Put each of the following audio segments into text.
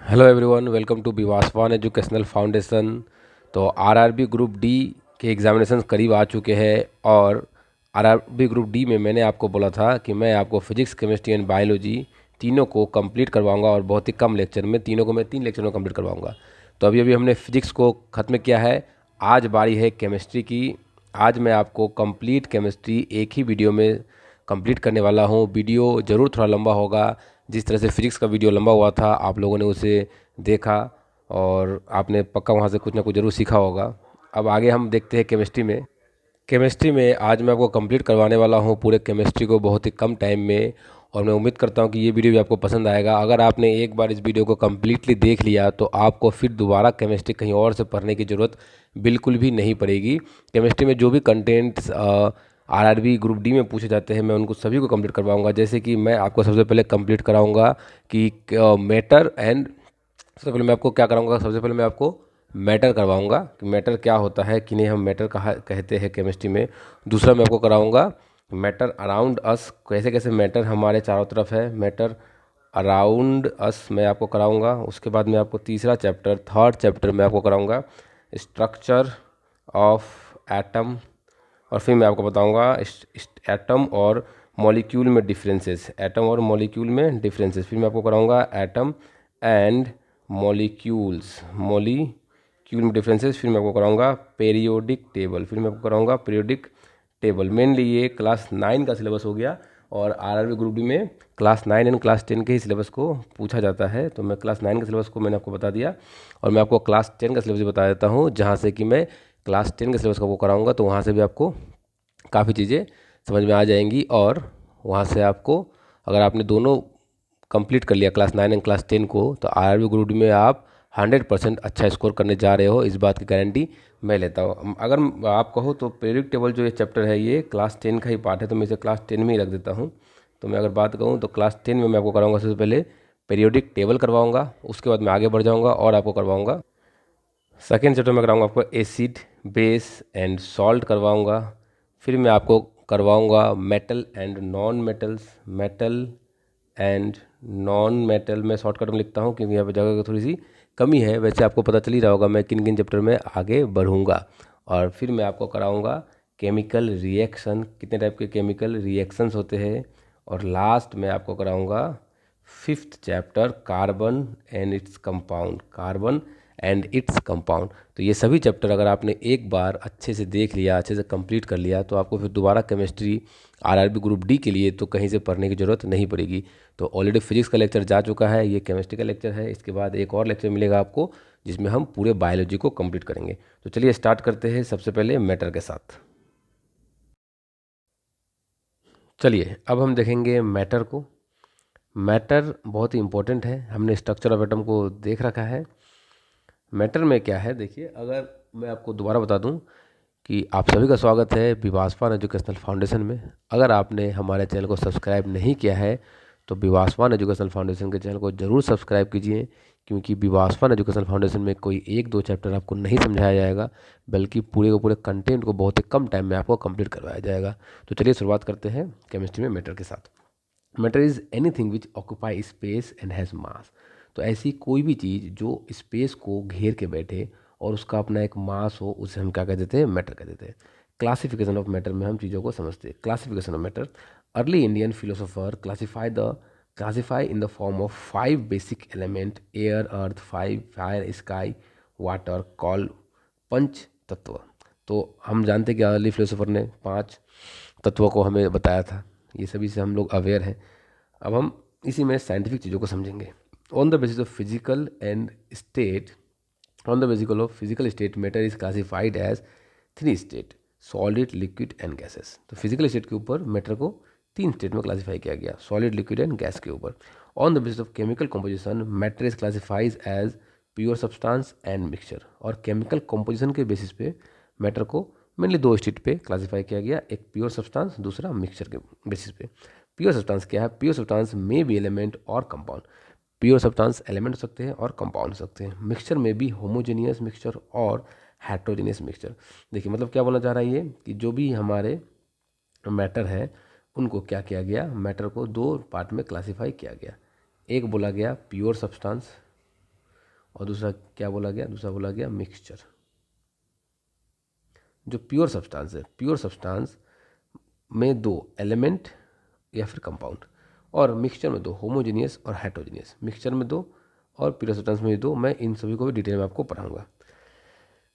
Hello everyone, welcome to Vivasvan educational foundation. तो RRB group D के examination करीब आ चुके हैं और आरआरबी ग्रुप डी में मैंने आपको बोला था कि मैं आपको फिजिक्स, केमिस्ट्री एंड बायोलॉजी तीनों को कंप्लीट करवाऊंगा और बहुत ही कम लेक्चर में, तीनों को मैं 3 लेक्चर में कंप्लीट करवाऊंगा। तो अभी अभी हमने फिजिक्स को ख़त्म किया है। आज बारी है केमिस्ट्री की। आज मैं आपको कंप्लीट केमिस्ट्री एक ही वीडियो में कंप्लीट करने वाला हूँ। वीडियो ज़रूर थोड़ा लंबा होगा। जिस तरह से फिजिक्स का वीडियो लंबा हुआ था, आप लोगों ने उसे देखा और आपने पक्का वहाँ से कुछ ना कुछ ज़रूर सीखा होगा। अब आगे हम देखते हैं केमिस्ट्री में। केमिस्ट्री में आज मैं आपको कंप्लीट करवाने वाला हूँ पूरे केमिस्ट्री को बहुत ही कम टाइम में। और मैं उम्मीद करता हूँ कि ये वीडियो भी आपको पसंद आएगा। अगर आपने एक बार इस वीडियो को कम्प्लीटली देख लिया तो आपको फिर दोबारा केमिस्ट्री कहीं और से पढ़ने की ज़रूरत बिल्कुल भी नहीं पड़ेगी। केमिस्ट्री में जो भी कंटेंट्स आरआरबी ग्रुप डी में पूछे जाते हैं, मैं उनको सभी को कंप्लीट करवाऊंगा। जैसे कि मैं आपको सबसे पहले कंप्लीट कराऊंगा कि मैटर एंड, सबसे पहले मैं आपको क्या कराऊंगा, सबसे पहले मैं आपको मैटर करवाऊंगा कि मैटर क्या होता है कि नहीं, हम मैटर कहा कहते हैं केमिस्ट्री में। दूसरा मैं आपको कराऊंगा मैटर अराउंड अस, कैसे कैसे मैटर हमारे चारों तरफ है, मैटर अराउंड अस मैं आपको कराऊंगा। उसके बाद मैं आपको तीसरा चैप्टर, थर्ड चैप्टर मैं आपको कराऊंगा स्ट्रक्चर ऑफ एटम। और फिर मैं आपको बताऊंगा एटम और मॉलिक्यूल में डिफरेंसेस, एटम और मॉलिक्यूल में डिफरेंसेस। फिर मैं आपको कराऊंगा एटम एंड मॉलिक्यूल्स, मॉलिक्यूल में डिफरेंसेस। फिर मैं आपको कराऊंगा पीरियोडिक टेबल, फिर मैं आपको कराऊंगा पीरियोडिक टेबल। मेनली ये क्लास 9 का सिलेबस हो गया और आरआरबी ग्रुप डी में क्लास 9 एंड क्लास 10 के ही सिलेबस को पूछा जाता है। तो मैं क्लास 9 के सिलेबस को मैंने आपको बता दिया और मैं आपको क्लास 10 का सिलेबस भी बता देता हूँ, जहाँ से कि मैं क्लास 10 के सिलेबस का वो कराऊंगा। तो वहाँ से भी आपको काफ़ी चीज़ें समझ में आ जाएंगी और वहाँ से आपको, अगर आपने दोनों कंप्लीट कर लिया क्लास 9 एंड क्लास 10 को, तो आरआरबी ग्रुप डी में आप 100% अच्छा स्कोर करने जा रहे हो, इस बात की गारंटी मैं लेता हूँ। अगर आप कहो तो पीरियोडिक टेबल जो ये चैप्टर है ये क्लास 10 का ही पार्ट है, तो मैं इसे क्लास 10 में ही रख देता हूँ। तो मैं अगर बात कहूँ तो क्लास 10 में मैं आपको कराऊंगा सबसे पहले पीरियोडिक टेबल करवाऊंगा। उसके बाद मैं आगे बढ़ जाऊंगा और आपको करवाऊंगा सेकेंड चैप्टर में कराऊंगा आपको एसिड, बेस एंड सॉल्ट करवाऊंगा। फिर मैं आपको करवाऊंगा metal and non metals, metal and non metal मैं शॉर्टकट में लिखता हूँ क्योंकि यहाँ पे जगह की थोड़ी सी कमी है। वैसे आपको पता चल ही रहा होगा मैं किन किन चैप्टर में आगे बढ़ूंगा। और फिर मैं आपको कराऊंगा केमिकल रिएक्शन, कितने टाइप के केमिकल रिएक्शंस होते हैं। और लास्ट में आपको कराऊंगा fifth chapter carbon and its compound, carbon and its compound. तो ये सभी चैप्टर अगर आपने एक बार अच्छे से देख लिया, अच्छे से कंप्लीट कर लिया, तो आपको फिर दोबारा केमिस्ट्री आरआरबी ग्रुप डी के लिए तो कहीं से पढ़ने की ज़रूरत नहीं पड़ेगी। तो ऑलरेडी फिजिक्स का लेक्चर जा चुका है, ये केमिस्ट्री का लेक्चर है। इसके बाद एक और लेक्चर मिलेगा आपको जिसमें हम पूरे बायोलॉजी को कंप्लीट करेंगे। तो चलिए स्टार्ट करते हैं सबसे पहले मैटर के साथ। चलिए अब हम देखेंगे मैटर को। मैटर बहुत ही इंपॉर्टेंट है, हमने स्ट्रक्चर ऑफ एटम को देख रखा है। मैटर में क्या है देखिए, अगर मैं आपको दोबारा बता दूं कि आप सभी का स्वागत है विवासवान एजुकेशनल फाउंडेशन में। अगर आपने हमारे चैनल को सब्सक्राइब नहीं किया है तो विवासवान एजुकेशनल फाउंडेशन के चैनल को ज़रूर सब्सक्राइब कीजिए, क्योंकि विवासवान एजुकेशनल फाउंडेशन में कोई एक दो चैप्टर आपको नहीं समझाया जाएगा, बल्कि पूरे के पूरे कंटेंट को बहुत ही कम टाइम में आपको कंप्लीट करवाया जाएगा। तो चलिए शुरुआत करते हैं केमिस्ट्री में मैटर के साथ। Matter is anything which occupy space and has मास। तो ऐसी कोई भी चीज़ जो स्पेस को घेर के बैठे और उसका अपना एक मास हो, उसे हम क्या कह देते हैं, मैटर कह देते हैं। क्लासिफिकेशन ऑफ मैटर में हम चीज़ों को समझते हैं। Classification of matter, early Indian philosopher classify in the form of 5 basic element, air, earth, fire, sky, water, call panch tatva. तो हम जानते हैं कि अर्ली फिलोसोफर ने 5 तत्वों को हमें बताया था, ये सभी से हम लोग अवेयर हैं। अब हम इसी में साइंटिफिक चीज़ों को समझेंगे। On the basis of physical and state, on the basical of physical state matter is classified as 3 state, solid, liquid and gases. तो फिजिकल स्टेट के ऊपर मैटर को 3 स्टेट में क्लासीफाई किया गया, सॉलिड, लिक्विड एंड गैस के ऊपर। On the basis of chemical composition matter is classifies as pure substance and mixture. और केमिकल कॉम्पोजिशन के बेसिस पे मैटर को मेनली 2 स्टेट पे क्लासीफाई किया गया, एक प्योर सब्सटेंस, दूसरा मिक्सचर के बेसिस पे। प्योर सब्सटेंस क्या है? Pure substance may be element और कंपाउंड। प्योर सब्सटेंस एलिमेंट हो सकते हैं और कंपाउंड हो सकते हैं। मिक्सचर में भी होमोजेनियस मिक्सचर और हेट्रोजेनियस मिक्सचर। देखिए मतलब क्या बोलना चाह रहा है ये, कि जो भी हमारे मैटर है उनको क्या किया गया, मैटर को 2 पार्ट में क्लासीफाई किया गया। एक बोला गया प्योर सब्सटेंस और दूसरा क्या बोला गया, दूसरा बोला गया मिक्सचर। जो प्योर सब्सटेंस है, प्योर सब्सटेंस में दो एलिमेंट या फिर कंपाउंड, और मिक्सचर में दो होमोजीनियस और हेटेरोजीनियस। मिक्सचर में दो और प्योर सब्सटेंस में दो। मैं इन सभी को भी डिटेल में आपको पढ़ाऊंगा।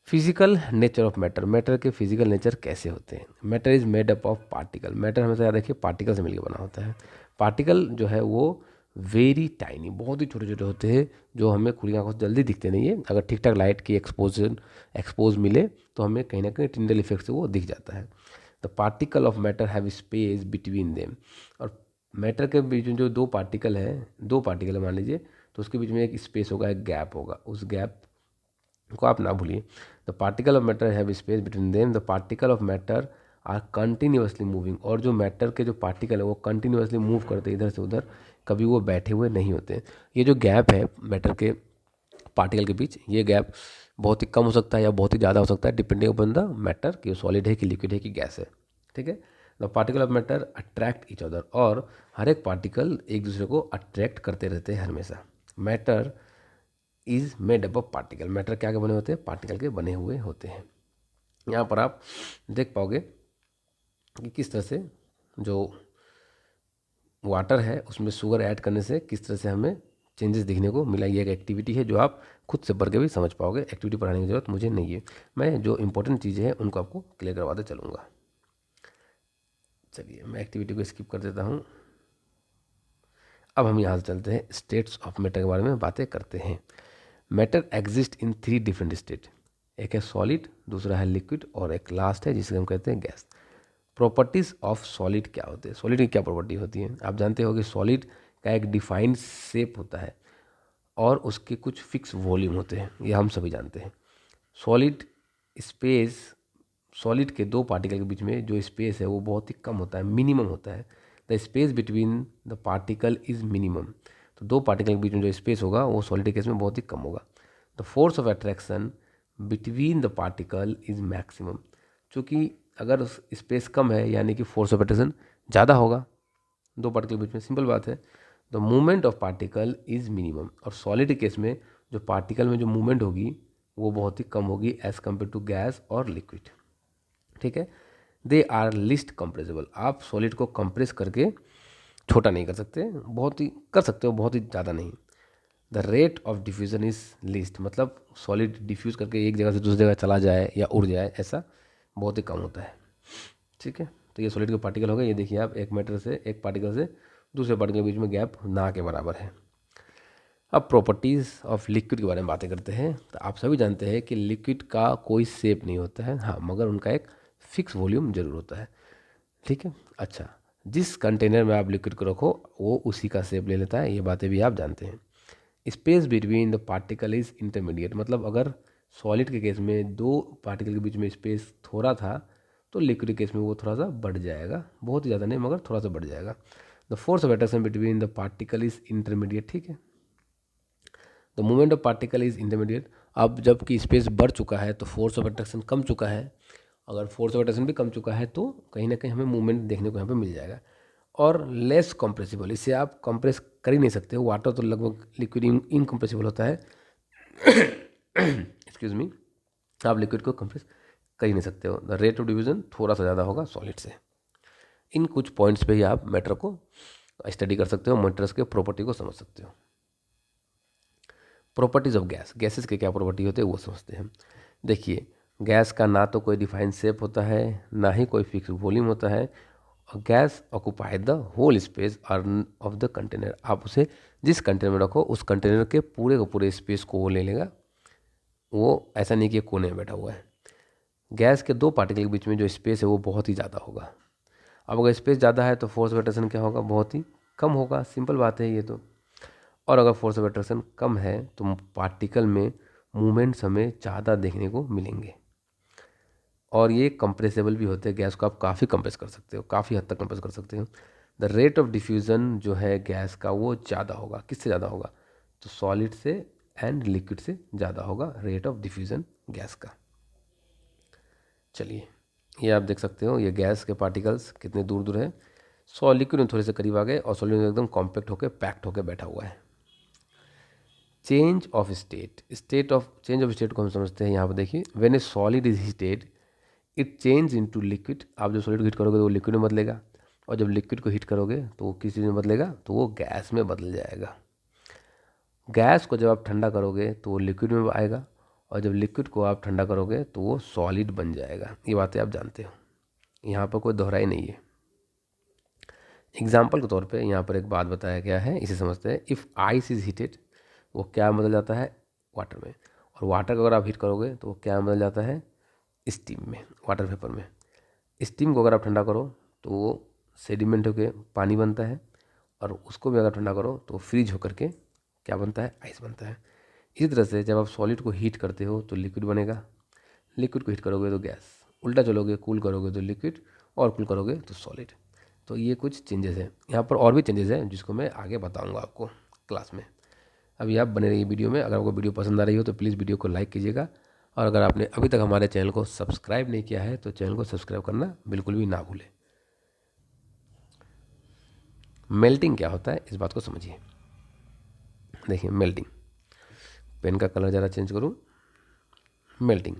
Physical nature of matter, matter के फिजिकल नेचर कैसे होते हैं। Matter is made up of particle, matter हमेशा याद रखिए पार्टिकल से मिलकर बना होता है। पार्टिकल जो है वो वेरी टाइनी, बहुत ही छोटे छोटे होते हैं, जो हमें खुली आंखों से जल्दी दिखते नहीं है। अगर ठीक ठाक लाइट की एक्सपोज मिले तो हमें कहीं ना कहीं टिंडल इफेक्ट से वो दिख जाता है। The particle of matter have space between them, और मैटर के बीच में जो दो पार्टिकल है, दो पार्टिकल मान लीजिए, तो उसके बीच में एक स्पेस होगा, एक गैप होगा। उस गैप को आप ना भूलिए। The particle of matter have space between them, the particle of matter are continuously moving, और जो मैटर के जो पार्टिकल है वो कंटिन्यूसली मूव करते हैं इधर से उधर, कभी वो बैठे हुए नहीं होते। ये जो गैप है मैटर के पार्टिकल के बीच, ये गैप बहुत ही कम हो सकता है या बहुत ही ज़्यादा हो सकता है, डिपेंडिंग अपॉन द मैटर कि सॉलिड है कि लिक्विड है कि गैस है। ठीक है। The particle of matter attract each other, और हर एक पार्टिकल एक दूसरे को अट्रैक्ट करते रहते हैं हमेशा। Matter is made up of particle, matter क्या के बने होते हैं, पार्टिकल के बने हुए होते हैं। यहाँ पर आप देख पाओगे कि किस तरह से जो वाटर है उसमें शुगर ऐड करने से किस तरह से हमें चेंजेस दिखने को मिला। ये एक एक्टिविटी है जो आप खुद से पढ़ के भी समझ पाओगे, एक्टिविटी पढ़ाने की जरूरत मुझे नहीं है। मैं जो इंपॉर्टेंट चीज़ें हैं उनको आपको क्लियर करवाते चलूँगा। चलिए मैं एक्टिविटी को स्किप कर देता हूँ। अब हम यहाँ से चलते हैं स्टेट्स ऑफ मैटर के बारे में बातें करते हैं। Matter exist in 3 different state, एक है सॉलिड, दूसरा है लिक्विड, और एक लास्ट है जिसे हम कहते हैं गैस। प्रॉपर्टीज ऑफ सॉलिड क्या होते हैं, सॉलिड की क्या प्रॉपर्टी होती है। आप जानते हो कि सॉलिड का एक डिफाइंड शेप होता है और उसके कुछ फिक्स वॉल्यूम होते हैं, ये हम सभी जानते हैं। सॉलिड स्पेस, सॉलिड के दो पार्टिकल के बीच में जो स्पेस है वो बहुत ही कम होता है, मिनिमम होता है। The space between the particle is minimum, तो दो पार्टिकल के बीच में जो स्पेस होगा वो सॉलिड के केस में बहुत ही कम होगा। The force of attraction between the particle is maximum, चूँकि अगर स्पेस कम है यानी कि फोर्स ऑफ अट्रैक्शन ज़्यादा होगा दो पार्टिकल के बीच में, सिंपल बात है। The movement of particle is minimum, और सॉलिड के केस में जो पार्टिकल में जो मूवमेंट होगी वो बहुत ही कम होगी एज़ कम्पेयर टू गैस और लिक्विड। ठीक है। दे आर लिस्ट कंप्रेसिबल, आप सॉलिड को कंप्रेस करके छोटा नहीं कर सकते, बहुत ही कर सकते हो, बहुत ही ज़्यादा नहीं। The rate of diffusion is list, मतलब सॉलिड डिफ्यूज़ करके एक जगह से दूसरी जगह चला जाए या उड़ जाए, ऐसा बहुत ही कम होता है। ठीक है। तो ये सॉलिड के पार्टिकल हो गए। ये देखिए आप, एक मैटर से, एक पार्टिकल से दूसरे पार्टिकल के बीच में गैप ना के बराबर है। अब प्रॉपर्टीज़ ऑफ लिक्विड के बारे में बातें करते हैं। तो आप सभी जानते हैं कि लिक्विड का कोई शेप नहीं होता है, हाँ, मगर उनका एक फिक्स वॉल्यूम जरूर होता है। ठीक है। अच्छा, जिस कंटेनर में आप लिक्विड को रखो वो उसी का शेप ले लेता है, ये बातें भी आप जानते हैं। Space between the particle is intermediate, मतलब अगर सॉलिड के केस में दो पार्टिकल के बीच में स्पेस थोड़ा था तो लिक्विड के केस में वो थोड़ा सा बढ़ जाएगा, बहुत ही ज़्यादा नहीं मगर थोड़ा सा बढ़ जाएगा। The force of attraction between the particle is intermediate. ठीक है। The movement of particle is intermediate, अब जबकि स्पेस बढ़ चुका है तो फोर्स ऑफ अट्रैक्शन कम चुका है, अगर फोर्स ऑफ अट्रैक्शन भी कम चुका है तो कहीं ना कहीं हमें मूवमेंट देखने को यहाँ पे मिल जाएगा। और लेस कंप्रेसिबल, इसे आप कंप्रेस कर ही नहीं सकते हो, वाटर तो लगभग लिक्विड इनकम्प्रेसिबल होता है एक्सक्यूज मी, आप लिक्विड को कंप्रेस कर ही नहीं सकते हो। द रेट ऑफ डिवीजन थोड़ा सा ज़्यादा होगा सॉलिड से। इन कुछ पॉइंट्स पे ही आप मैटर को स्टडी कर सकते हो, मैटर्स के प्रॉपर्टी को समझ सकते हो। प्रॉपर्टीज ऑफ गैस, गैसेस के क्या प्रॉपर्टी होते हैं वो समझते हैं। देखिए, गैस का ना तो कोई डिफाइंड शेप होता है, ना ही कोई फिक्स वॉल्यूम होता है। और gas occupy the whole space of the container, आप उसे जिस कंटेनर में रखो उस कंटेनर के पूरे के पूरे स्पेस को वो ले लेगा, वो ऐसा नहीं कि कोने में बैठा हुआ है। गैस के दो पार्टिकल के बीच में जो स्पेस है वो बहुत ही ज़्यादा होगा। अब अगर स्पेस ज़्यादा है तो फोर्स ऑफ अट्रैक्शन क्या होगा, बहुत ही कम होगा, सिंपल बात है ये तो। और अगर फोर्स ऑफ अट्रैक्शन कम है तो पार्टिकल में मूवमेंट्स हमें ज़्यादा देखने को मिलेंगे। और ये कंप्रेसेबल भी होते हैं, गैस को आप काफ़ी कंप्रेस कर सकते हो, काफ़ी हद तक कंप्रेस कर सकते हो। द रेट ऑफ डिफ्यूज़न जो है गैस का वो ज़्यादा होगा, किससे ज़्यादा होगा, तो सॉलिड से एंड लिक्विड से ज़्यादा होगा रेट ऑफ डिफ्यूज़न गैस का। चलिए, ये आप देख सकते हो, ये गैस के पार्टिकल्स कितने दूर दूर है, लिक्विड में थोड़े से करीब आ गए और सॉलिड में एकदम कॉम्पैक्ट होकर पैक्ड होकर बैठा हुआ है। Change of state, change of state को हम समझते हैं यहाँ पर। देखिए, when A solid is heated it change into liquid. आप जब सॉलिड को हीट करोगे तो वो लिक्विड में बदलेगा, और जब लिक्विड को हीट करोगे तो वो किस चीज़ में बदलेगा, तो वो गैस में बदल जाएगा। गैस को जब आप ठंडा करोगे तो वो लिक्विड में आएगा, और जब लिक्विड को आप ठंडा करोगे तो वो सॉलिड बन जाएगा। ये बातें आप जानते हो, यहाँ पर कोई दोहराई नहीं है। एग्जाम्पल के तौर पे यहाँ पर एक बात बताया गया है, इसे समझते हैं। इफ़ आइस इज़ हीटेड, वो क्या बदल जाता है, वाटर में। और वाटर को अगर आप हीट करोगे तो वो क्या बदल जाता है, स्टीम में, वाटर वेपर में। स्टीम को अगर आप ठंडा करो तो वो सेडिमेंट होकर पानी बनता है, और उसको भी अगर ठंडा करो तो फ्रीज होकर के क्या बनता है, आइस बनता है। इसी तरह से जब आप सॉलिड को हीट करते हो तो लिक्विड बनेगा, लिक्विड को हीट करोगे तो गैस, उल्टा चलोगे कूल करोगे तो लिक्विड, और कूल करोगे तो सॉलिड। तो ये कुछ चेंजेस हैं। यहाँ पर और भी चेंजेस हैं जिसको मैं आगे बताऊँगा आपको क्लास में। अभी आप बने रहिए वीडियो में। अगर आपको वीडियो पसंद आ रही हो तो प्लीज़ वीडियो को लाइक कीजिएगा, और अगर आपने अभी तक हमारे चैनल को सब्सक्राइब नहीं किया है तो चैनल को सब्सक्राइब करना बिल्कुल भी ना भूलें। मेल्टिंग क्या होता है, इस बात को समझिए। देखिए, मेल्टिंग, पेन का कलर ज़रा चेंज करूँ। Melting,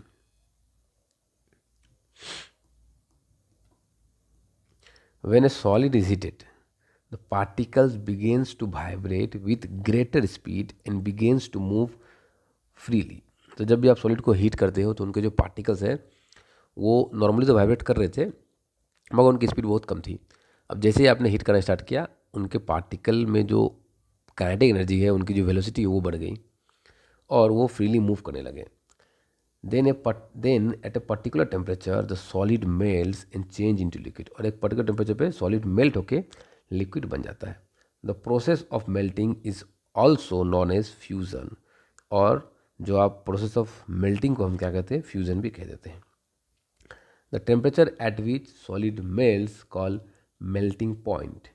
when a solid is heated the particles begins to vibrate with greater speed and begins to move freely। तो जब भी आप सॉलिड को हीट करते हो तो उनके जो पार्टिकल्स हैं वो नॉर्मली तो वाइब्रेट कर रहे थे, मगर उनकी स्पीड बहुत कम थी। अब जैसे ही आपने हीट करना स्टार्ट किया, उनके पार्टिकल में जो काइनेटिक एनर्जी है, उनकी जो वेलोसिटी है वो बढ़ गई, और वो फ्रीली मूव करने लगे। then at a particular temperature the solid melts and change into liquid। और एक पर्टिकुलर टेम्परेचर पे सॉलिड मेल्ट होके लिक्विड बन जाता है। The process of melting is also known as fusion. और जो आप प्रोसेस ऑफ मेल्टिंग को हम क्या कहते हैं, फ्यूजन भी कह देते हैं। The temperature at which solid melts call melting point.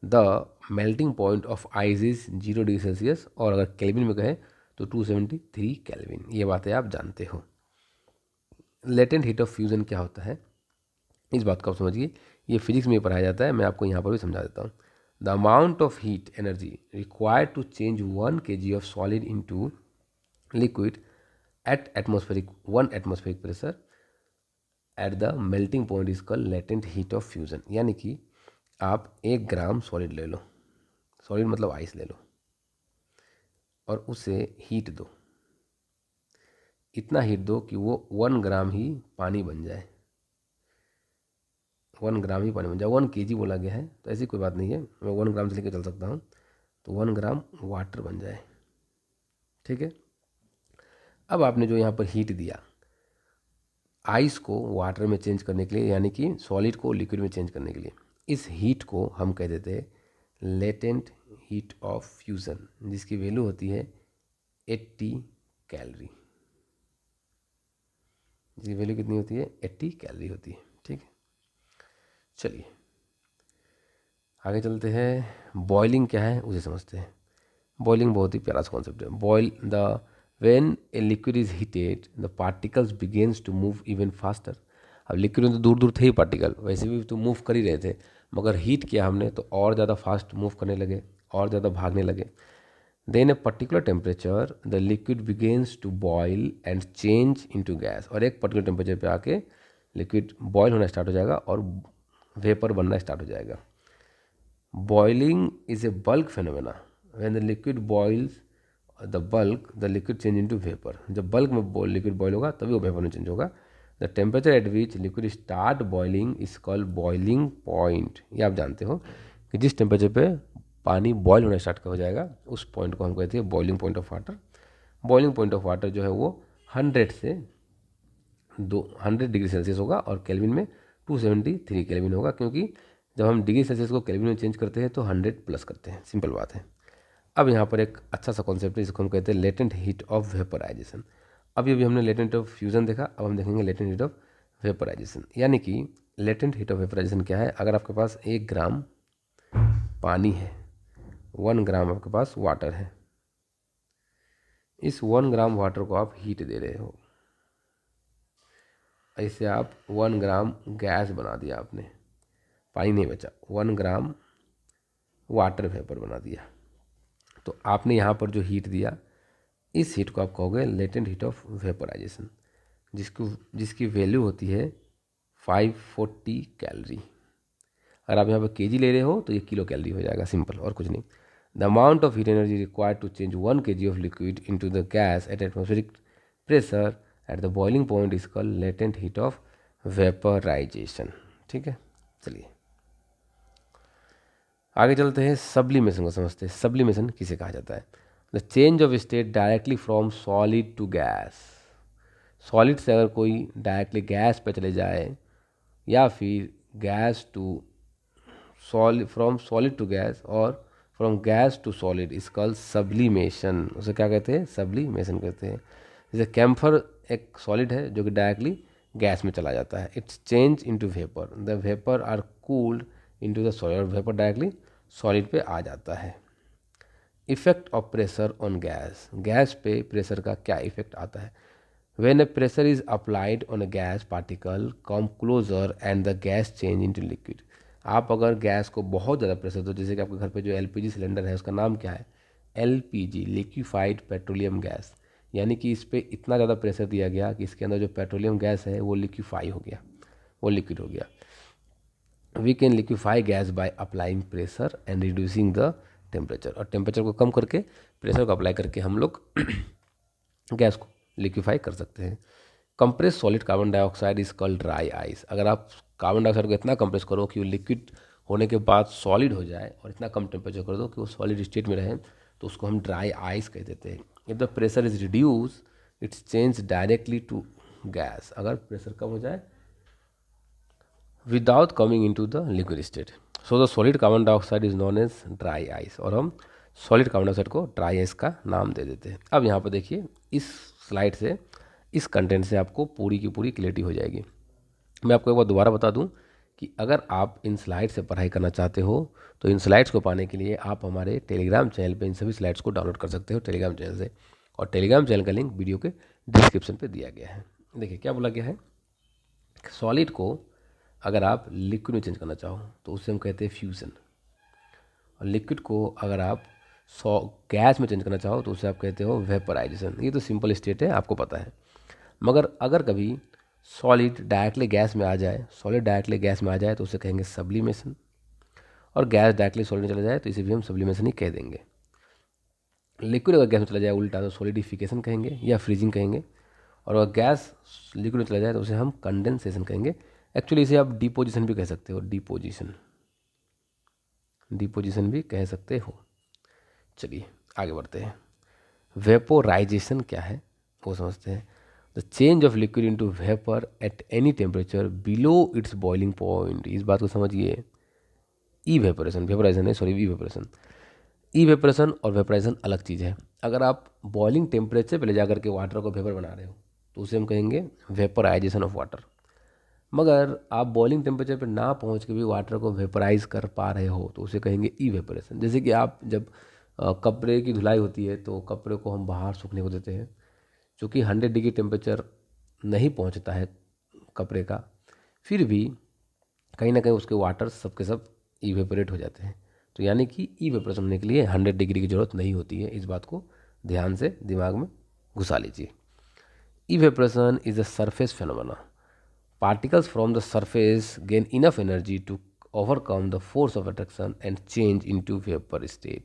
The melting point of ice is 0 degree Celsius, और अगर केल्विन में कहें तो 273 केल्विन। ये बातें आप जानते हो। लेटेंट हीट ऑफ फ्यूज़न क्या होता है, इस बात को आप समझिए। ये फिजिक्स में पढ़ाया जाता है, मैं आपको यहाँ पर भी समझा देता हूँ। The amount of heat energy required to change 1 kg of solid into liquid at atmospheric 1 atmospheric pressure at the melting point is called latent heat of fusion. यानी कि आप 1 ग्राम सॉलिड ले लो, सॉलिड मतलब आइस ले लो, और उसे हीट दो। इतना हीट दो कि वो 1 ग्राम ही पानी बन जाए, 1 ग्राम ही पानी बन जाए। 1 kg बोला गया है तो ऐसी कोई बात नहीं है, मैं 1 ग्राम से लेकर चल सकता हूँ। तो 1 ग्राम वाटर बन जाए, ठीक है। अब आपने जो यहाँ पर हीट दिया आइस को वाटर में चेंज करने के लिए, यानी कि सॉलिड को लिक्विड में चेंज करने के लिए, इस हीट को हम कह देते हैं लेटेंट हीट ऑफ फ्यूज़न, जिसकी वैल्यू होती है 80 कैलोरी। जिसकी वैल्यू कितनी होती है, 80 कैलोरी होती है, ठीक है। चलिए आगे चलते हैं। बॉइलिंग क्या है उसे समझते हैं। बॉइलिंग बहुत ही प्यारा सा कॉन्सेप्ट है। Boil the when a liquid is heated the particles begins to move even faster. अब लिक्विड में तो दूर दूर थे ही पार्टिकल, वैसे भी तो मूव कर ही रहे थे, मगर हीट किया हमने तो और ज़्यादा फास्ट मूव करने लगे, और ज़्यादा भागने लगे। Then a particular temperature the liquid begins to boil and change into gas. और एक पर्टिकुलर टेम्परेचर पे आके लिक्विड बॉयल होना स्टार्ट हो जाएगा और वेपर बनना स्टार्ट हो जाएगा। Boiling is a bulk phenomena. When the liquid boils the liquid change into vapour. जब बल्क में लिक्विड बॉयल होगा तभी वो वेपर में चेंज होगा। The temperature at which liquid start boiling is called boiling point. ये आप जानते हो कि जिस टेम्परेचर पे पानी बॉयल होना स्टार्ट हो जाएगा उस पॉइंट को हम कहते हैं boiling point of water. Boiling point of water जो है वो 100 से 100 डिग्री सेल्सियस होगा, और केल्विन में 273 केल्विन होगा, क्योंकि जब हम डिग्री सेल्सियस को केल्विन में चेंज करते हैं तो 100 प्लस करते हैं, सिंपल बात है। अब यहाँ पर एक अच्छा सा कॉन्सेप्ट है जिसको हम कहते हैं लेटेंट हीट ऑफ वेपराइजेशन। अभी हमने लेटेंट ऑफ फ्यूजन देखा, अब हम देखेंगे लेटेंट हीट ऑफ वेपराइजेशन। यानी कि लेटेंट हीट ऑफ वेपराइजेशन क्या है, अगर आपके पास 1 ग्राम पानी है, 1 ग्राम आपके पास वाटर है, इस 1 ग्राम वाटर को आप हीट दे रहे हो, ऐसे आप 1 ग्राम गैस बना दिया आपने, पानी नहीं बचा, 1 ग्राम वाटर वेपर बना दिया। तो आपने यहाँ पर जो हीट दिया इस हीट को आप कहोगे लेटेंट हीट ऑफ वेपोराइजेशन, जिसकी वैल्यू होती है 540 कैलोरी। अगर आप यहाँ पर केजी ले रहे हो तो ये किलो कैलोरी हो जाएगा, सिंपल, और कुछ नहीं। The amount of heat energy required to change 1 kg of liquid into the gas at atmospheric pressure at the boiling point is called latent heat of vaporisation. ठीक है, चलिए आगे चलते हैं, सब्लिमेशन को समझते हैं। सब्लिमेशन किसे कहा जाता है? The change of state directly from solid to gas. Solid से अगर कोई डायरेक्टली गैस पे चले जाए, या फिर gas to solid, from solid to gas, और from gas to solid is called sublimation. उसे क्या कहते हैं? सब्लिमेशन कहते हैं। जैसे कैम्फर एक सॉलिड है जो कि डायरेक्टली गैस में चला जाता है, it's change into vapour, the vapour are cooled into the solid, और वेपर डायरेक्टली सॉलिड पे आ जाता है। Effect of pressure on gas, gas पे प्रेशर का क्या इफेक्ट आता है? When a pressure is applied on a gas particle come closer and the gas change into liquid. आप अगर गैस को बहुत ज़्यादा प्रेशर दो, जैसे कि आपके घर पे जो एलपीजी सिलेंडर है उसका नाम क्या है? LPG, liquefied petroleum gas. यानी कि इस पर इतना ज़्यादा प्रेशर दिया गया कि इसके अंदर जो पेट्रोलियम गैस है वो लिक्विफाई हो गया, वो लिक्विड हो गया। We can liquefy gas by applying pressure and reducing the temperature, और टेम्परेचर को कम करके प्रेशर को अप्लाई करके हम लोग गैस को लिक्विफाई कर सकते हैं। Compress solid carbon dioxide is called dry ice. अगर आप कार्बन डाइऑक्साइड को इतना कंप्रेस करो कि वो लिक्विड होने के बाद सॉलिड हो जाए, और इतना कम टेम्परेचर कर दो कि वो सॉलिड स्टेट में रहे, तो उसको हम ड्राई आइस कह देते हैं। If the pressure is reduce it's change directly to gas. अगर प्रेशर कम हो जाए without coming into the liquid state, so the solid carbon dioxide is known as dry ice, और हम सॉलिड कार्बन डाइऑक्साइड को dry ice का नाम दे देते हैं। अब यहाँ पर देखिए, इस स्लाइड से, इस कंटेंट से आपको पूरी की पूरी क्लियरिटी हो जाएगी। मैं आपको एक बार दोबारा बता दूं कि अगर आप इन स्लाइड से पढ़ाई करना चाहते हो तो इन स्लाइड्स को पाने के लिए आप हमारे टेलीग्राम चैनल पे इन सभी स्लाइड्स को डाउनलोड कर सकते हो टेलीग्राम चैनल से, और टेलीग्राम चैनल का लिंक वीडियो के डिस्क्रिप्शन पे दिया गया है। देखिए क्या बोला गया है, सॉलिड को अगर आप लिक्विड में चेंज करना चाहो तो उससे हम कहते हैं फ्यूज़न, और लिक्विड को अगर आप गैस में चेंज करना चाहो तो उसे आप कहते हो वेपराइजेशन। ये तो सिंपल स्टेट है, आपको पता है। मगर अगर कभी सॉलिड डायरेक्टली गैस में आ जाए, सॉलिड डायरेक्टली गैस में आ जाए तो उसे कहेंगे सब्लिमेशन, और गैस डायरेक्टली सॉलिड में चला जाए तो इसे भी हम सब्लिमेशन ही कह देंगे। लिक्विड अगर गैस में चला जाए उल्टा तो सॉलिडिफिकेशन कहेंगे या फ्रीजिंग कहेंगे, और अगर गैस लिक्विड में चला जाए तो उसे हम कंडेंसेशन कहेंगे। एक्चुअली इसे आप डिपोजिशन भी कह सकते हो, डिपोजिशन, डिपोजिशन भी कह सकते हो। चलिए आगे बढ़ते हैं। वेपोराइजेशन क्या है वो समझते हैं। The change of liquid into vapour at any temperature below it's boiling point. इस बात को समझिए, ई वेपोरेशन, वेपोराइजेशन है, सॉरी, ई वेपोरेशन। ई वेपोरेशन और वेपोराइजेशन अलग चीज़ है। अगर आप बॉइलिंग टेम्परेचर पे ले जाकर के वाटर को वेपर बना रहे हो तो उसे हम कहेंगे वेपोराइजेशन ऑफ वाटर। मगर आप बॉइलिंग टेम्परेचर पे ना पहुंच के भी वाटर को वेपराइज कर पा रहे हो तो उसे कहेंगे ई वेपोरेशन। जैसे कि आप जब कपड़े की धुलाई होती है तो कपड़े को हम बाहर सूखने को देते हैं, चूँकि 100 डिग्री टेम्परेचर नहीं पहुंचता है कपड़े का, फिर भी कहीं ना कहीं उसके वाटर सब के सब इवेपोरेट हो जाते हैं। तो यानी कि इवेपोरेशन होने के लिए 100 डिग्री की ज़रूरत नहीं होती है। इस बात को ध्यान से दिमाग में घुसा लीजिए। Evaporation is a surface phenomena. Particles from the surface gain enough energy to overcome the force of attraction and change into vapour state.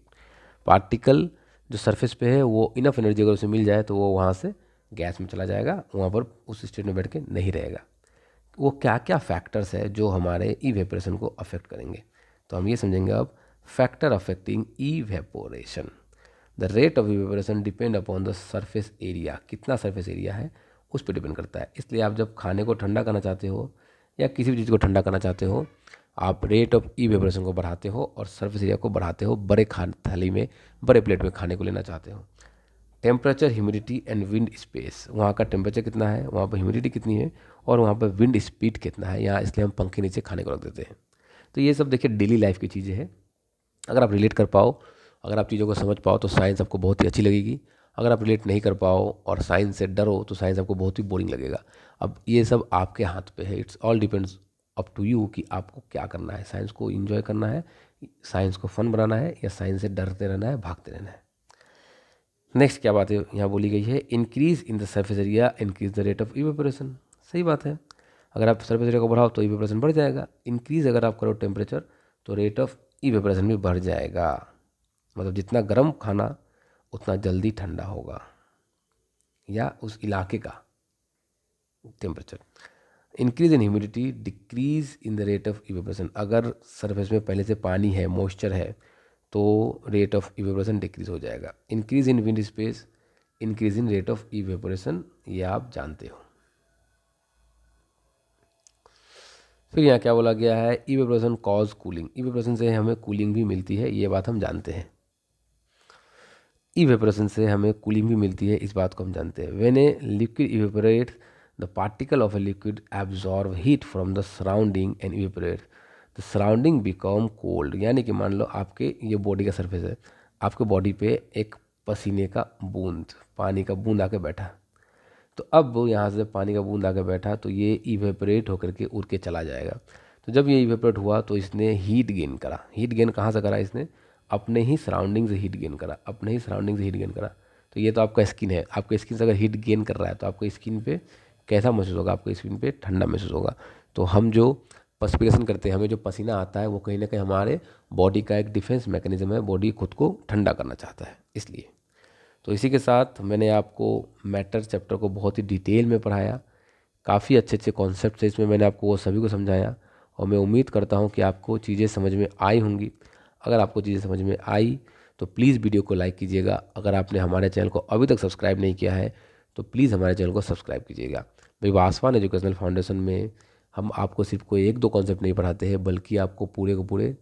Particle जो सरफेस पे है वो इनफ एनर्जी अगर उसे मिल जाए तो वो वहाँ से गैस में चला जाएगा, वहाँ पर उस स्टेट में बैठ के नहीं रहेगा। वो क्या क्या फैक्टर्स है जो हमारे इवेपोरेशन को अफेक्ट करेंगे, तो हम ये समझेंगे अब। Factor affecting evaporation, the rate of evaporation depend upon the surface area. कितना सरफेस एरिया है उस पर डिपेंड करता है। इसलिए आप जब खाने को ठंडा करना चाहते हो या किसी भी चीज़ को ठंडा करना चाहते हो, आप रेट ऑफ इवेपोरेशन को बढ़ाते हो और सरफेस एरिया को बढ़ाते हो। बड़े थाली में, बड़े प्लेट में खाने को लेना चाहते हो। Temperature, humidity and wind space, वहाँ का टेम्परेचर कितना है, वहाँ पर ह्यूमिडिटी कितनी है, और वहाँ पर विंड स्पीड कितना है। यहाँ इसलिए हम पंखे नीचे खाने को रख देते हैं। तो ये सब देखिए डेली लाइफ की चीज़ें हैं। अगर आप रिलेट कर पाओ, अगर आप चीज़ों को समझ पाओ तो साइंस आपको बहुत ही अच्छी लगेगी। अगर आप रिलेट नहीं कर पाओ और साइंस से डरो तो साइंस आपको बहुत ही बोरिंग लगेगा। अब ये सब आपके हाथ पे है, it's all depends up to you कि आपको क्या करना है। साइंस को एंजॉय करना है, साइंस को फन बनाना है, या साइंस से डरते रहना है, भागते रहना है। नेक्स्ट क्या बात है यहाँ बोली गई है, increase in the surface area increase the rate of evaporation. सही बात है, अगर आप सरफेस एरिया को बढ़ाओ तो इवेपोरेशन बढ़ जाएगा। इंक्रीज अगर आप करो टेम्परेचर तो रेट ऑफ इवेपोरेशन भी बढ़ जाएगा। मतलब जितना गर्म खाना उतना जल्दी ठंडा होगा, या उस इलाके का temperature. Increase in humidity decrease in the rate of evaporation. अगर सरफेस में पहले से पानी है, मॉइस्चर है, तो रेट ऑफ इवेपोरेशन डिक्रीज हो जाएगा। Increase in wind space increase in rate of evaporation, ये आप जानते हो। फिर यहाँ क्या बोला गया है, इवेपोरेशन कॉज कूलिंग। इवेपोरेशन से हमें कूलिंग भी मिलती है, ये बात हम जानते हैं। इवेपोरेशन से हमें कूलिंग भी मिलती है, इस बात को हम जानते हैं। When a liquid evaporate the particle of a liquid absorb heat from the surrounding and evaporate the surrounding become cold. यानी कि मान लो आपके ये बॉडी का सरफेस है, आपके बॉडी पे एक पसीने का बूंद, पानी का बूंद आके बैठा, तो अब यहाँ से पानी का बूंद आके बैठा तो ये इवेपोरेट होकर के उड़ के चला जाएगा। तो जब ये इवेपोरेट हुआ तो इसने हीट गेन करा। हीट गेन कहाँ से करा इसने, अपने ही सराउंडिंग से हीट गेन करा, अपने ही सराउंडिंग से हीट गेन करा। तो ये तो आपका स्किन है, आपका स्किन से अगर हीट गेन कर रहा है तो आपको स्किन पे कैसा महसूस होगा, आपको स्किन पे ठंडा महसूस होगा। तो हम जो पर्स्पिरेशन करते हैं, हमें जो पसीना आता है, वो कहीं ना कहीं हमारे बॉडी का एक डिफेंस मैकेनिज्म है, बॉडी खुद को ठंडा करना चाहता है, इसलिए। तो इसी के साथ मैंने आपको मैटर चैप्टर को बहुत ही डिटेल में पढ़ाया। काफ़ी अच्छे अच्छे कॉन्सेप्ट है इसमें, मैंने आपको वो सभी को समझाया, और मैं उम्मीद करता हूँ कि आपको चीज़ें समझ में आई होंगी। अगर आपको चीज़ें समझ में आई तो प्लीज़ वीडियो को लाइक कीजिएगा। अगर आपने हमारे चैनल को अभी तक सब्सक्राइब नहीं किया है तो प्लीज़ हमारे चैनल को सब्सक्राइब कीजिएगा। भाई वासवान एजुकेशनल फाउंडेशन में हम आपको सिर्फ कोई एक दो कॉन्सेप्ट नहीं पढ़ाते हैं, बल्कि आपको पूरे को पूरे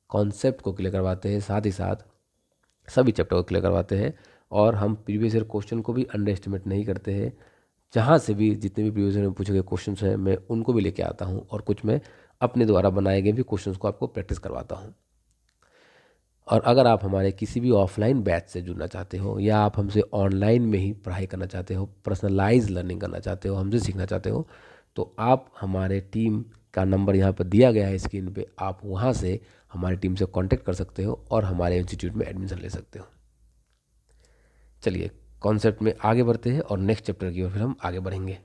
कॉन्सेप्ट को क्लियर करवाते हैं, साथ ही साथ सभी चैप्टर को क्लियर करवाते हैं। और हम प्रीवियस ईयर क्वेश्चन को भी अंडर एस्टिमेट नहीं करते हैं। जहाँ से भी जितने भी प्रीवियस ईयर में पूछे गए क्वेश्चन हैं, मैं उनको भी लेके आता हूँ, और कुछ मैं अपने द्वारा बनाए गए भी क्वेश्चन को आपको प्रैक्टिस करवाता हूँ। और अगर आप हमारे किसी भी ऑफलाइन बैच से जुड़ना चाहते हो, या आप हमसे ऑनलाइन में ही पढ़ाई करना चाहते हो, पर्सनलाइज लर्निंग करना चाहते हो, हमसे सीखना चाहते हो, तो आप हमारे टीम का नंबर यहाँ पर दिया गया है स्क्रीन पे, आप वहाँ से हमारी टीम से कांटेक्ट कर सकते हो और हमारे इंस्टीट्यूट में एडमिशन ले सकते हो। चलिए कॉन्सेप्ट में आगे बढ़ते हैं और नेक्स्ट चैप्टर की ओर फिर हम आगे बढ़ेंगे।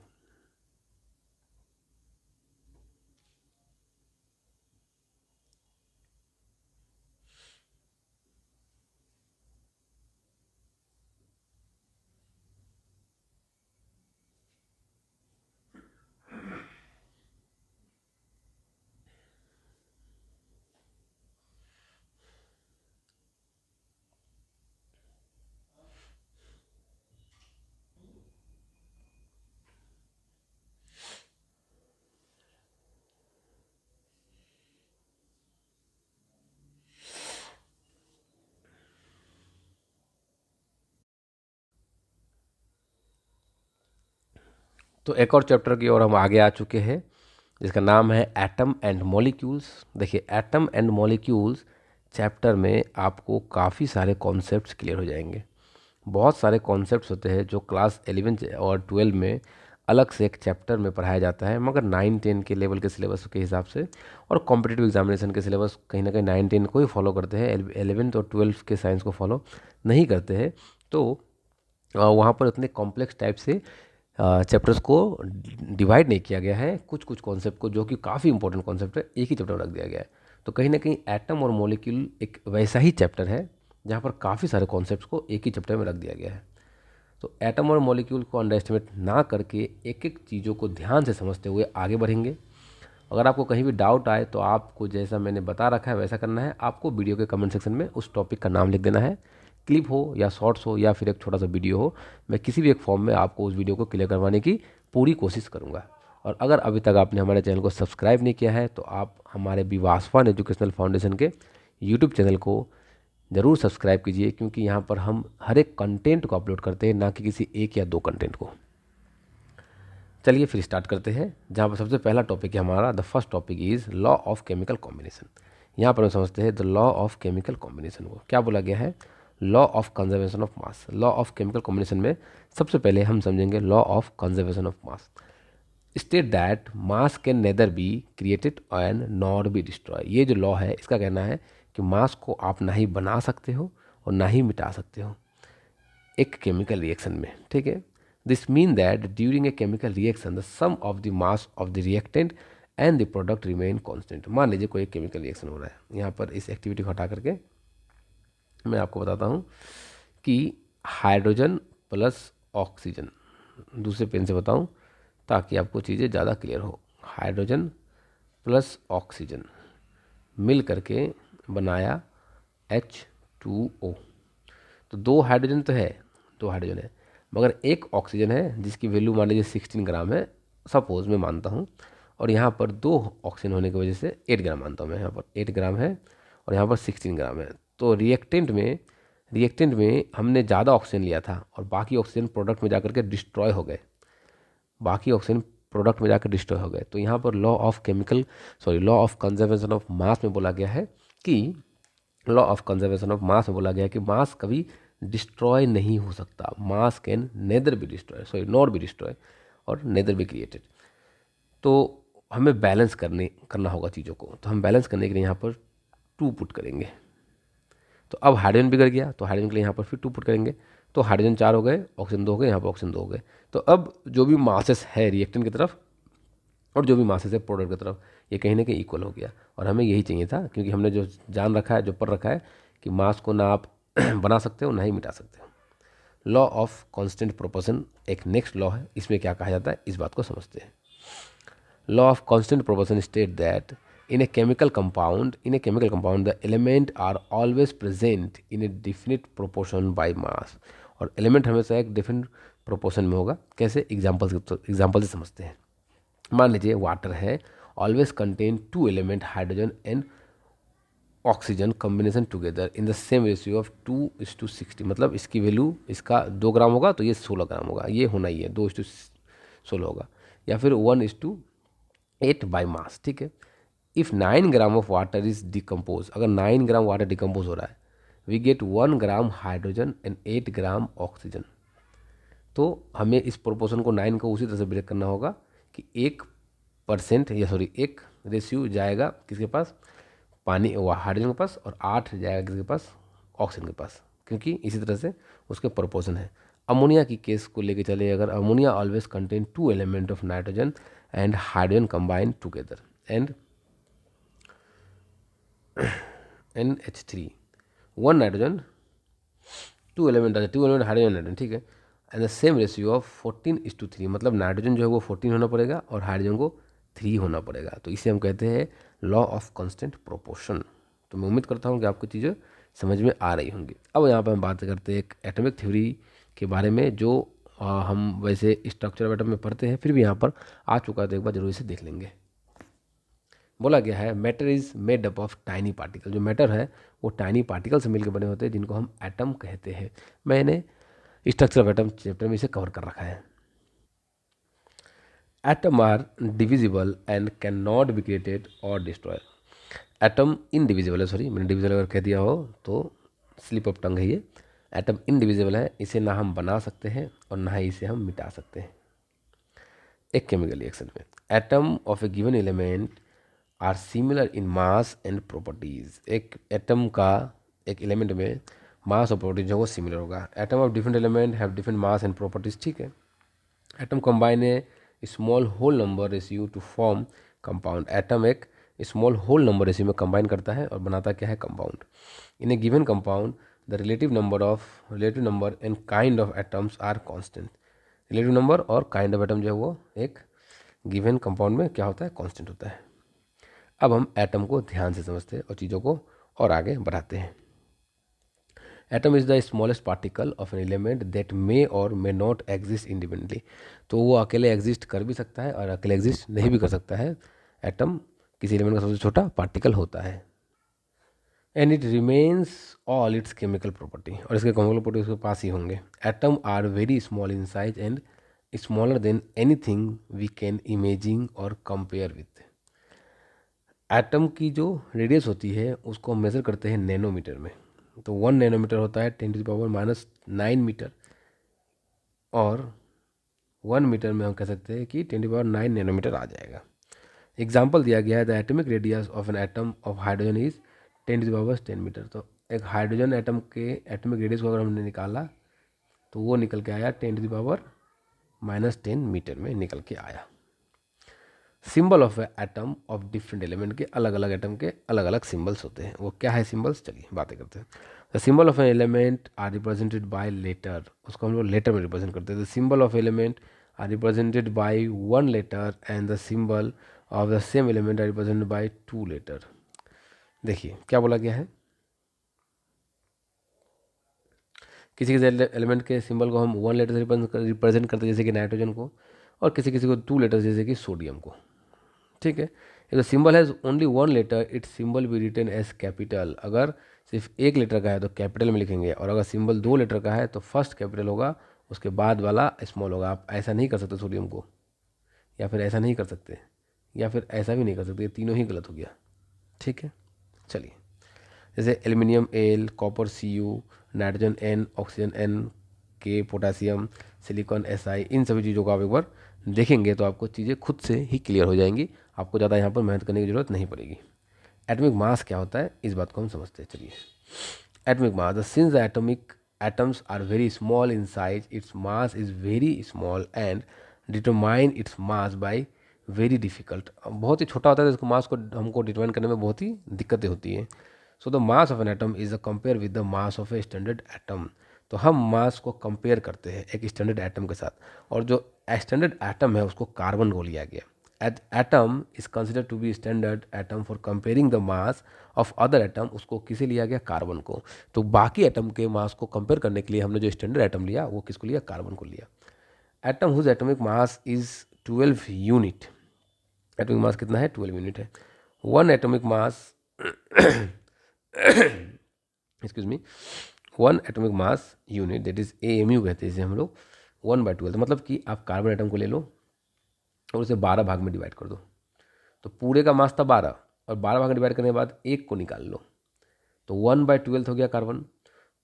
तो एक और चैप्टर की ओर हम आगे आ चुके हैं, जिसका नाम है एटम एंड मॉलिक्यूल्स। देखिए एटम एंड मॉलिक्यूल्स चैप्टर में आपको काफ़ी सारे कॉन्सेप्ट्स क्लियर हो जाएंगे। बहुत सारे कॉन्सेप्ट्स होते हैं जो क्लास 11 और 12 में अलग से एक चैप्टर में पढ़ाया जाता है, मगर 9-10 के लेवल के सिलेबस के हिसाब से और कॉम्पिटिटिव एग्जामिनेशन के सिलेबस कहीं ना कहीं 9-10 को ही फॉलो करते हैं, 11th और 12th के साइंस को फॉलो नहीं करते हैं। तो वहाँ पर उतने कॉम्प्लेक्स टाइप से चैप्टर्स को डिवाइड नहीं किया गया है। कुछ कुछ कॉन्सेप्ट को, जो कि काफ़ी इंपॉर्टेंट कॉन्सेप्ट है, एक ही चैप्टर में रख दिया गया है। तो कहीं ना कहीं एटम और मॉलिक्यूल एक वैसा ही चैप्टर है जहाँ पर काफ़ी सारे कॉन्सेप्ट्स को एक ही चैप्टर में रख दिया गया है। तो एटम और मॉलिक्यूल को अंडर एस्टिमेट ना करके एक एक चीज़ों को ध्यान से समझते हुए आगे बढ़ेंगे। अगर आपको कहीं भी डाउट आए तो आपको जैसा मैंने बता रखा है वैसा करना है। आपको वीडियो के कमेंट सेक्शन में उस टॉपिक का नाम लिख देना है, क्लिप हो या शॉर्ट्स हो या फिर एक छोटा सा वीडियो हो। मैं किसी भी एक फॉर्म में आपको उस वीडियो को क्लियर करवाने की पूरी कोशिश करूँगा। और अगर अभी तक आपने हमारे चैनल को सब्सक्राइब नहीं किया है तो आप हमारे विवासवान एजुकेशनल फाउंडेशन के यूट्यूब चैनल को ज़रूर सब्सक्राइब कीजिए, क्योंकि यहाँ पर हम हर एक कंटेंट को अपलोड करते हैं, ना कि किसी एक या दो कंटेंट को। चलिए फिर स्टार्ट करते हैं। जहाँ पर सबसे पहला टॉपिक है हमारा, the first topic is law of chemical combination. यहाँ पर हम समझते हैं the law of chemical combination को। क्या बोला गया है, law of conservation of mass. Law of chemical combination में सबसे पहले हम समझेंगे law of conservation of mass. State that mass can nether be created and not be destroy. ये जो लॉ है इसका कहना है कि मास को आप ना ही बना सकते हो और ना ही मिटा सकते हो। एक केमिकल रिएक्शन में, ठीक है। This mean that during a chemical reaction the sum of the mass of the reactant and the product remain constant. मान लीजिए कोई एक केमिकल रिएक्शन हो रहा है, यहाँ पर इस एक्टिविटी को हटा करके मैं आपको बताता हूँ कि हाइड्रोजन प्लस ऑक्सीजन, दूसरे पेन से बताऊँ ताकि आपको चीज़ें ज़्यादा क्लियर हो। हाइड्रोजन प्लस ऑक्सीजन मिल करके बनाया H2O। तो दो हाइड्रोजन तो है, दो हाइड्रोजन है, मगर एक ऑक्सीजन है जिसकी वैल्यू मान लीजिए 16 ग्राम है, सपोज मैं मानता हूँ, और यहाँ पर दो ऑक्सीजन होने की वजह से 8 ग्राम मानता हूँ मैं, यहाँ पर 8 ग्राम है और यहाँ पर 16 ग्राम है। तो रिएक्टेंट में हमने ज़्यादा ऑक्सीजन लिया था और बाकी ऑक्सीजन प्रोडक्ट में जाकर के डिस्ट्रॉय हो गए, बाकी ऑक्सीजन प्रोडक्ट में जाकर डिस्ट्रॉय हो गए। तो यहाँ पर law of conservation of mass में बोला गया है कि law of conservation of mass में बोला गया है कि मास कभी डिस्ट्रॉय नहीं हो सकता। मास can nether be destroy, not be destroy और नेदर बी क्रिएटेड। तो हमें बैलेंस करना होगा चीज़ों को। तो हम बैलेंस करने के लिए यहाँ पर 2 पुट करेंगे। तो अब हाइड्रोजन बिगड़ गया, तो हाइड्रोजन के लिए यहाँ पर फिर 2 पुट करेंगे। तो हाइड्रोजन 4 हो गए, ऑक्सीजन 2 हो गए, यहाँ पर ऑक्सीजन 2 हो गए। तो अब जो भी मासेस है रिएक्टेंट की तरफ और जो भी मासेस है प्रोडक्ट की तरफ, ये कहीं ना कहीं इक्वल हो गया। और हमें यही चाहिए था, क्योंकि हमने जो जान रखा है, जो पढ़ रखा है कि मास को ना आप बना सकते हो ना ही मिटा सकते हो। लॉ ऑफ कांस्टेंट प्रोपोर्शन एक नेक्स्ट लॉ है, इसमें क्या कहा जाता है इस बात को समझते हैं। Law of constant proportion state that in a chemical compound the element are always present in a definite proportion by mass। और एलिमेंट हमेशा एक डिफरेंट प्रोपोर्शन में होगा। कैसे? एग्जाम्पल से समझते हैं। मान लीजिए वाटर है, always contain 2 element hydrogen and oxygen combination together in the same ratio of 2:60। मतलब इसकी वैल्यू, इसका 2 ग्राम होगा तो ये 16 ग्राम होगा, ये होना ही है, 2:16 होगा, या फिर 1:8 बाई मास, ठीक है। If 9 gram of water is decompose, अगर 9 ग्राम वाटर डिकम्पोज हो रहा है, we get 1 gram hydrogen and 8 gram oxygen. तो हमें इस प्रोपोर्शन को 9 को उसी तरह से ब्रेक करना होगा कि 1% एक रेशियो जाएगा किसके पास, पानी हाइड्रोजन के पास, और 8 जाएगा किसके पास, ऑक्सीजन के पास, क्योंकि इसी तरह से उसके प्रोपोर्शन है। अमोनिया की केस को लेके चले, अगर ammonia always contain 2 element of nitrogen and hydrogen combine together and NH3 1 nitrogen 2 element hydrogen nitrogen, ठीक है, and the same ratio of 14:3। मतलब नाइट्रोजन जो है वो 14 होना पड़ेगा और हाइड्रोजन को 3 होना पड़ेगा। तो इसे हम कहते हैं लॉ ऑफ कांस्टेंट प्रोपोर्शन। तो मैं उम्मीद करता हूँ कि आपको चीज़ें समझ में आ रही होंगी। अब यहाँ पर हम बात करते हैं एक एटॉमिक थ्योरी के बारे में, जो हम वैसे स्ट्रक्चर ऑफ एटम में पढ़ते हैं, फिर भी यहाँ पर आ चुका है तो एक बार जरूर इसे देख लेंगे। बोला गया है matter is made up of tiny particle. जो मैटर है वो टाइनी पार्टिकल से मिलकर बने होते हैं, जिनको हम एटम कहते हैं। मैंने स्ट्रक्चर ऑफ एटम चैप्टर में इसे कवर कर रखा है। Atom are divisible and can not be created और डिस्ट्रॉय। एटम इनडिविजिबल है, सॉरी मैंने डिविजिबल अगर कह दिया हो तो स्लिप ऑफ टंग है ये। एटम इनडिविजिबल है, इसे ना हम बना सकते हैं और ना ही इसे हम मिटा सकते हैं। एक केमिकल रिएक्शन में atom of a given element are similar in mass and properties. एक एटम का एक एलिमेंट में मास और प्रॉपर्टीज जो है वो सिमिलर होगा। Atom of different element have different mass and properties, ठीक है। Atom combine a small whole number ratio to form compound. Atom एक स्मॉल होल नंबर रेशियो में कंबाइन करता है और बनाता क्या है, compound. In a given compound the relative number and kind of atoms are constant. Relative number और kind of atom जो है वो एक गिवन कंपाउंड में क्या होता है, कॉन्स्टेंट होता है। अब हम एटम को ध्यान से समझते हैं और चीज़ों को और आगे बढ़ाते हैं। Atom is the smallest particle of an element that may और मे नॉट एग्जिस्ट इंडिपेंडेंटली। तो वो अकेले एग्जिस्ट कर भी सकता है और अकेले एग्जिस्ट नहीं भी कर सकता है। एटम किसी एलिमेंट का सबसे छोटा पार्टिकल होता है। And it remains all its chemical property, और इसके केमिकल प्रॉपर्टी उसके पास ही होंगे। Atom are very small in size and smaller than anything we can imagine और कंपेयर विथ। एटम की जो रेडियस होती है उसको हम मेज़र करते हैं नैनोमीटर में। तो 1 नैनोमीटर होता है 10⁻⁹ मीटर, और 1 मीटर में हम कह सकते हैं कि 10⁹ नैनोमीटर आ जाएगा। एग्जाम्पल दिया गया है the atomic radius of an atom of hydrogen is 10⁻10 metre. तो एक हाइड्रोजन एटम के एटॉमिक रेडियस को अगर हमने निकाला तो वो निकल के आया 10⁻⁻10 मीटर में निकल के आया। Symbol of atom of different element के अलग अलग एटम के अलग अलग सिंबल्स होते हैं। वो क्या है सिंबल्स, चलिए बातें करते हैं। The symbol of an element are represented by letter, उसको हम लोग लेटर में रिप्रेजेंट करते हैं। The symbol of element are represented by one letter and the symbol of the same element are represented by two letter. देखिए क्या बोला गया है, किसी किसी एलिमेंट के सिंबल को हम वन लेटर से रिप्रेजेंट करते हैं, जैसे कि नाइट्रोजन को, और किसी किसी को टू लेटर जैसे कि सोडियम को। ठीक है, if the symbol has only one letter its symbol be written as capital. अगर सिर्फ एक लेटर का है तो कैपिटल में लिखेंगे, और अगर सिंबल दो लेटर का है तो फर्स्ट कैपिटल होगा, उसके बाद वाला स्मॉल होगा। आप ऐसा नहीं कर सकते सोडियम को, या फिर ऐसा नहीं कर सकते, या फिर ऐसा भी नहीं कर सकते, ये तीनों ही गलत हो गया। ठीक है, चलिए जैसे aluminium L, copper Cu, nitrogen N, oxygen N, के पोटासियम, सिलिकॉन Si, इन सभी चीज़ों को आप एक बार देखेंगे तो आपको चीज़ें खुद से ही क्लियर हो जाएंगी, आपको ज़्यादा यहाँ पर मेहनत करने की ज़रूरत नहीं पड़ेगी। एटॉमिक मास क्या होता है इस बात को हम समझते हैं। चलिए atomic mass, the sins the atomic atoms are very small in size, its mass is very small and determine its mass by very difficult। बहुत ही छोटा होता है तो इसको मास को हमको डिटरमाइन करने में बहुत ही दिक्कतें होती हैं। So the mass of an atom is a compare with the mass of a standard atom. तो हम मास को कंपेयर करते हैं एक स्टैंडर्ड एटम के साथ, और जो स्टैंडर्ड एटम है उसको कार्बन को लिया गया। Atom is consider to be standard atom for comparing the mass of other atom, उसको किसे लिया गया, कार्बन को। तो बाकी एटम के मास को कंपेयर करने के लिए हमने जो स्टैंडर्ड एटम लिया वो किसको लिया, कार्बन को लिया। Atom whose atomic mass is 12 unit, atomic mass कितना है, 12 यूनिट है। One atomic mass excuse me, one atomic mass unit that is AMU कहते हैं इसे हम लोग, 1/12। मतलब कि आप कार्बन एटम को ले लो और उसे 12 भाग में डिवाइड कर दो, तो पूरे का मास था 12, और 12 भाग में डिवाइड करने के बाद एक को निकाल लो, तो 1/12 हो गया कार्बन।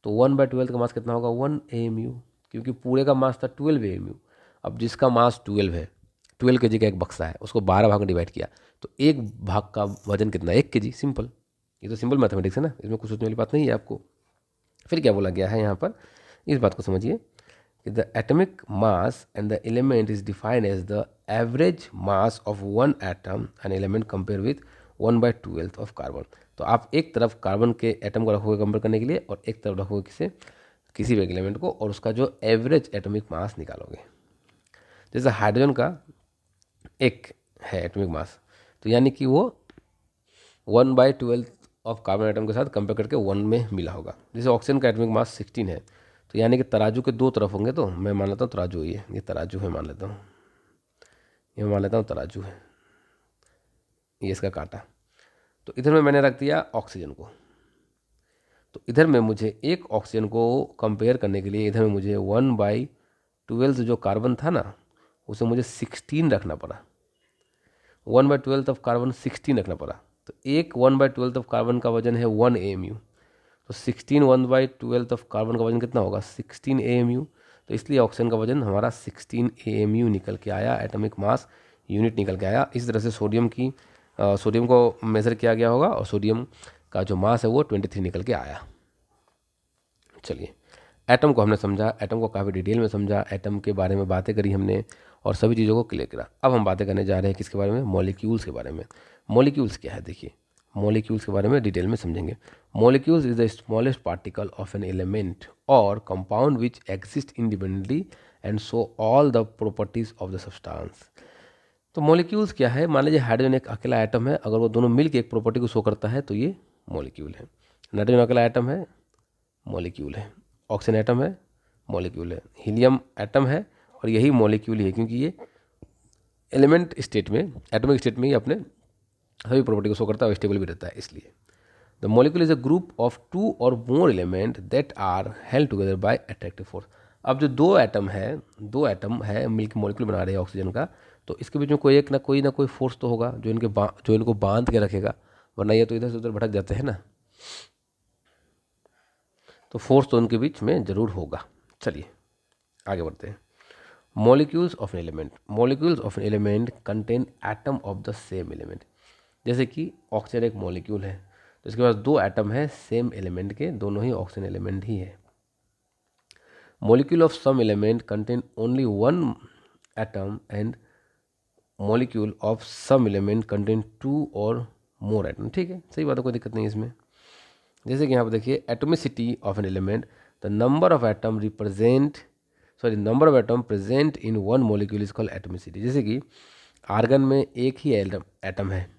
तो 1/12 का मास कितना होगा, 1 AMU, क्योंकि पूरे का मास था 12 AMU। अब जिसका मास 12 है, 12 kg का एक बक्सा है, उसको 12 भाग में डिवाइड किया, तो एक भाग का वजन कितना, 1 kg। सिंपल, ये तो सिंपल मैथमेटिक्स है ना, इसमें कुछ सोचने वाली बात नहीं है आपको। फिर क्या बोला गया है यहाँ पर, इस बात को समझिए कि the atomic mass and the element is defined as the average mass of one atom and element compare with 1/12 of carbon. तो आप एक तरफ कार्बन के एटम को रखोगे कंपेयर करने के लिए, और एक तरफ रखोगे किसी भी एलिमेंट को, और उसका जो एवरेज एटॉमिक मास निकालोगे। जैसे हाइड्रोजन का एक है एटॉमिक मास, तो यानी कि वो 1/12 ऑफ कार्बन एटम के साथ कंपेयर करके 1 में मिला होगा। जैसे ऑक्सीजन का एटॉमिक मास 16 है, तो यानी कि तराजू के दो तरफ होंगे, तो मैं मान लेता हूँ तराजू ये तराजू है, मान लेता हूँ, ये मान लेता हूँ तराजू है, ये इसका कांटा। तो इधर में मैंने रख दिया ऑक्सीजन को, तो इधर में मुझे एक ऑक्सीजन को कंपेयर करने के लिए इधर में मुझे 1/12 जो कार्बन था ना, उसे मुझे 16 रखना पड़ा। 1/12 ऑफ कार्बन 16 रखना पड़ा, तो एक 1/12 ऑफ कार्बन का वजन है 1 AMU, तो 16 1/12 ऑफ कार्बन का वजन कितना होगा, 16 AMU। तो इसलिए ऑक्सीजन का वजन हमारा 16 AMU निकल के आया, एटॉमिक मास यूनिट निकल के आया। इस तरह से सोडियम को मेज़र किया गया होगा, और सोडियम का जो मास है वो 23 निकल के आया। चलिए एटम को हमने समझा, एटम को काफ़ी डिटेल में समझा, एटम के बारे में बातें करी हमने, और सभी चीज़ों को क्लियर करा। अब हम बातें करने जा रहे हैं किसके बारे में, मॉलिक्यूल्स के बारे में। मॉलिक्यूल्स क्या है, देखिए मॉलिक्यूल्स के बारे में डिटेल में समझेंगे। Molecules is the smallest particle of an element और compound which exist independently and show all the properties of the substance. तो मॉलिक्यूल्स क्या है, मान लीजिए हाइड्रोजन एक अकेला एटम है, अगर वो दोनों मिलकर एक प्रॉपर्टी को शो करता है तो ये मॉलिक्यूल है। नाइट्रोजन अकेला एटम है, मॉलिक्यूल है। ऑक्सीजन एटम है, मॉलिक्यूल है। हीलियम एटम है, और यही मॉलिक्यूल ही है, क्योंकि ये एलिमेंट स्टेट में, एटॉमिक स्टेट में ही अपने सभी प्रॉपर्टी को शो करता है और स्टेबल भी रहता है। इसलिए the molecule is a group of two और more element that are held together by attractive force. अब जो दो एटम है मिलकर मॉलिक्यूल बना रहे हैं ऑक्सीजन का, तो इसके बीच में कोई ना कोई फोर्स तो होगा जो इनको बांध के रखेगा, वरना ये तो इधर से उधर भटक जाते हैं ना, तो फोर्स तो उनके बीच में जरूर होगा। चलिए आगे बढ़ते हैं। Molecules of an element, molecules of an element contain atom of the same element. जैसे कि ऑक्सीजन एक मॉलिक्यूल है, तो इसके पास दो एटम है सेम एलिमेंट के, दोनों ही ऑक्सीजन एलिमेंट ही है। molecule of some element contain only one atom and molecule of some element contain two or more atom। ठीक है, सही बात है, कोई दिक्कत नहीं है इसमें। जैसे कि यहाँ पर देखिए, atomicity of an element, the number of atom represent number of atom present in one molecule is called atomicity. जैसे कि आर्गन में एक ही एटम है,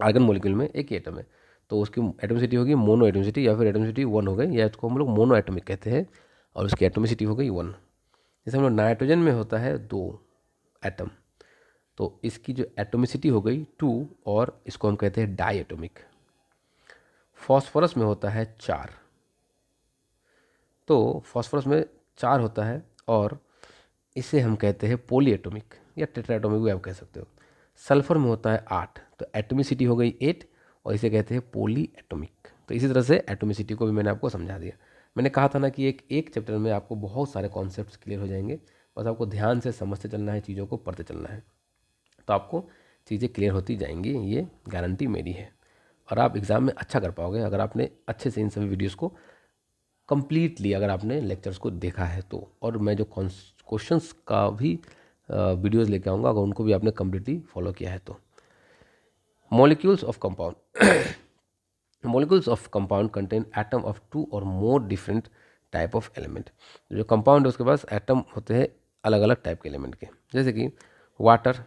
आर्गन मॉलिक्यूल में एक ही एटम है, तो उसकी एटोमिसिटी होगी मोनो एटोमिसिटी, या फिर एटोमिसिटी वन हो गई, या इसको हम लोग मोनो एटोमिक कहते हैं, और उसकी एटोमिसिटी हो गई वन। जैसे हम लोग नाइट्रोजन में होता है 2 एटम, तो इसकी जो एटोमिसिटी हो गई 2, और इसको हम कहते हैं डाई एटोमिक। फॉस्फोरस में होता है 4, तो फॉस्फोरस में 4 होता है, और इसे हम कहते हैं पॉली एटोमिक या टेट्रा एटोमिक भी आप कह सकते हो। सल्फर में होता है 8, तो एटोमिसिटी हो गई 8, और इसे कहते हैं पॉली एटोमिक। तो इसी तरह से एटोमिसिटी को भी मैंने आपको समझा दिया। मैंने कहा था ना कि एक चैप्टर में आपको बहुत सारे कॉन्सेप्ट्स क्लियर हो जाएंगे, बस आपको ध्यान से समझते चलना है, चीज़ों को पढ़ते चलना है, तो आपको चीज़ें क्लियर होती जाएंगी, ये गारंटी मेरी है। और आप एग्ज़ाम में अच्छा कर पाओगे अगर आपने अच्छे से इन सभी वीडियोज़ को कंप्लीटली, अगर आपने लेक्चर्स को देखा है तो। और मैं जो क्वेश्चंस का भी वीडियोस लेके आऊँगा, अगर उनको भी आपने कम्प्लीटली फॉलो किया है तो। Molecules of compound, molecules of compound contain atom of 2 और more different type of element. जो कंपाउंड है उसके पास एटम होते हैं अलग अलग टाइप के एलिमेंट के। जैसे कि वाटर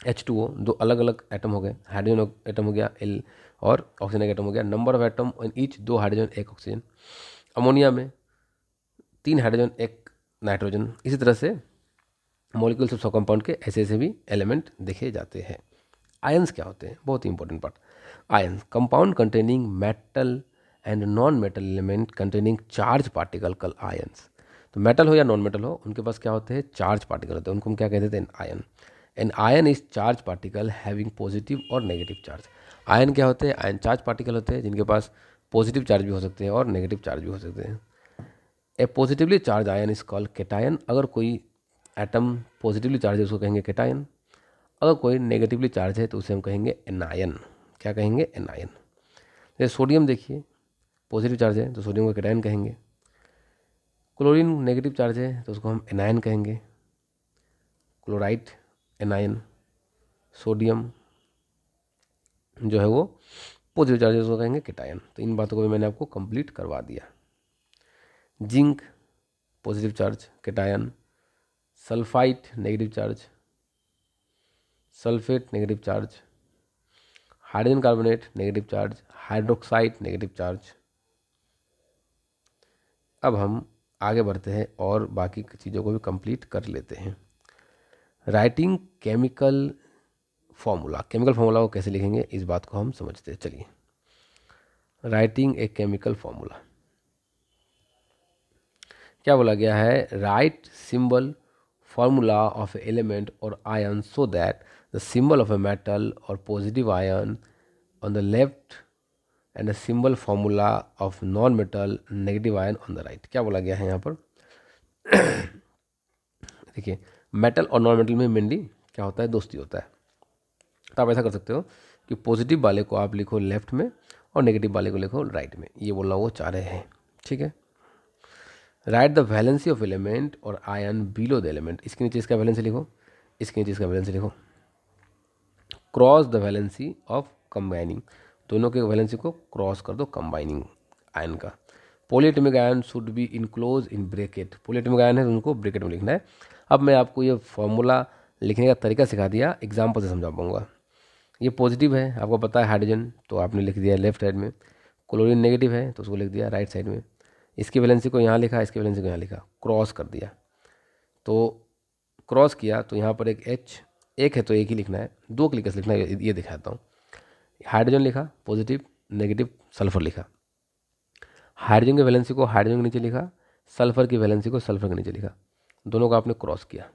H2O, दो अलग अलग एटम हो गए, हाइड्रोजन एटम हो गया L, और ऑक्सीजन एटम हो गया। Number of atom in each, 2 hydrogen 1 oxygen. Ammonia में 3 हाइड्रोजन 1 नाइट्रोजन। इसी तरह से मॉलिक्यूल्स ऑफ कंपाउंड के ऐसे ऐसे भी एलिमेंट देखे जाते हैं। आयंस क्या होते हैं, बहुत ही important part. Ions, compound containing metal and non metal element containing charge particle called ions. तो मेटल हो या नॉन मेटल हो, उनके पास क्या होते हैं, चार्ज पार्टिकल होते हैं, उनको हम क्या कहते हैं, ion. An ion is charge particle having positive और नेगेटिव चार्ज। आयन क्या होते हैं, आयन चार्ज पार्टिकल होते हैं जिनके पास पॉजिटिव चार्ज भी हो सकते हैं और नेगेटिव चार्ज भी हो सकते हैं। A positively charge ion is called cation. अगर कोई एटम पॉजिटिवली चार्ज है उसको कहेंगे कैटायन, अगर कोई नेगेटिवली चार्ज है तो उसे हम कहेंगे एनायन। क्या कहेंगे, एनायन। जैसे सोडियम देखिए, पॉजिटिव चार्ज है तो सोडियम को कैटायन कहेंगे। क्लोरीन नेगेटिव चार्ज है तो उसको हम एनायन कहेंगे, क्लोराइड एनायन। सोडियम जो है वो पॉजिटिव चार्ज है उसको कहेंगे कैटायन। तो इन बातों को भी मैंने आपको कंप्लीट करवा दिया। Zinc positive charge cation, sulphide negative charge, sulphate negative charge, hydrogen carbonate negative charge, hydroxide negative charge. अब हम आगे बढ़ते हैं और बाकी चीज़ों को भी कंप्लीट कर लेते हैं। Writing chemical formula, chemical formula को कैसे लिखेंगे इस बात को हम समझते हैं। चलिए, राइटिंग ए केमिकल फॉर्मूला, क्या बोला गया है, right symbol formula of element और ion so that the symbol of a metal और positive ion on the left and the symbol formula of non metal negative ion on the right. क्या बोला गया है यहाँ पर, देखिए मेटल और नॉन मेटल में मेनली क्या होता है, दोस्ती होता है। तो आप ऐसा कर सकते हो कि पॉजिटिव वाले को आप लिखो लेफ्ट में और नेगेटिव वाले को लिखो राइट में, ये बोलना वो चाह रहे हैं। ठीक है, right the valency of element और आयन बिलो द एलिमेंट, इसके नीचे इसका वैलेंसी लिखो, इसके नीचे इसका वैलेंसी लिखो। Cross the valency of combining, दोनों के वैलेंसी को क्रॉस कर दो कंबाइनिंग आयन का। Polyatomic ion should be enclose in bracket, polyatomic ion है तो उनको ब्रैकेट में लिखना है। अब मैं आपको ये फॉर्मूला लिखने का तरीका सिखा दिया, एग्जाम्पल से समझा पाऊंगा। ये पॉजिटिव है, आपको पता है हाइड्रोजन, तो आपने लिख दिया लेफ्ट साइड में। क्लोरीन नेगेटिव है तो उसको लिख दिया राइट साइड में। इसकी वैलेंसी को यहाँ लिखा, इसकी वैलेंसी को यहाँ लिखा, क्रॉस कर दिया। तो क्रॉस किया तो यहाँ पर एक H, एक है तो एक ही लिखना है, 2 क्लिक से लिखना है, ये दिखाता हूँ। हाइड्रोजन लिखा, पॉजिटिव नेगेटिव सल्फर लिखा, हाइड्रोजन की वैलेंसी को हाइड्रोजन के नीचे लिखा, सल्फर की वैलेंसी को सल्फर के नीचे लिखा, दोनों को आपने क्रॉस किया।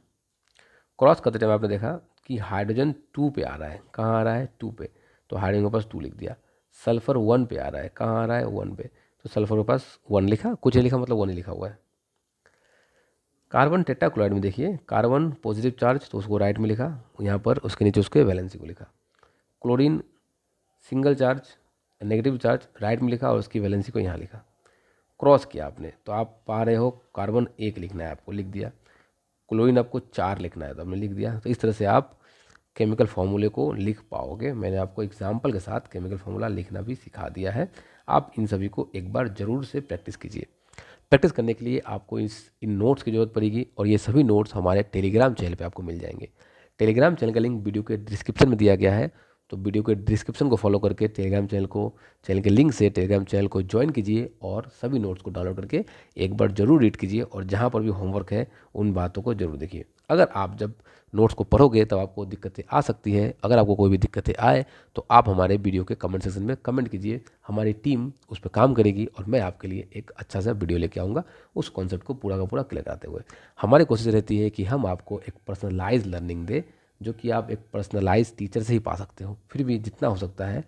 क्रॉस करते टाइम आपने देखा कि हाइड्रोजन 2 पे आ रहा है, कहाँ आ रहा है 2 पे, तो हाइड्रोजन के पास 2 लिख दिया। सल्फर 1 पे आ रहा है, कहाँ आ रहा है 1 पे, तो सल्फर के पास 1 लिखा, कुछ नहीं लिखा मतलब 1 ही लिखा हुआ है। कार्बन टेट्राक्लोराइड में देखिए, कार्बन पॉजिटिव चार्ज तो उसको राइट में लिखा, यहाँ पर उसके नीचे उसके वैलेंसी को लिखा। Chlorine single charge negative charge right में लिखा और उसकी वैलेंसी को यहाँ लिखा। क्रॉस किया आपने तो आप पा रहे हो कार्बन 1 लिखना है, आपको लिख दिया। क्लोरीन आपको 4 लिखना है तो आपने लिख दिया। तो इस तरह से आप केमिकल फार्मूले को लिख पाओगे। मैंने आपको एग्जाम्पल के साथ केमिकल फार्मूला लिखना भी सिखा दिया है। आप इन सभी को एक बार ज़रूर से प्रैक्टिस कीजिए। प्रैक्टिस करने के लिए आपको इन नोट्स की ज़रूरत पड़ेगी और ये सभी नोट्स हमारे टेलीग्राम चैनल पे आपको मिल जाएंगे। टेलीग्राम चैनल का लिंक वीडियो के डिस्क्रिप्शन में दिया गया है, तो वीडियो के डिस्क्रिप्शन को फॉलो करके चैनल के लिंक से टेलीग्राम चैनल को ज्वाइन कीजिए और सभी नोट्स को डाउनलोड करके एक बार ज़रूर रीड कीजिए और जहाँ पर भी होमवर्क है उन बातों को ज़रूर देखिए। अगर आप जब नोट्स को पढ़ोगे तब आपको दिक्कतें आ सकती हैं। अगर आपको कोई भी दिक्कतें आए तो आप हमारे वीडियो के कमेंट सेक्शन में कमेंट कीजिए, हमारी टीम उस पर काम करेगी और मैं आपके लिए एक अच्छा सा वीडियो लेके आऊँगा उस कॉन्सेप्ट को पूरा का पूरा क्लियर कराते हुए। हमारी कोशिश रहती है कि हम आपको एक पर्सनलाइज लर्निंग दें, जो कि आप एक पर्सनलाइज टीचर से ही पा सकते हो। फिर भी जितना हो सकता है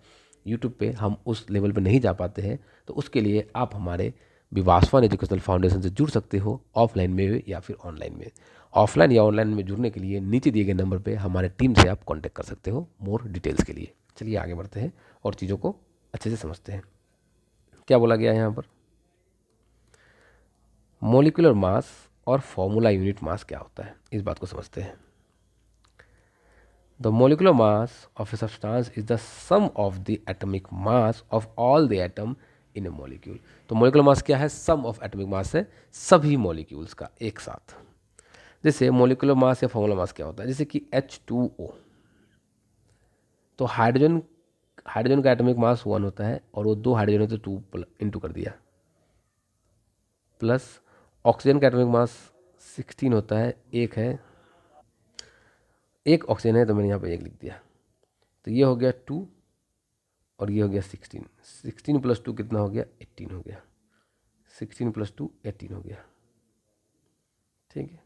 यूट्यूब पे हम उस लेवल पे नहीं जा पाते हैं, तो उसके लिए आप हमारे विवासवान एजुकेशनल फाउंडेशन से जुड़ सकते हो, ऑफलाइन में या फिर ऑनलाइन में। ऑफलाइन या ऑनलाइन में जुड़ने के लिए नीचे दिए गए नंबर पे हमारे टीम से आप कांटेक्ट कर सकते हो मोर डिटेल्स के लिए। चलिए आगे बढ़ते हैं और चीज़ों को अच्छे से समझते हैं। क्या बोला गया है यहाँ पर? मोलिकुलर मास और फॉर्मूला यूनिट मास क्या होता है, इस बात को समझते हैं। The molecular mass of a substance is the sum of the atomic mass of all the atom in a molecule। तो molecular mass क्या है? sum of atomic mass है सभी molecules का एक साथ। जैसे molecular mass या formula mass क्या होता है? जैसे कि H2O, तो हाइड्रोजन हाइड्रोजन का एटॉमिक मास 1 होता है और वो 2 हाइड्रोजन है तो 2 इंटू कर दिया, प्लस ऑक्सीजन का एटॉमिक मास 16 होता है, एक है, एक ऑक्सीजन है तो मैंने यहाँ पे एक लिख दिया। तो ये हो गया 2 और ये हो गया 16। 16 प्लस 2 कितना हो गया? 18 हो गया। 16 प्लस 2 18 हो गया। ठीक है,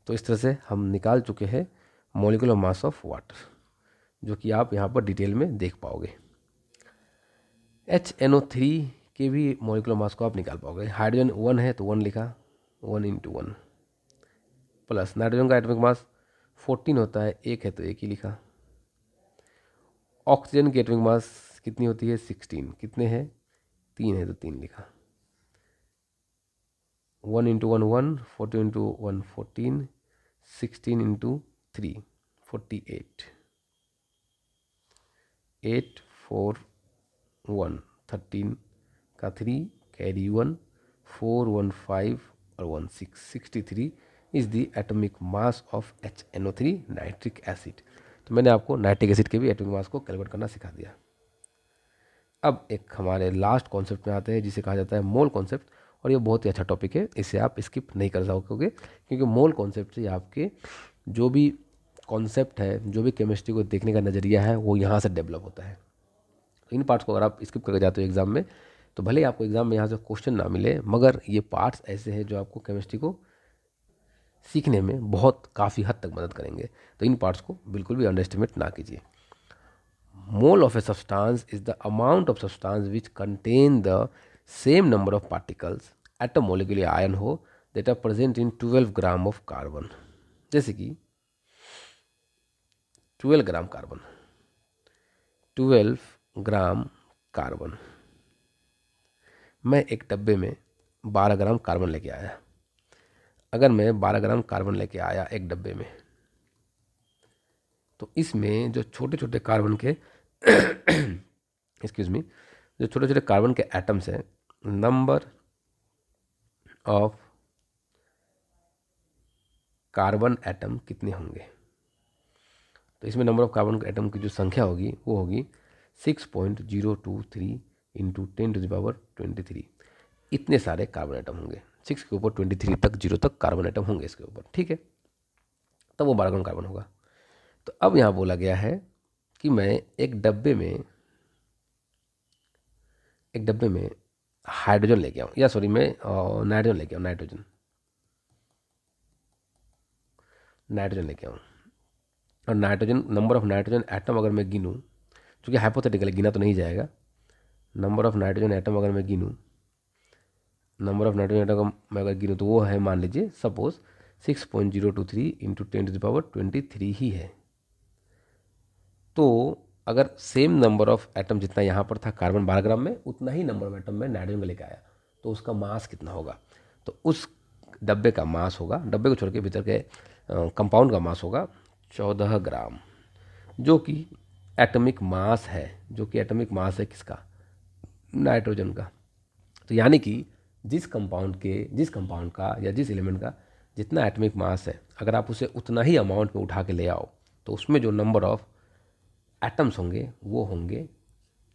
तो इस तरह से हम निकाल चुके हैं मॉलिक्यूलर मास ऑफ वाटर, जो कि आप यहाँ पर डिटेल में देख पाओगे। HNO3 के भी मॉलिक्यूलर मास को आप निकाल पाओगे। हाइड्रोजन 1 है तो 1 लिखा, 1 इंटू 1, प्लस नाइट्रोजन का एटॉमिक मास 14 होता है, एक है तो एक ही लिखा। ऑक्सीजन की एटॉमिक मास कितनी होती है? 16, कितने हैं? 3 है तो 3 लिखा। 1 इंटू 1 1, 14 इंटू 1 14, 16 इंटू 3 48, 8 4 1 13 का 3 कैरी 1 4 1 5 और 1 6 63 is the atomic mass of HNO3 nitric acid. तो मैंने आपको नाइट्रिक एसिड के भी एटॉमिक मास को कैलकुलेट करना सिखा दिया। अब एक हमारे लास्ट कॉन्सेप्ट में आते हैं जिसे कहा जाता है मोल कॉन्सेप्ट, और ये बहुत ही अच्छा टॉपिक है, इसे आप स्किप नहीं कर सकोगे क्योंकि मोल कॉन्सेप्ट से आपके जो भी कॉन्सेप्ट है, जो भी केमिस्ट्री को देखने का नज़रिया है, वो यहाँ से डेवलप होता है। इन पार्ट्स को अगर आप स्किप करके जाते हो एग्जाम में, तो भले ही आपको एग्जाम में यहाँ से क्वेश्चन ना मिले, मगर ये पार्ट्स ऐसे हैं जो आपको केमिस्ट्री को सीखने में बहुत काफ़ी हद तक मदद करेंगे। तो इन पार्ट्स को बिल्कुल भी अंडर एस्टिमेट ना कीजिए। Mole of a substance is the amount of substance which contain the same number of particles at a molecular ion हो that are present in 12 gram of carbon। जैसे कि 12 ग्राम कार्बन, 12 ग्राम कार्बन, मैं एक डब्बे में 12 gram carbon लेके आया। अगर मैं 12 ग्राम कार्बन लेके आया एक डब्बे में, तो इसमें जो छोटे छोटे कार्बन के एक्सक्यूज मी, जो छोटे छोटे कार्बन के एटम्स हैं, नंबर ऑफ कार्बन एटम कितने होंगे? तो इसमें नंबर ऑफ कार्बन एटम की जो संख्या होगी वो होगी 6.023 इंटू 10⁻23। इतने सारे कार्बन एटम होंगे, 6 के ऊपर 23 तक, 0 तक कार्बन एटम होंगे इसके ऊपर। ठीक है, तब वो 12 ग्राम कार्बन होगा। तो अब यहाँ बोला गया है कि मैं एक डब्बे में हाइड्रोजन लेके आऊँ, या सॉरी मैं नाइट्रोजन लेके आऊँ, नाइट्रोजन लेके आऊँ। और nitrogen, number of nitrogen atom अगर मैं गिनूँ, चूँकि हाइपोथेटिकली गिना तो नहीं जाएगा, नंबर ऑफ नाइट्रोजन एटम अगर मैं गिनूँ, नंबर ऑफ नाइट्रोजन एटम मैं अगर गिनूँ तो वो है, मान लीजिए सपोज 6.023 इंटू 10⁻23 ही है। तो अगर सेम नंबर ऑफ एटम जितना यहाँ पर था कार्बन 12 ग्राम में, उतना ही नंबर ऑफ एटम मैं नाइट्रोजन में लेके आया, तो उसका मास कितना होगा। तो उस डब्बे का मास होगा, डब्बे को छोड़ के भीतर के कंपाउंड का मास होगा 14 ग्राम, जो कि एटॉमिक मास है, जो कि एटॉमिक मास है किसका, नाइट्रोजन का। तो यानी कि जिस कंपाउंड का या जिस एलिमेंट का जितना एटॉमिक मास है, अगर आप उसे उतना ही अमाउंट में उठा के ले आओ तो उसमें जो नंबर ऑफ एटम्स होंगे वो होंगे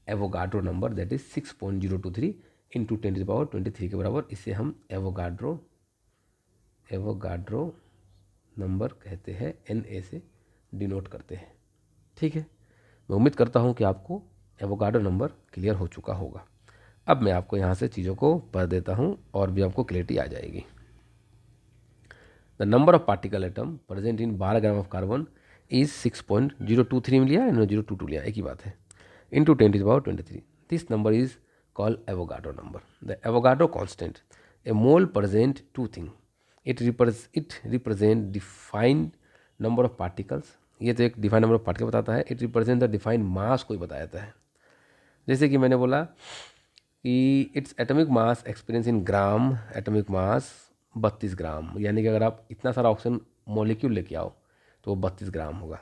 Avogadro number, that is 6.023 into 10⁻23 के बराबर। इसे हम एवोगाड्रो नंबर कहते हैं, Na से डिनोट करते हैं। ठीक है, मैं उम्मीद करता हूँ कि आपको एवोगाड्रो नंबर क्लियर हो चुका होगा। अब मैं आपको यहाँ से चीज़ों को पढ़ देता हूँ और भी आपको क्लियरिटी आ जाएगी। The number of particle atom present in 12 gram of carbon is 6.023 में लिया है, 022 लिया, एक ही बात है, into 10⁻23। This number is called Avogadro number. The Avogadro constant, a mole present to thing, it represent defined number of particles. ये तो एक डिफाइंड नंबर ऑफ पार्टिकल बताता है। It represent the defined mass को ही बताया जाता है। जैसे कि मैंने बोला कि its atomic mass experience in gram, atomic mass 32 ग्राम, यानी कि अगर आप इतना सारा ऑक्सीजन मॉलिक्यूल लेके आओ तो वो 32 ग्राम होगा।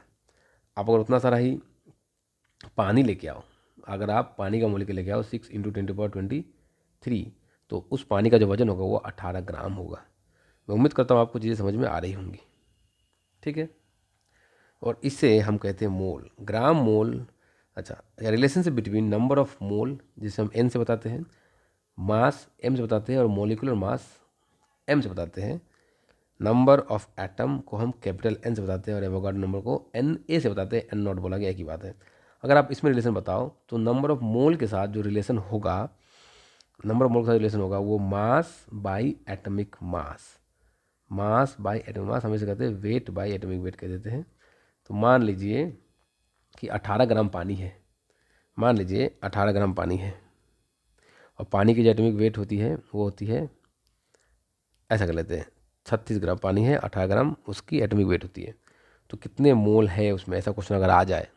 आप अगर उतना सारा ही पानी लेके आओ, अगर आप पानी का मॉलिक्यूल लेके आओ 6 इंटू 10⁻23, तो उस पानी का जो वजन होगा वो 18 ग्राम होगा। मैं उम्मीद करता हूँ आपको चीज़ें समझ में आ रही होंगी। ठीक है, और इसे हम कहते हैं मोल, ग्राम मोल। अच्छा, relationship between number of mole, जिसे हम एन से बताते हैं, मास एम से बताते हैं, और मोलिकुलर मास एम से बताते हैं। नंबर ऑफ एटम को हम कैपिटल एन से बताते हैं और एवोगाड्रो नंबर को एन ए से बताते हैं, एन नॉट बोला गया, एक ही बात है। अगर आप इसमें रिलेशन बताओ तो नंबर ऑफ मोल के साथ जो रिलेशन होगा, नंबर ऑफ मोल के साथ रिलेशन होगा वो mass by atomic mass, mass by atomic mass हमेशा कहते हैं वेट बाई एटॉमिक वेट कह देते हैं। तो मान लीजिए कि 18 ग्राम पानी है, मान लीजिए 18 ग्राम पानी है, और पानी की जो एटॉमिक वेट होती है वो होती है, ऐसा कर लेते हैं 36 ग्राम पानी है, 18 ग्राम उसकी एटॉमिक वेट होती है। तो कितने मोल है उसमें, ऐसा क्वेश्चन अगर आ जाए,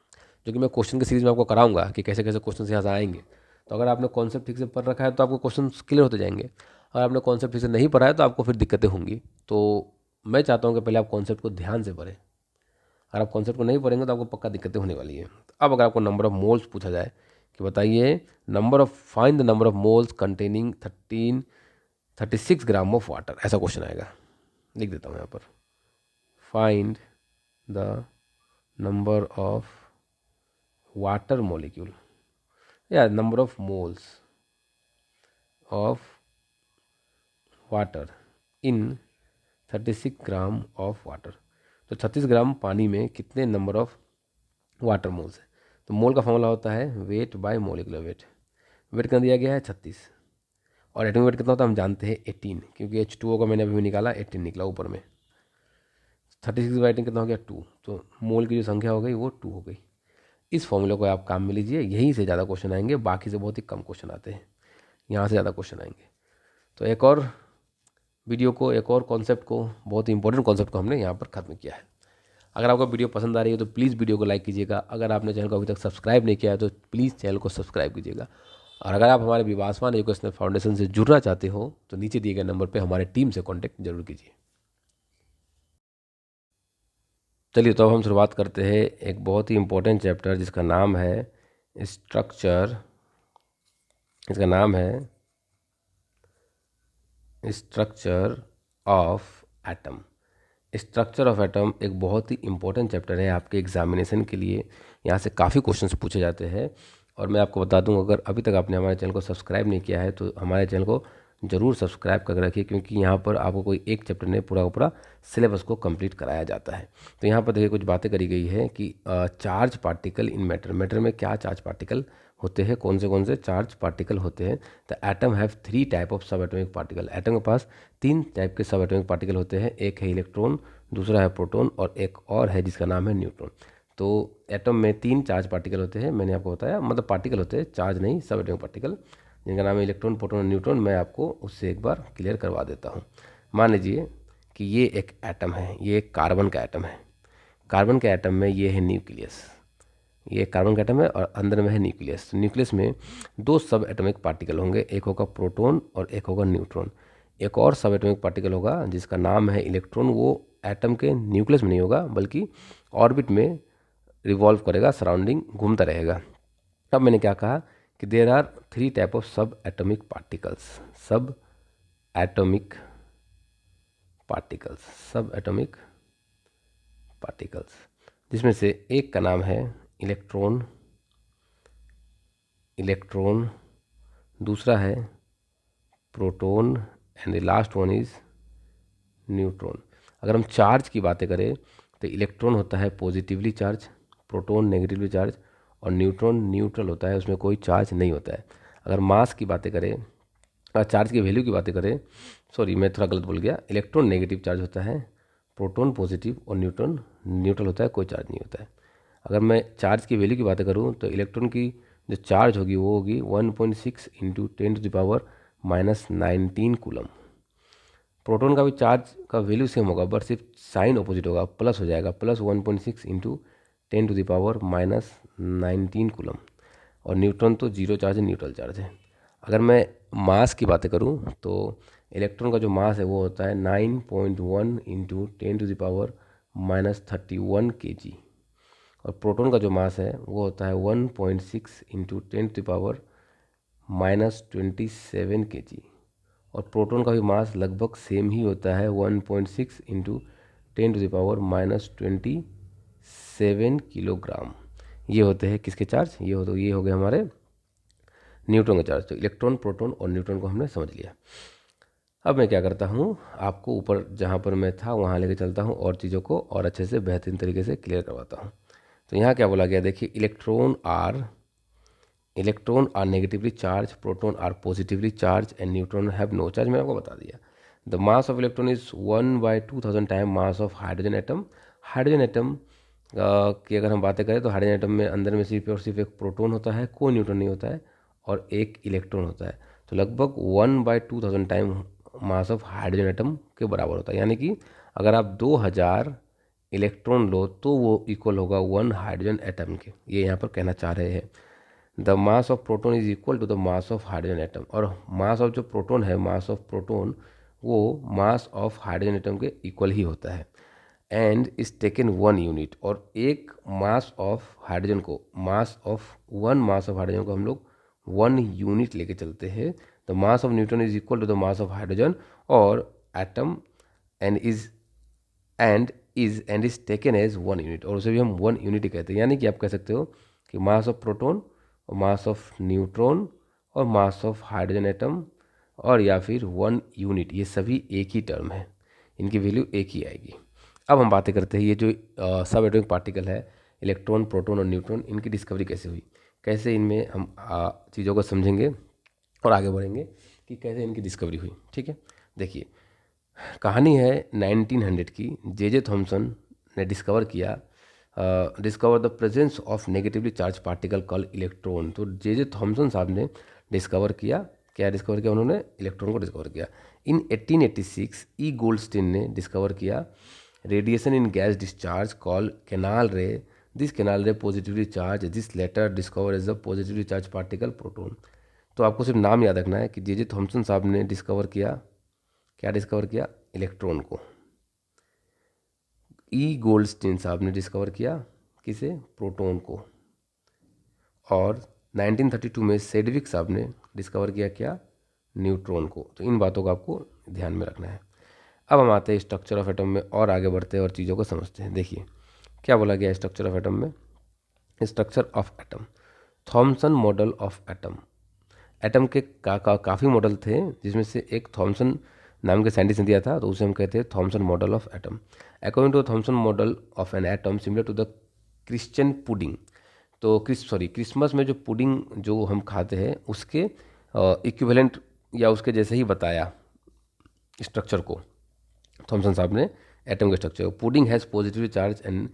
जो कि मैं क्वेश्चन की सीरीज में आपको कराऊंगा कि कैसे कैसे क्वेश्चन यहाँ से आएंगे। तो अगर आपने कॉन्सेप्ट ठीक से पढ़ रखा है तो आपको क्वेश्चन क्लियर होते जाएंगे, अगर आपने कॉन्सेप्ट ठीक से नहीं पढ़ा है तो आपको फिर दिक्कतें होंगी। तो मैं चाहता हूँ कि पहले आप कॉन्सेप्ट को ध्यान से पढ़ें। अगर आप कॉन्सेप्ट को नहीं पढ़ेंगे तो आपको पक्का दिक्कतें होने वाली हैं। तो अब अगर आपको नंबर ऑफ मोल्स पूछा जाए कि बताइए number of, find the number of moles containing 36 gram of water, ऐसा क्वेश्चन आएगा। लिख देता हूँ यहाँ पर, find the number of water molecule या number of moles of water in 36 gram of water. तो 36 ग्राम पानी में कितने नंबर ऑफ वाटर मोल्स है। तो मोल का फॉर्मूला होता है weight by molecular weight. Weight कितना दिया गया है 36, और एटॉमिक वेट कितना होता है हम जानते हैं 18, क्योंकि H2O का मैंने अभी निकाला 18 निकला ऊपर में। 36 बाई 18 कितना हो गया 2, तो मोल की जो संख्या हो गई वो 2 हो गई। इस फॉर्मूले को आप काम में लीजिए, यहीं से ज़्यादा क्वेश्चन आएंगे, बाकी से बहुत ही कम क्वेश्चन आते हैं, यहाँ से ज़्यादा क्वेश्चन आएंगे। तो एक और वीडियो को, एक और कॉन्सेप्ट को, बहुत ही इंपॉर्टेंट कॉन्सेप्ट को हमने यहाँ पर ख़त्म किया है। अगर आपको वीडियो पसंद आ रही है तो प्लीज़ वीडियो को लाइक कीजिएगा। अगर आपने चैनल को अभी तक सब्सक्राइब नहीं किया है तो प्लीज़ चैनल को सब्सक्राइब कीजिएगा। और अगर आप हमारे विवासवान एजुकेशनल फाउंडेशन से जुड़ना चाहते हो तो नीचे दिए गए नंबर पर हमारे टीम से कॉन्टैक्ट जरूर कीजिए। चलिए, तो अब हम शुरुआत करते हैं एक बहुत ही इंपॉर्टेंट चैप्टर जिसका नाम है स्ट्रक्चर, इसका नाम है structure of atom. Structure of atom एक बहुत ही इंपॉर्टेंट चैप्टर है आपके एग्जामिनेशन के लिए, यहाँ से काफ़ी क्वेश्चंस पूछे जाते हैं। और मैं आपको बता दूं, अगर अभी तक आपने हमारे चैनल को सब्सक्राइब नहीं किया है तो हमारे चैनल को ज़रूर सब्सक्राइब करके रखिए, क्योंकि यहाँ पर आपको कोई एक चैप्टर ने पूरा का पूरा सिलेबस को कंप्लीट कराया जाता है। तो यहाँ पर देखिए कुछ बातें करी गई है कि charge particle in matter, matter में क्या चार्ज पार्टिकल होते हैं, कौन से चार्ज पार्टिकल होते हैं। The atom have 3 type of sub atomic particle, atom के पास 3 टाइप के सब एटॉमिक पार्टिकल होते हैं, एक है इलेक्ट्रॉन, दूसरा है प्रोटॉन, और एक और है जिसका नाम है न्यूट्रॉन। तो एटम में 3 चार्ज पार्टिकल होते हैं, मैंने आपको बताया, मतलब पार्टिकल होते हैं, चार्ज नहीं, सब एटॉमिक पार्टिकल, जिनका नाम है इलेक्ट्रॉन, प्रोटॉन और न्यूट्रॉन। मैं आपको उससे एक बार क्लियर करवा देता हूँ। मान लीजिए कि ये एक एटम है, ये एक कार्बन का एटम है। कार्बन के एटम में ये है न्यूक्लियस, ये कार्बन का एटम है और अंदर में है न्यूक्लियस। तो न्यूक्लियस में दो सब एटॉमिक पार्टिकल होंगे, एक होगा प्रोटॉन और एक होगा न्यूट्रॉन। एक और सब एटॉमिक पार्टिकल होगा जिसका नाम है इलेक्ट्रॉन, वो एटम के न्यूक्लियस में नहीं होगा बल्कि ऑर्बिट में रिवॉल्व करेगा, सराउंडिंग घूमता रहेगा। अब मैंने क्या कहा कि there are three type of sub atomic particles, sub atomic particles, sub atomic particles, जिसमें से एक का नाम है इलेक्ट्रॉन, इलेक्ट्रॉन, दूसरा है proton and the last one is neutron. अगर हम चार्ज की बातें करें तो इलेक्ट्रॉन होता है positively charge, proton negatively charge और न्यूट्रॉन न्यूट्रल होता है, उसमें कोई चार्ज नहीं होता है। अगर मास की बातें करें, चार्ज की वैल्यू की बातें करें, सॉरी मैं थोड़ा गलत बोल गया, इलेक्ट्रॉन नेगेटिव चार्ज होता है, प्रोटॉन पॉजिटिव और न्यूट्रॉन न्यूट्रल होता है, कोई चार्ज नहीं होता है। अगर मैं चार्ज की वैल्यू की बातें करूँ तो इलेक्ट्रॉन की जो चार्ज होगी वो होगी 1.6 इंटू 10⁻⁻19 कूलम। प्रोटॉन का भी चार्ज का वैल्यू सेम होगा बट सिर्फ साइन ऑपोजिट होगा, प्लस हो जाएगा, प्लस 1.6 इंटू 10⁻⁻19 कूलम। और न्यूट्रॉन तो जीरो चार्ज है, न्यूट्रल चार्ज है। अगर मैं मास की बातें करूं तो इलेक्ट्रॉन का जो मास है वो होता है 9.1 इंटू 10⁻31 kg और प्रोटॉन का जो मास है वो होता है 1.6 इंटू 10⁻27 kg और प्रोटॉन का भी मास लगभग सेम ही होता है 1.6 इंटू 10⁻27 किलोग्राम। ये होते हैं किसके चार्ज, ये हो गए हमारे न्यूट्रॉन का चार्ज। तो इलेक्ट्रॉन, प्रोटॉन और न्यूट्रॉन को हमने समझ लिया। अब मैं क्या करता हूँ, आपको ऊपर जहाँ पर मैं था वहाँ लेके चलता हूँ और चीज़ों को और अच्छे से बेहतरीन तरीके से क्लियर करवाता हूँ। तो यहाँ क्या बोला गया, देखिए, electron are negatively charge, proton are positively charge and neutron have no charge. मैंने आपको बता दिया। The mass of electron is 1/2000 time mass of hydrogen atom. Hydrogen atom की अगर हम बातें करें तो हाइड्रोजन एटम में अंदर में सिर्फ और सिर्फ एक प्रोटॉन होता है, कोई न्यूट्रॉन नहीं होता है और एक इलेक्ट्रॉन होता है। तो लगभग 1/2000 time mass of hydrogen atom के बराबर होता है। यानी कि अगर आप 2000 इलेक्ट्रॉन लो तो वो इक्वल होगा 1 हाइड्रोजन एटम के, ये यहाँ पर कहना चाह रहे हैं। The mass of proton is equal to the mass of hydrogen atom. और मास ऑफ जो प्रोटॉन है, मास ऑफ प्रोटॉन वो मास ऑफ हाइड्रोजन एटम के इक्वल ही होता है एंड इज टेकन 1 यूनिट। और एक मास ऑफ हाइड्रोजन को, मास ऑफ हाइड्रोजन को हम लोग 1 यूनिट लेके चलते हैं। The mass of neutron is equal to the mass of hydrogen और atom and is taken as 1 unit, और उसे भी हम 1 यूनिट ही कहते हैं। यानी कि आप कह सकते हो कि मास ऑफ प्रोटॉन और मास ऑफ न्यूट्रॉन और मास ऑफ हाइड्रोजन एटम और या फिर 1 यूनिट, ये सभी एक ही टर्म है, इनकी वैल्यू एक ही आएगी। अब हम बातें करते हैं ये जो सब एटॉमिक पार्टिकल है, इलेक्ट्रॉन, प्रोटॉन और न्यूट्रॉन, इनकी डिस्कवरी कैसे हुई, कैसे इनमें हम चीज़ों को समझेंगे और आगे बढ़ेंगे कि कैसे इनकी डिस्कवरी हुई। ठीक है, देखिए, कहानी है 1900 की। जे थॉमसन ने discover the presence of negatively charge particle call electron. तो जे थॉमसन साहब ने डिस्कवर किया, क्या डिस्कवर किया उन्होंने, इलेक्ट्रॉन को डिस्कवर किया। इन 1886 ई गोल्डस्टीन ने डिस्कवर किया radiation in gas discharge call canal ray. This canal ray positively charge, this later discover as the positively charge particle proton. तो आपको सिर्फ नाम याद रखना है कि जे थॉमसन साहब ने डिस्कवर किया, क्या डिस्कवर किया, इलेक्ट्रॉन को। ई गोल्डस्टीन साहब ने डिस्कवर किया किसे, प्रोटॉन को। और 1932 में सेडविक साहब ने डिस्कवर किया क्या, न्यूट्रॉन को। तो इन बातों को आपको ध्यान में रखना है। अब हम आते हैं स्ट्रक्चर ऑफ एटम में और आगे बढ़ते हैं और चीज़ों को समझते हैं। देखिए क्या बोला गया स्ट्रक्चर ऑफ एटम में, structure of atom, Thompson model of atom. Atom के काफ़ी मॉडल थे, जिसमें से एक थॉमसन नाम के साइंटिस्ट ने दिया था, तो उसे हम कहते हैं Thomson model of atom. According to Thomson model of an atom similar to the Christian pudding. तो क्रिसमस में जो पुडिंग जो हम खाते हैं उसके इक्विवेलेंट या उसके जैसे ही बताया स्ट्रक्चर को थॉमसन साहब ने, एटम के structure. Pudding has positively charge and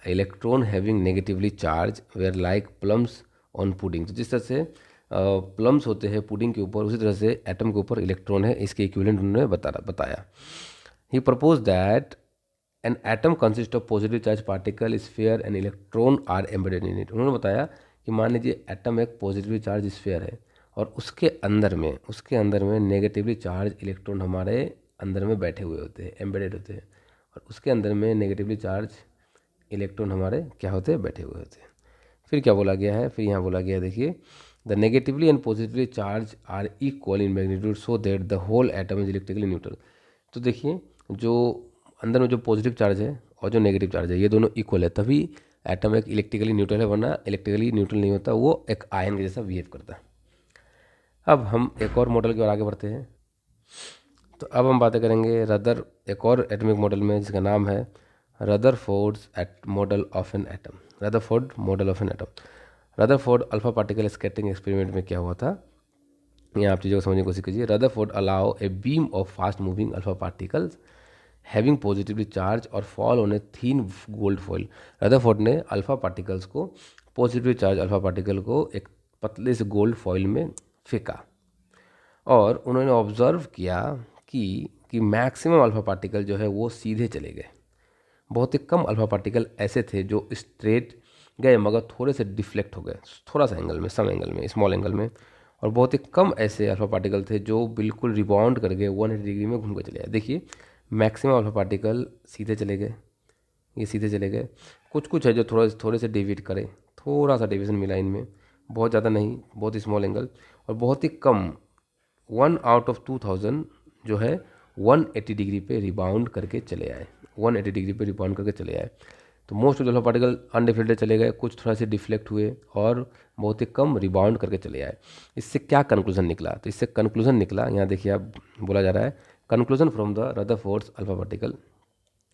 electron having negatively charge were like plums on pudding. तो जिस तरह से प्लम्स होते हैं पुडिंग के ऊपर, उसी तरह से एटम के ऊपर इलेक्ट्रॉन है, इसके इक्विवेलेंट उन्होंने बताया। He propose that an atom consist of positive charge particle sphere and electron are embedded in it. उन्होंने बताया कि मान लीजिए एटम एक पॉजिटिवली चार्ज स्फीयर है और उसके अंदर में नेगेटिवली चार्ज इलेक्ट्रॉन हमारे अंदर में बैठे हुए होते हैं, एम्बेडेड होते हैं, और उसके अंदर में नेगेटिवली चार्ज इलेक्ट्रॉन हमारे क्या होते हैं, बैठे हुए होते हैं। फिर क्या बोला गया है, फिर यहाँ बोला गया है, देखिए the negatively and positively charge are equal in magnitude so that the whole atom is electrically neutral. तो देखिए जो अंदर में जो पॉजिटिव चार्ज है और जो नेगेटिव चार्ज है ये दोनों इक्वल है, तभी एटम एक इलेक्ट्रिकली न्यूट्रल है, वरना इलेक्ट्रिकली न्यूट्रल नहीं होता, वो एक आयन के जैसा बिहेव करता है। अब हम एक और मॉडल की ओर आगे बढ़ते हैं। तो अब हम बातें करेंगे एक और एटॉमिक मॉडल में जिसका नाम है Rutherford's model of an atom. Rutherford model of an atom. Rutherford alpha particle scattering experiment में क्या हुआ था, यहाँ आप चीज़ों को समझने की कोशिश कीजिए। Rutherford allow a beam of fast moving alpha particles having positively charge और fall on a thin gold foil. Rutherford ने अल्फा पार्टिकल्स को, पॉजिटिवली चार्ज अल्फा पार्टिकल को एक पतले से गोल्ड फॉइल में फेंका और उन्होंने ऑब्जर्व किया कि मैक्सिमम अल्फा पार्टिकल जो है वो सीधे चले गए। बहुत ही कम अल्फा पार्टिकल ऐसे थे जो स्ट्रेट गए मगर थोड़े से डिफ्लेक्ट हो गए, थोड़ा सा एंगल में, सम एंगल में, स्मॉल एंगल में, और बहुत ही कम ऐसे अल्फा पार्टिकल थे जो बिल्कुल रिबाउंड करके 180 डिग्री में घूम कर चले आए। देखिए मैक्सिमम अल्फा पार्टिकल सीधे चले गए, ये सीधे चले गए। कुछ कुछ है जो थोड़े से डेविएट करे, थोड़ा सा डेविएशन मिला इनमें, बहुत ज़्यादा नहीं, बहुत ही स्मॉल एंगल, और बहुत ही कम 1 आउट ऑफ 2000 जो है 180 डिग्री पे रिबाउंड करके चले आए, 180 डिग्री पे रिबाउंड करके चले आए। तो most of the particle undeflected चले गए, कुछ थोड़ा से डिफ्लेक्ट हुए और बहुत ही कम रिबाउंड करके चले आए। इससे क्या कंक्लूजन निकला, तो इससे कंक्लूजन निकला, यहाँ देखिए आप बोला जा रहा है conclusion from the Rutherford's alpha particle,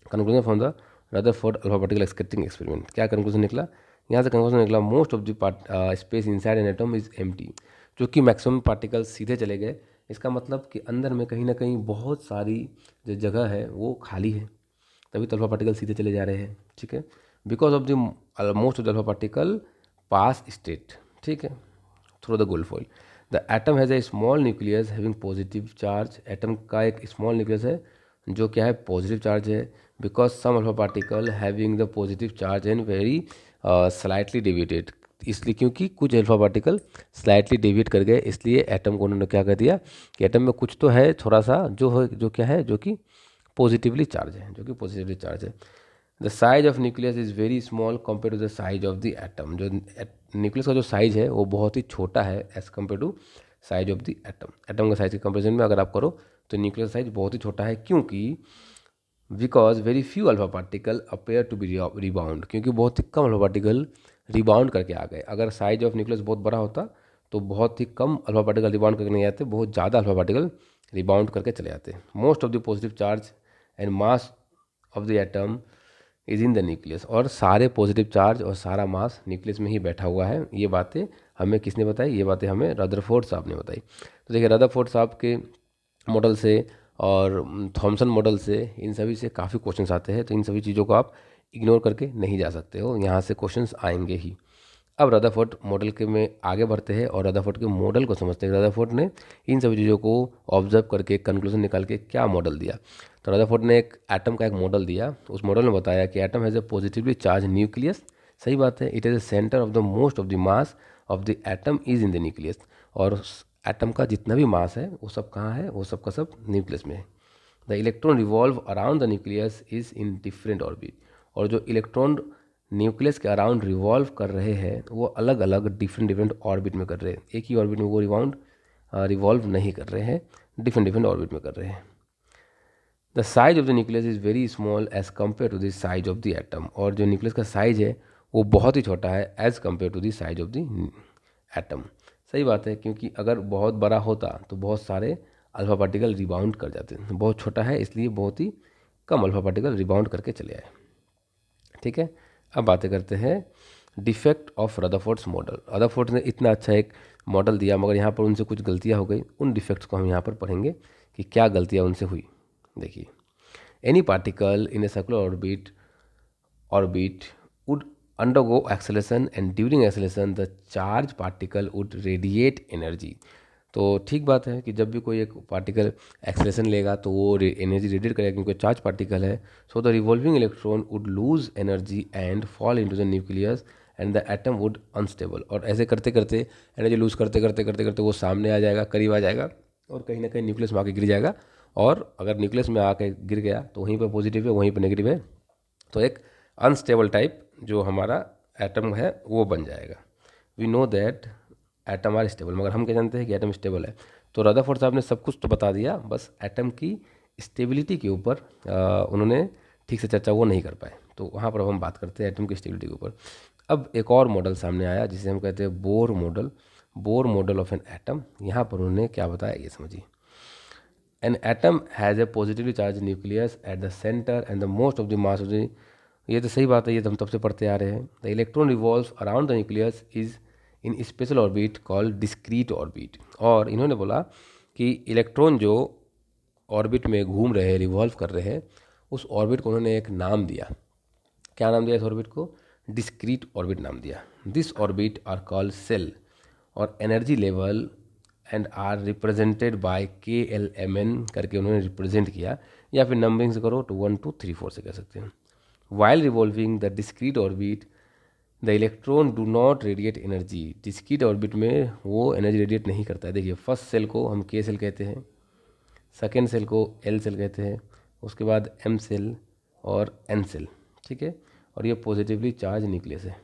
conclusion from the Rutherford alpha particle scattering experiment. क्या कंक्लूजन निकला, यहाँ से कंक्लूजन निकला most of the space inside N atom is empty. जो कि मैक्सिमम पार्टिकल्स सीधे चले गए, इसका मतलब कि अंदर में कहीं ना कहीं बहुत सारी जो जगह है वो खाली है, तभी तो अल्फा पार्टिकल सीधे चले जा रहे हैं। ठीक है, because of the most of the alpha particle pass straight, ठीक है, through the gold foil. The atom has a small nucleus having positive charge. Atom का एक स्मॉल न्यूक्लियस है जो क्या है, पॉजिटिव चार्ज है। Because some alpha particle having the positive charge and very slightly deviated, इसलिए क्योंकि कुछ अल्फा पार्टिकल स्लाइटली डेविएट कर गए, इसलिए एटम को उन्होंने क्या कर दिया कि एटम में कुछ तो है थोड़ा सा जो क्या है, जो कि पॉजिटिवली चार्ज है, जो कि पॉजिटिवली चार्ज है। The size of nucleus is very small compare to the size of the atom. जो न्यूक्लियस का जो साइज है वो बहुत ही छोटा है as compare to size of the atom. Atom का साइज के कंपेरिजन में अगर आप करो तो न्यूक्लियस साइज बहुत ही छोटा है, क्योंकि because very few alpha particle appear to be rebound, क्योंकि बहुत ही कम अल्फा पार्टिकल रिबाउंड करके आ गए। अगर साइज ऑफ न्यूक्लियस बहुत बड़ा होता तो बहुत ही कम अल्फा पार्टिकल रिबाउंड करके नहीं आते, बहुत ज़्यादा अल्फा पार्टिकल रिबाउंड करके चले जाते। Most of the positive charge and mass of the atom is in the nucleus, और सारे पॉजिटिव चार्ज और सारा मास न्यूक्लियस में ही बैठा हुआ है। ये बातें हमें किसने बताई, ये बातें हमें रदरफोर्ड साहब ने बताई। तो देखिए रदरफोर्ड साहब के मॉडल से और थॉमसन मॉडल से, इन सभी से काफ़ी क्वेश्चंस आते हैं, तो इन सभी चीज़ों को आप इग्नोर करके नहीं जा सकते हो, यहाँ से क्वेश्चंस आएंगे ही। अब रदरफोर्ड मॉडल के में आगे बढ़ते हैं और रदरफोर्ड के मॉडल को समझते हैं। रदरफोर्ड ने इन सभी चीज़ों को ऑब्जर्व करके कंक्लूजन निकाल के क्या मॉडल दिया। तो रदरफोर्ड ने एक एटम का एक मॉडल दिया, उस मॉडल में बताया कि atom has A positively charge nucleus. सही बात है, it is the centre of the most of the mass of the atom is in the nucleus, और एटम का जितना भी मास है वो सब कहाँ है, वो सब का सब न्यूक्लियस में है। The electron revolve around the nucleus is in different orbit, और जो इलेक्ट्रॉन न्यूक्लियस के अराउंड रिवॉल्व कर रहे हैं वो अलग अलग डिफरेंट ऑर्बिट में कर रहे हैं, एक ही ऑर्बिट में वो रिवॉल्व नहीं कर रहे हैं, डिफरेंट ऑर्बिट में कर रहे हैं। The size of the nucleus is very small as compare to the size of the atom, और जो न्यूक्लियस का साइज है वो बहुत ही छोटा है as compare to the size of the atom. सही बात है, क्योंकि अगर बहुत बड़ा होता तो बहुत सारे अल्फा पार्टिकल रिबाउंड कर जाते, बहुत छोटा है इसलिए बहुत ही कम अल्फा पार्टिकल रिबाउंड करके चले आए। ठीक है, अब बातें करते हैं defect of Rutherford's model. Rutherford ने इतना अच्छा एक मॉडल दिया मगर यहाँ पर उनसे कुछ गलतियाँ हो गई, उन डिफेक्ट्स को हम यहाँ पर पढ़ेंगे कि क्या गलतियाँ उनसे हुई। देखिए, any particle in a circular orbit would undergo acceleration and during acceleration the charge particle would radiate energy। तो ठीक बात है कि जब भी कोई एक पार्टिकल एक्सेलरेशन लेगा तो वो एनर्जी रेडिएट करेगा क्योंकि चार्ज पार्टिकल है। So the revolving electron would lose energy and fall into the nucleus and the atom would unstable. और ऐसे करते करते एनर्जी लूज करते करते करते करते वो सामने आ जाएगा, करीब आ जाएगा और कहीं ना कहीं न्यूक्लियस में आके गिर जाएगा। और अगर न्यूक्लियस में आके गिर गया तो वहीं पर पॉजिटिव है, वहीं पर नेगेटिव है, तो एक अनस्टेबल टाइप जो हमारा एटम है वो बन जाएगा। We know that atom are stable, मगर हम क्या जानते हैं कि एटम स्टेबल है। तो रदरफोर्ड साहब ने सब कुछ तो बता दिया, बस एटम की स्टेबिलिटी के ऊपर उन्होंने ठीक से चर्चा वो नहीं कर पाए। तो वहाँ पर अब हम बात करते हैं एटम की स्टेबिलिटी के ऊपर। अब एक और मॉडल सामने आया जिसे हम कहते हैं Bohr model, Bohr model of an atom. यहाँ पर उन्होंने क्या बताया ये समझिए। An atom has a positively charged nucleus at the center and the most of the mass of the, ये तो सही बात है, ये तो हम तब से पढ़ते आ रहे हैं। The electron revolves around the nucleus is in special orbit called discrete orbit. और इन्होंने बोला कि इलेक्ट्रॉन जो ऑर्बिट में घूम रहे हैं, रिवॉल्व कर रहे हैं, उस ऑर्बिट को उन्होंने एक नाम दिया। क्या नाम दिया इस ऑर्बिट को? डिस्क्रीट ऑर्बिट नाम दिया। This orbit are called shell और energy level and are represented by KLMN करके उन्होंने रिप्रेजेंट किया, या फिर नंबरिंग से करो तो 1 2 3 4 से कह सकते हैं। While revolving the discrete orbit the electron do not radiate energy. Discrete orbit में वो एनर्जी रेडिएट नहीं करता है। देखिए, फर्स्ट सेल को हम K सेल कहते हैं, सेकेंड सेल को L सेल कहते हैं, उसके बाद M सेल और N सेल, ठीक है। और ये पॉजिटिवली चार्ज न्यूक्लियस है।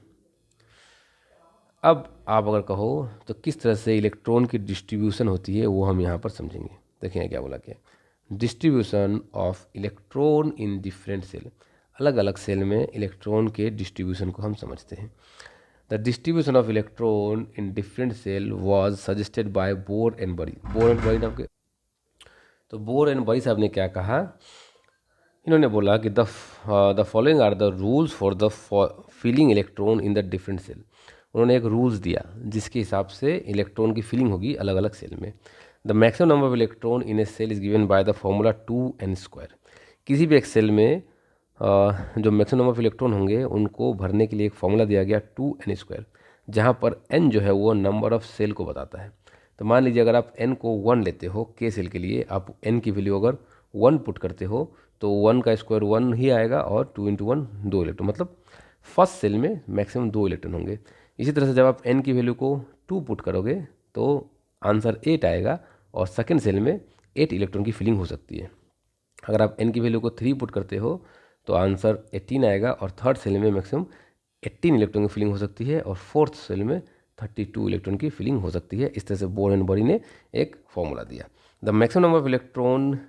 अब आप अगर कहो तो किस तरह से इलेक्ट्रॉन की डिस्ट्रीब्यूशन होती है वो हम यहाँ पर समझेंगे। देखिए क्या बोला क्या, distribution of electron in different shell. अलग अलग सेल में इलेक्ट्रॉन के डिस्ट्रीब्यूशन को हम समझते हैं। The distribution of electron in different shell was suggested by Bohr and Bury. Bohr and Bury नाम के, तो बोर एंड बरी साहब ने क्या कहा, इन्होंने बोला कि the following are the rules for the filling electron in the different shell. उन्होंने एक रूल्स दिया जिसके हिसाब से इलेक्ट्रॉन की फीलिंग होगी अलग अलग सेल में। The maximum number of electron in a shell is given by the formula 2n²। किसी भी एक सेल में जो मैक्सिमम नंबर ऑफ इलेक्ट्रॉन होंगे उनको भरने के लिए एक फॉर्मूला दिया गया 2n², जहाँ पर n जो है वो नंबर ऑफ सेल को बताता है। तो मान लीजिए अगर आप n को 1 लेते हो K सेल के लिए, आप n की वैल्यू अगर 1 पुट करते हो तो 1 का स्क्वायर 1 ही आएगा और 2 × 1 2 इलेक्ट्रॉन, मतलब फर्स्ट सेल में मैक्सिमम 2 इलेक्ट्रॉन होंगे। इसी तरह से जब आप n की वैल्यू को 2 पुट करोगे तो आंसर 8 आएगा और सेकेंड सेल में 8 इलेक्ट्रॉन की फिलिंग हो सकती है। अगर आप n की वैल्यू को 3 पुट करते हो तो आंसर 18 आएगा और थर्ड सेल में मैक्सिमम 18 इलेक्ट्रॉन की फिलिंग हो सकती है और फोर्थ सेल में 32 इलेक्ट्रॉन की फिलिंग हो सकती है। इस तरह से बोर एंड बरी ने एक फॉर्मूला दिया। The maximum number of electron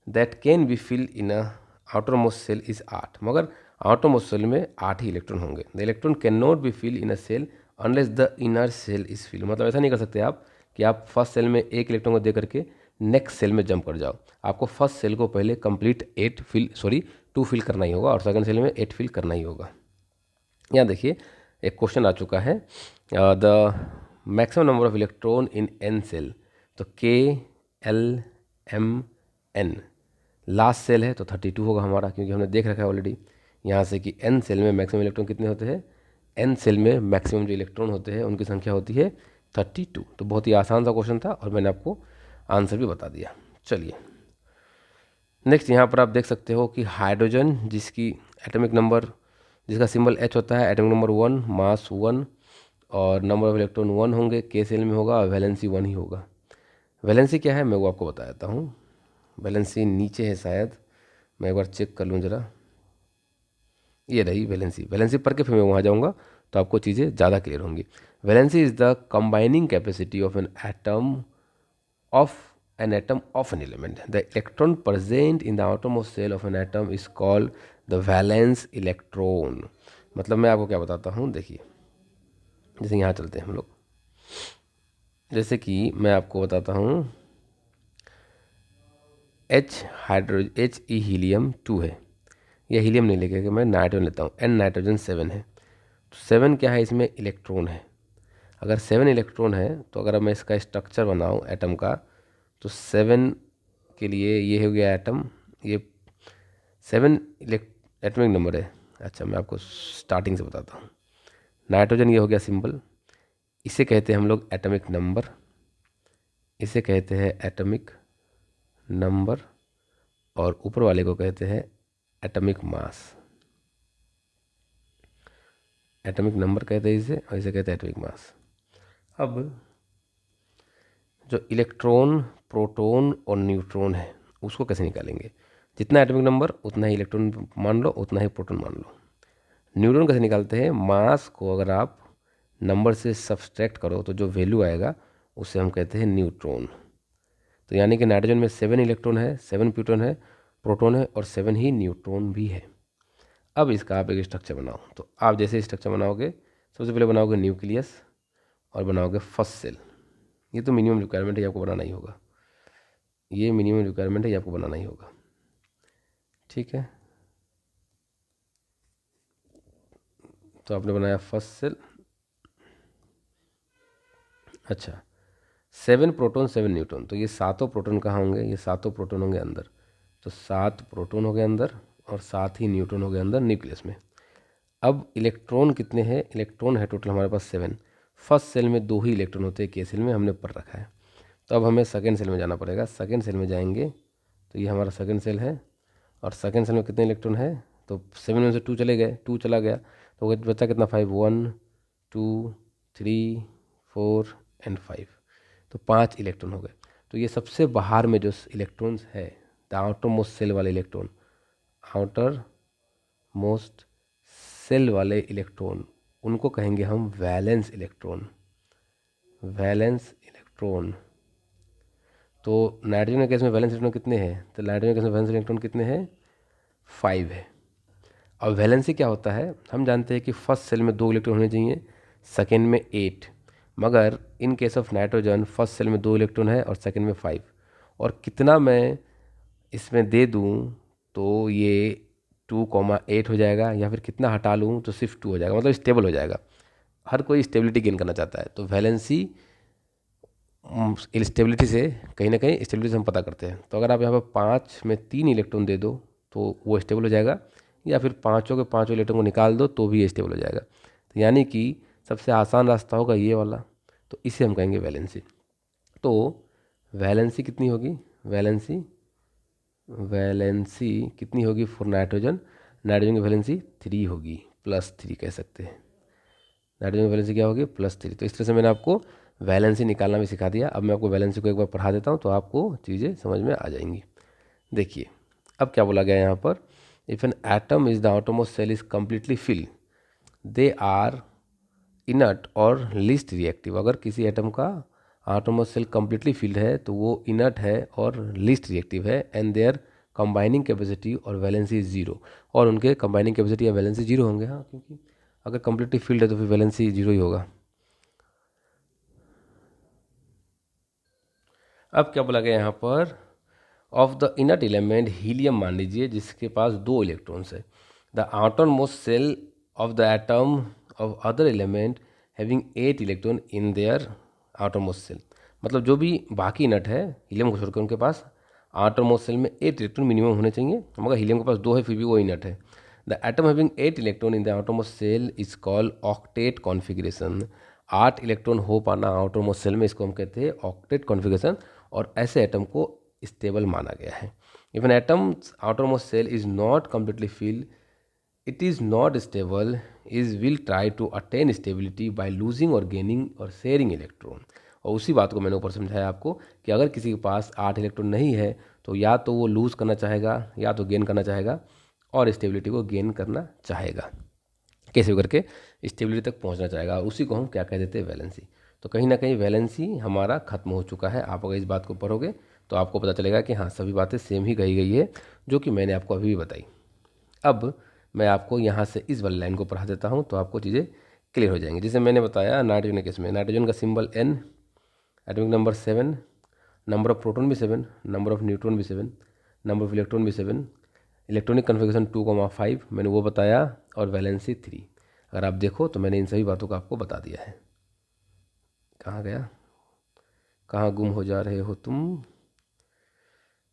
that can be fill in a outer most shell is 8, मगर आउटर मोस्ट सेल में 8 ही इलेक्ट्रॉन होंगे। The electron can not be fill in a shell unless the inner shell is fill. मतलब ऐसा नहीं कर सकते आप कि आप फर्स्ट सेल में एक इलेक्ट्रॉन को दे करके नेक्स्ट सेल में जंप कर जाओ। आपको फर्स्ट सेल को पहले कंप्लीट 2 फिल करना ही होगा और सेकंड सेल में 8 फिल करना ही होगा। यहाँ देखिए एक क्वेश्चन आ चुका है, the maximum number of electron in an shell. तो KLMN लास्ट सेल है तो 32 होगा हमारा, क्योंकि हमने देख रखा है ऑलरेडी यहाँ से कि एन सेल में मैक्सिमम इलेक्ट्रॉन कितने होते हैं। एन सेल में मैक्सिमम जो इलेक्ट्रॉन होते हैं उनकी संख्या होती है 32। तो बहुत ही आसान सा क्वेश्चन था और मैंने आपको आंसर भी बता दिया। चलिए नेक्स्ट, यहाँ पर आप देख सकते हो कि हाइड्रोजन जिसकी एटॉमिक नंबर, जिसका सिंबल H होता है, एटॉमिक नंबर 1, मास 1 और नंबर ऑफ इलेक्ट्रॉन 1 होंगे, K सेल में होगा और वैलेंसी 1 ही होगा। वैलेंसी क्या है मैं वो आपको बता देता हूँ। वैलेंसी नीचे है शायद, मैं एक बार चेक कर लूँ ज़रा। ये रही वैलेंसी। वैलेंसी पढ़ के फिर मैं वहाँ जाऊँगा तो आपको चीज़ें ज़्यादा क्लियर होंगी। Valency is the combining capacity of an atom of an element. The electron present in the outermost shell of an atom is called the valence electron. मतलब मैं आपको क्या बताता हूँ, देखिए जैसे यहाँ चलते हैं हम लोग, जैसे कि मैं आपको बताता हूँ H E हीलियम 2 है, यह हीलियम नहीं लेके मैं नाइट्रोजन लेता हूँ, N नाइट्रोजन 7 है। तो 7 क्या है, इसमें इलेक्ट्रॉन है। अगर 7 इलेक्ट्रॉन है तो अगर मैं इसका स्ट्रक्चर बनाऊँ एटम का, तो 7 के लिए ये हो गया एटम, ये 7 एटॉमिक नंबर है। अच्छा मैं आपको स्टार्टिंग से बताता हूँ। नाइट्रोजन ये हो गया सिंबल, इसे कहते हैं हम लोग एटॉमिक नंबर। इसे कहते हैं एटॉमिक नंबर और ऊपर वाले को कहते हैं एटॉमिक मास। एटॉमिक नंबर कहते हैं इसे और इसे कहते हैं एटॉमिक मास। अब जो इलेक्ट्रॉन, प्रोटॉन और न्यूट्रॉन है उसको कैसे निकालेंगे? जितना एटॉमिक नंबर उतना ही इलेक्ट्रॉन मान लो, उतना ही प्रोटॉन मान लो। न्यूट्रॉन कैसे निकालते हैं? मास को अगर आप नंबर से सब्सट्रैक्ट करो तो जो वैल्यू आएगा उसे हम कहते हैं न्यूट्रॉन। तो यानी कि नाइट्रोजन में 7 इलेक्ट्रॉन है, 7 प्रोटॉन है, प्रोटॉन है और 7 ही न्यूट्रॉन भी है। अब इसका आप एक स्ट्रक्चर बनाओ। तो आप जैसे स्ट्रक्चर बनाओगे, सबसे पहले बनाओगे न्यूक्लियस और बनाओगे फर्स्ट सेल। ये तो मिनिमम रिक्वायरमेंट है, आपको बनाना ही होगा। ये मिनिमम रिक्वायरमेंट है, ये आपको बनाना ही होगा। ठीक है, तो आपने बनाया फर्स्ट सेल। अच्छा, 7 प्रोटॉन 7 न्यूट्रॉन, तो ये सातों प्रोटॉन कहाँ होंगे? ये सातों प्रोटॉन होंगे अंदर। तो 7 प्रोटॉन हो गए अंदर और 7 ही न्यूट्रॉन हो गए अंदर न्यूक्लियस में। अब इलेक्ट्रॉन कितने हैं? इलेक्ट्रॉन है टोटल हमारे पास 7। फर्स्ट सेल में 2 ही इलेक्ट्रॉन होते हैं, के सेल में हमने पढ़ रखा है। तो अब हमें सेकेंड सेल में जाना पड़ेगा। सेकेंड सेल में जाएंगे तो ये हमारा सेकेंड सेल है और सेकेंड सेल में कितने इलेक्ट्रॉन है? तो 7 में से 2 चले गए, 2 चला गया तो बचा कितना? 5। 1 2 3 4 एंड 5, तो 5 इलेक्ट्रॉन हो गए। तो ये सबसे बाहर में जो इलेक्ट्रॉन्स है, द आउटर मोस्ट सेल वाले इलेक्ट्रॉन, आउटर मोस्ट सेल वाले इलेक्ट्रॉन, उनको कहेंगे हम वैलेंस इलेक्ट्रॉन। Valence electron. तो नाइट्रोजन के केस में वैलेंस इलेक्ट्रॉन कितने हैं? तो नाइट्रोजन के केस में वैलेंस इलेक्ट्रॉन कितने हैं? 5 है। अब वैलेंसी क्या होता है? हम जानते हैं कि फर्स्ट सेल में 2 इलेक्ट्रॉन होने चाहिए, सेकेंड में 8, मगर in case of nitrogen first shell में 2 इलेक्ट्रॉन है और सेकेंड में 5। और कितना मैं इसमें दे दूं तो ये 2,8 हो जाएगा, या फिर कितना हटा लूं तो सिर्फ 2 हो जाएगा, मतलब स्टेबल हो जाएगा। हर कोई स्टेबिलिटी गेन करना चाहता है, तो वैलेंसी स्टेबिलिटी से कहीं ना कहीं स्टेबिलिटी से हम पता करते हैं। तो अगर आप यहाँ पर 5 में 3 इलेक्ट्रॉन दे दो तो वो स्टेबल हो जाएगा, या फिर पाँचों के पाँचों इलेक्ट्रॉन को निकाल दो तो भी ये स्टेबल हो जाएगा। तो यानी कि सबसे आसान रास्ता होगा ये वाला, तो इसे हम कहेंगे वैलेंसी। तो वैलेंसी कितनी होगी? वैलेंसी वैलेंसी कितनी होगी फॉर नाइट्रोजन? नाइट्रोजन की वैलेंसी 3 होगी, +3 कह सकते हैं। नाइट्रोजन की वैलेंसी क्या होगी? +3। तो इस तरह से मैंने आपको वैलेंसी निकालना भी सिखा दिया। अब मैं आपको वैलेंसी को एक बार पढ़ा देता हूँ तो आपको चीज़ें समझ में आ जाएंगी। देखिए अब क्या बोला गया यहाँ पर, if an atom is the outermost shell is completely fill, they are inert और लीस्ट रिएक्टिव। अगर किसी एटम का आउटरमोस्ट सेल कम्प्लीटली फिल्ड है तो वो इनर्ट है और लीस्ट रिएक्टिव है, एंड देयर कंबाइनिंग कैपेसिटी और वैलेंसी इज 0। और उनके कंबाइनिंग कैपेसिटी या वैलेंसी 0 होंगे। हाँ, क्योंकि अगर कम्प्लीटली फिल्ड है तो फिर वैलेंसी 0 ही होगा। अब क्या बोला गया यहाँ पर, of the inert element helium मान लीजिए जिसके पास 2 इलेक्ट्रॉन्स है, the outer most shell of the atom of other element having 8 electron in their outer most shell. मतलब जो भी बाकी इनर्ट है हीलियम को छोड़कर उनके पास आउटर मोस्ट सेल में 8 इलेक्ट्रॉन मिनिमम होने चाहिए, मगर हीलियम के पास 2 है फिर भी वो इनर्ट है। The atom having 8 electron in the outer most shell is called octet configuration. 8 electron हो पाना आउटर मोस्ट सेल में, इसको हम कहते हैं ऑक्टेट कॉन्फिगरेशन, और ऐसे एटम को स्टेबल माना गया है। If an atom's outer most shell is not completely filled, it is not stable, is will try to attain stability by losing और गेनिंग और शेयरिंग इलेक्ट्रॉन। और उसी बात को मैंने ऊपर समझाया आपको कि अगर किसी के पास 8 इलेक्ट्रॉन नहीं है तो या तो वो लूज़ करना चाहेगा या तो गेन करना चाहेगा, और स्टेबिलिटी को गेन करना चाहेगा, कैसे भी करके स्टेबिलिटी तक पहुंचना चाहेगा। और उसी को हम क्या कह देते हैं? वैलेंसी। तो कहीं ना कहीं वैलेंसी हमारा खत्म हो चुका है। आप अगर इस बात को पढ़ोगे तो आपको पता चलेगा कि हाँ, सभी बातें सेम ही कही गई है जो कि मैंने आपको अभी भी बताई। अब मैं आपको यहाँ से इस वाली लाइन को पढ़ा देता हूँ तो आपको चीज़ें क्लियर हो जाएंगी। जैसे मैंने बताया नाइट्रोजन के केस में, नाइट्रोजन का symbol N, atomic number 7, number of proton भी 7, नंबर ऑफ न्यूट्रॉन भी 7, नंबर ऑफ इलेक्ट्रॉन भी 7, इलेक्ट्रॉनिक कन्फिगरेशन 2,5 मैंने वो बताया, और वैलेंसी 3। अगर आप देखो तो मैंने इन सभी बातों को आपको बता दिया है। कहाँ गया, कहाँ गुम हो जा रहे हो तुम?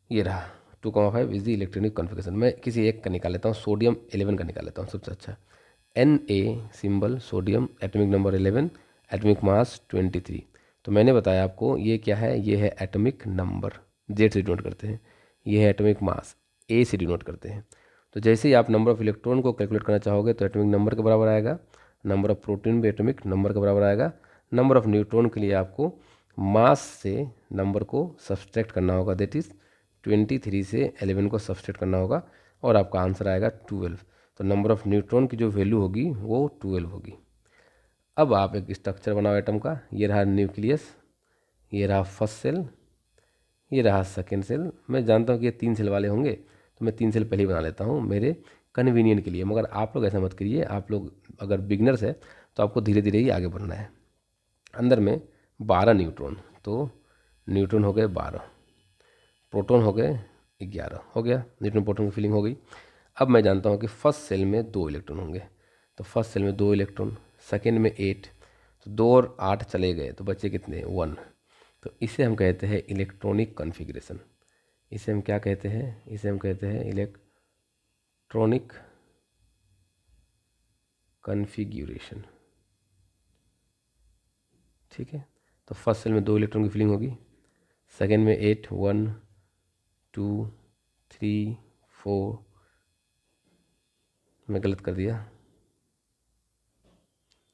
ये रहा, 2,5 इज द इलेक्ट्रॉनिक कॉन्फ़िगरेशन। मैं किसी एक का निकाल लेता हूँ, सोडियम 11 का निकाल लेता हूँ सबसे अच्छा। Na symbol sodium, atomic number 11, atomic mass 23। तो मैंने बताया आपको ये क्या है, ये है एटॉमिक नंबर, जेड से डिनोट करते हैं। ये है एटॉमिक मास, ए से डिनोट करते हैं। तो जैसे ही आप नंबर ऑफ इलेक्ट्रॉन को कैलकुलेट करना चाहोगे तो एटॉमिक नंबर के बराबर आएगा, नंबर ऑफ प्रोटॉन भी एटॉमिक नंबर के बराबर आएगा। नंबर ऑफ न्यूट्रॉन के लिए आपको मास से नंबर को सब्सट्रैक्ट करना होगा, दैट इज़ 23 से 11 को सब्सट्रैक्ट करना होगा और आपका आंसर आएगा 12। तो नंबर ऑफ न्यूट्रॉन की जो वैल्यू होगी वो 12 होगी। अब आप एक स्ट्रक्चर बनाओ एटम का। ये रहा न्यूक्लियस, ये रहा फर्स्ट सेल, ये रहा सेकेंड सेल। मैं जानता हूँ कि ये 3 सेल वाले होंगे तो मैं 3 सेल पहले ही बना लेता हूँ मेरे कन्वीनियंट के लिए, मगर आप लोग ऐसा मत करिए। आप लोग अगर बिगनर्स है तो आपको धीरे धीरे ही आगे बढ़ना है। अंदर में 12 न्यूट्रॉन, तो न्यूट्रॉन हो गए 12, प्रोटॉन हो गए 11, हो गया न्यूट्रॉन प्रोटॉन की फिलिंग हो गई। अब मैं जानता हूँ कि फर्स्ट सेल में 2 इलेक्ट्रॉन होंगे, तो फर्स्ट सेल में 2 इलेक्ट्रॉन, सेकेंड में 8, तो 2 और 8 चले गए तो बचे कितने, 1। तो इसे हम कहते हैं इलेक्ट्रॉनिक कॉन्फ़िगरेशन। इसे हम क्या कहते हैं, इसे हम कहते हैं इलेक्ट्रॉनिक कॉन्फ़िगरेशन। ठीक है, तो फर्स्ट सेल में 2 इलेक्ट्रॉन की फिलिंग होगी, सेकेंड में 8, 1 2 3 4, मैं गलत कर दिया,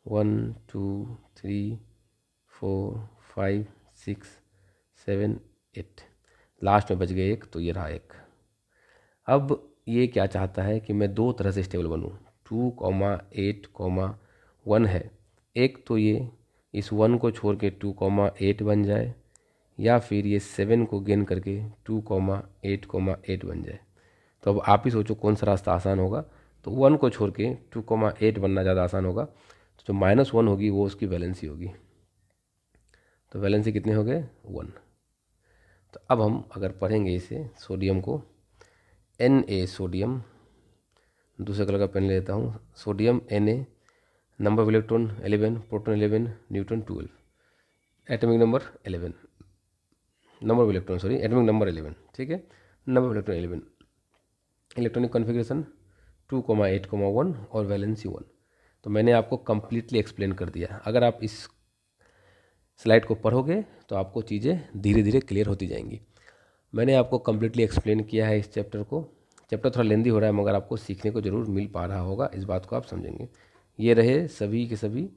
1 2 3 4 5 6 7 8, लास्ट में बच गए एक, तो ये रहा एक। अब ये क्या चाहता है कि मैं 2 तरह से स्टेबल बनूँ, 2,8,1 है। एक तो ये इस 1 को छोड़ के 2,8 बन जाए, या फिर ये 7 को गेन करके 2,8,8 बन जाए। तो अब आप ही सोचो कौन सा रास्ता आसान होगा। तो 1 को छोड़ के 2,8 बनना ज़्यादा आसान होगा। तो जो -1 होगी वो उसकी वैलेंसी होगी। तो वैलेंसी कितने हो गए, 1। तो अब हम अगर पढ़ेंगे इसे, सोडियम को, Na सोडियम, दूसरे कलर का पेन ले लेता हूँ, sodium Na, number of electron 11, proton 11, neutron 12, atomic number 11, number of electron sorry atomic number 11, ठीक है, number of electron 11, electronic configuration 2,8,1 और वैलेंसी 1। तो मैंने आपको कम्प्लीटली एक्सप्लेन कर दिया। अगर आप इस स्लाइड को पढ़ोगे तो आपको चीज़ें धीरे धीरे क्लियर होती जाएंगी। मैंने आपको कम्प्लीटली एक्सप्लेन किया है इस चैप्टर को। चैप्टर थोड़ा लेंदी हो रहा है मगर आपको सीखने को ज़रूर मिल पा रहा होगा, इस बात को आप समझेंगे। ये रहे सभी के सभी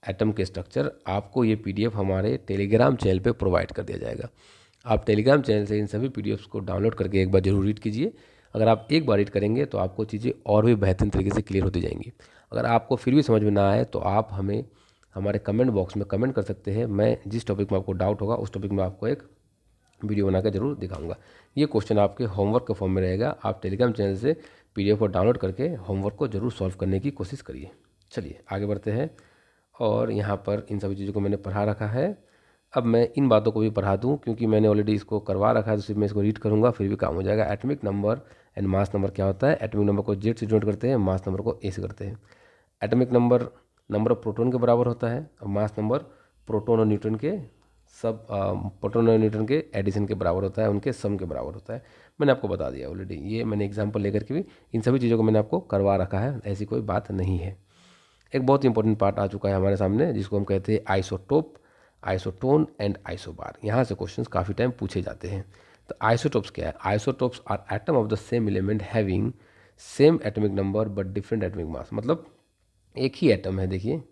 एटम के स्ट्रक्चर। आपको ये पीडीएफ हमारे टेलीग्राम चैनल पे प्रोवाइड कर दिया जाएगा। आप टेलीग्राम चैनल से इन सभी पीडीएफ्स को डाउनलोड करके एक बार जरूर रीड कीजिए। अगर आप एक बार रीड करेंगे तो आपको चीज़ें और भी बेहतरीन तरीके से क्लियर होती जाएंगी। अगर आपको फिर भी समझ में ना आए तो आप हमें हमारे कमेंट बॉक्स में कमेंट कर सकते हैं। मैं जिस टॉपिक में आपको डाउट होगा उस टॉपिक में आपको एक वीडियो बनाकर जरूर दिखाऊंगा। ये क्वेश्चन आपके होमवर्क के फॉर्म में रहेगा। आप टेलीग्राम चैनल से पीडीएफ को डाउनलोड करके होमवर्क को जरूर सॉल्व करने की कोशिश करिए। चलिए आगे बढ़ते हैं। और यहाँ पर इन सभी चीज़ों को मैंने पढ़ा रखा है। अब मैं इन बातों को भी पढ़ा दूँ क्योंकि मैंने ऑलरेडी इसको करवा रखा है, तो सिर्फ मैं इसको रीड करूँगा फिर भी काम हो जाएगा। Atomic number and mass number क्या होता है। एटॉमिक नंबर को जेड से डिनोट करते हैं, मास नंबर को ए से करते हैं। Atomic number number of proton के बराबर होता है और मास नंबर प्रोटॉन और न्यूट्रॉन के सब प्रोटॉन और न्यूट्रॉन के एडिशन के बराबर होता है, उनके सम के बराबर होता है। मैंने आपको बता दिया ऑलरेडी, ये मैंने एग्जांपल लेकर के भी इन सभी चीज़ों को मैंने आपको करवा रखा है, ऐसी कोई बात नहीं है। एक बहुत इंपॉर्टेंट पार्ट आ चुका है हमारे सामने जिसको हम कहते हैं आइसोटोप, आइसोटोन एंड आइसोबार। यहाँ से क्वेश्चंस काफ़ी टाइम पूछे जाते हैं। तो आइसोटोप्स क्या है। Isotopes are atom of the same element having same atomic number but different atomic mass. मतलब एक ही एटम है, देखिए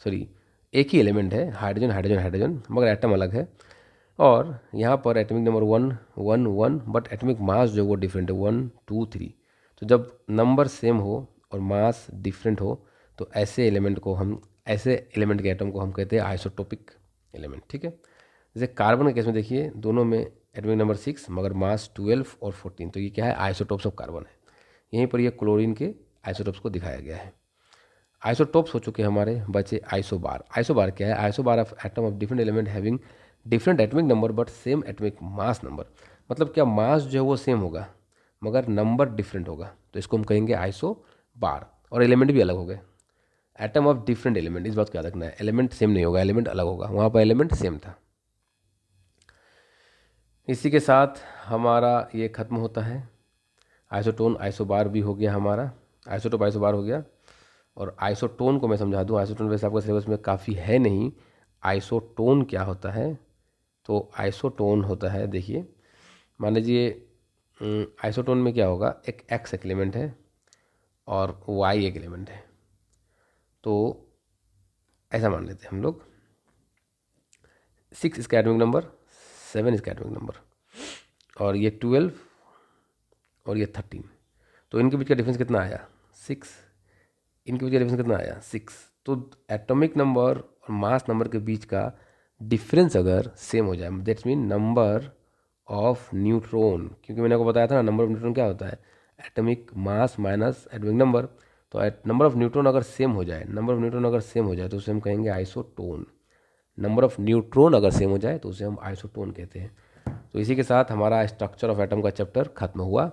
सॉरी एक ही एलिमेंट है, हाइड्रोजन हाइड्रोजन हाइड्रोजन, मगर एटम अलग है। और यहाँ पर atomic number 1 1 1 but atomic mass जो वो डिफरेंट है 1 2 3। तो जब नंबर सेम हो और मास डिफरेंट हो तो ऐसे एलिमेंट को हम, ऐसे एलिमेंट के एटम को हम कहते हैं आइसोटोपिक एलिमेंट। ठीक है, जैसे कार्बन के केस में देखिए दोनों में एटॉमिक नंबर 6 मगर मास 12 और 14, तो ये क्या है, आइसोटोप्स ऑफ कार्बन है। यहीं पर ये क्लोरीन के आइसोटोप्स को दिखाया गया है। आइसोटोप्स हो चुके हमारे, बचे आइसोबार। आइसोबार क्या है, isobar of atom of different element having different atomic number but same atomic mass number. मतलब क्या, मास जो है वो सेम होगा मगर नंबर डिफरेंट होगा, तो इसको हम कहेंगे आइसोबार। और एलिमेंट भी अलग हो गए, एटम ऑफ डिफरेंट एलिमेंट, इस बात को याद रखना है। एलिमेंट सेम नहीं होगा, एलिमेंट अलग होगा, वहाँ पर एलिमेंट सेम था। इसी के साथ हमारा ये खत्म होता है। आइसोटोन आइसोबार भी हो गया हमारा, आइसोटोप आइसोबार हो गया। और आइसोटोन को मैं समझा दूं, आइसोटोन वैसे आपका सिलेबस में काफ़ी है नहीं। आइसोटोन क्या होता है? तो आइसोटोन होता है, देखिए मान लीजिए आइसोटोन में क्या होगा, एक एक्स एक एलिमेंट है और वाई एक एलिमेंट है। तो ऐसा मान लेते हैं हम लोग, 6 इसका एटॉमिक नंबर, 7 इसका एटॉमिक नंबर, और ये 12 और ये 13। तो इनके बीच का डिफरेंस कितना आया? 6। इनके बीच का डिफरेंस कितना आया? 6। तो एटॉमिक नंबर और मास नंबर के बीच का डिफरेंस अगर सेम हो जाए, that's mean number of neutron, क्योंकि मैंने आपको बताया था ना नंबर ऑफ न्यूट्रॉन क्या होता है, atomic mass minus atomic number. तो नंबर ऑफ न्यूट्रॉन अगर सेम हो जाए, नंबर ऑफ न्यूट्रॉन अगर सेम हो जाए तो उसे हम कहेंगे आइसोटोन। नंबर ऑफ न्यूट्रॉन अगर सेम हो जाए तो उसे हम आइसोटोन कहते हैं। तो इसी के साथ हमारा स्ट्रक्चर ऑफ एटम का चैप्टर खत्म हुआ।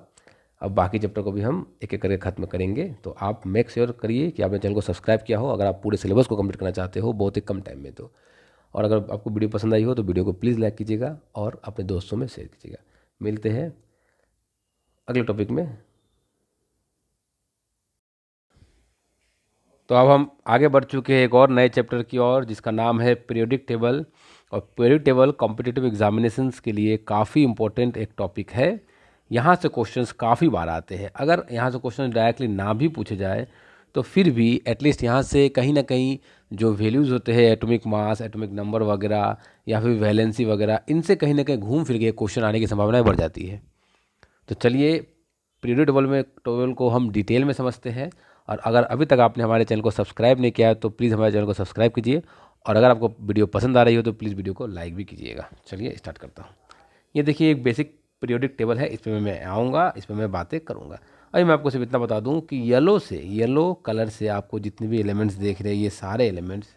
अब बाकी चैप्टर को भी हम एक एक करके खत्म करेंगे। तो आप मेक श्योर करिए कि आपने चैनल को सब्सक्राइब किया हो, अगर आप पूरे सिलेबस को कंप्लीट करना चाहते हो बहुत ही कम टाइम में। तो और अगर आपको वीडियो पसंद आई हो तो वीडियो को प्लीज़ लाइक कीजिएगा और अपने दोस्तों में शेयर कीजिएगा। मिलते हैं अगले टॉपिक में। तो अब हम आगे बढ़ चुके हैं एक और नए चैप्टर की ओर, जिसका नाम है पीरियोडिक टेबल। और पीरियोडिक टेबल कॉम्पिटिटिव एग्जामिनेशंस के लिए काफ़ी इंपॉर्टेंट एक टॉपिक है। यहाँ से क्वेश्चंस काफ़ी बार आते हैं। अगर यहाँ से क्वेश्चन डायरेक्टली ना भी पूछे जाए तो फिर भी एटलीस्ट यहाँ से कहीं ना कहीं जो वैल्यूज़ होते हैं, एटॉमिक मास, एटॉमिक नंबर वगैरह या फिर वैलेंसी वगैरह, इनसे कहीं ना कहीं घूम फिर के क्वेश्चन आने की संभावनाएं बढ़ जाती है। तो चलिए पीरियोडिक टेबल को हम डिटेल में समझते हैं। और अगर अभी तक आपने हमारे चैनल को सब्सक्राइब नहीं किया है तो प्लीज़ हमारे चैनल को सब्सक्राइब कीजिए। और अगर आपको वीडियो पसंद आ रही हो तो प्लीज़ वीडियो को लाइक भी कीजिएगा। चलिए स्टार्ट करता हूँ। ये देखिए एक बेसिक पीरियोडिक टेबल है, इस पर मैं आऊँगा, इस पर मैं बातें करूँगा। अभी मैं आपको सिर्फ इतना बता दूँ कि येलो कलर से आपको जितने भी एलिमेंट्स देख रहे हैं, ये सारे elements,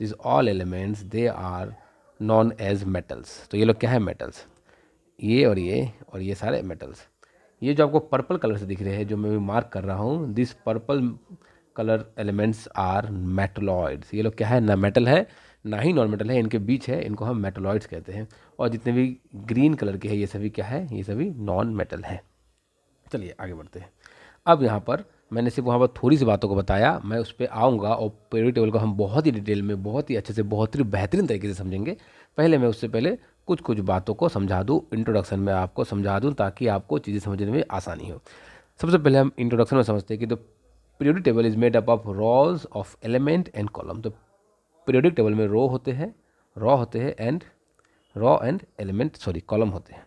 this all elements they are known as metals. तो ये लोग क्या है? मेटल्स। ये और ये सारे मेटल्स। ये जो आपको पर्पल कलर से दिख रहे हैं, जो मैं भी मार्क कर रहा हूँ, this purple colour elements are metalloids. ये लोग क्या है? ना मेटल है ना ही नॉन मेटल है, इनके बीच है, इनको हम मेटलॉइड्स कहते हैं। और जितने भी ग्रीन कलर के हैं ये सभी क्या है? ये सभी नॉन मेटल है। चलिए आगे बढ़ते हैं। अब यहाँ पर मैंने सिर्फ वहाँ पर थोड़ी सी बातों को बताया, मैं उस पर आऊँगा और पीरियोडिक टेबल को हम बहुत ही डिटेल में, बहुत ही अच्छे से, बहुत ही बेहतरीन तरीके से समझेंगे। पहले मैं उससे पहले कुछ कुछ बातों को समझा दूँ, इंट्रोडक्शन में आपको समझा दूँ ताकि आपको चीज़ें समझने में आसानी हो। सबसे पहले हम इंट्रोडक्शन में समझते हैं कि the periodic table is made up of rows of element and column. तो पीरियोडिक टेबल में रॉ होते हैं एंड एलिमेंट कॉलम होते हैं।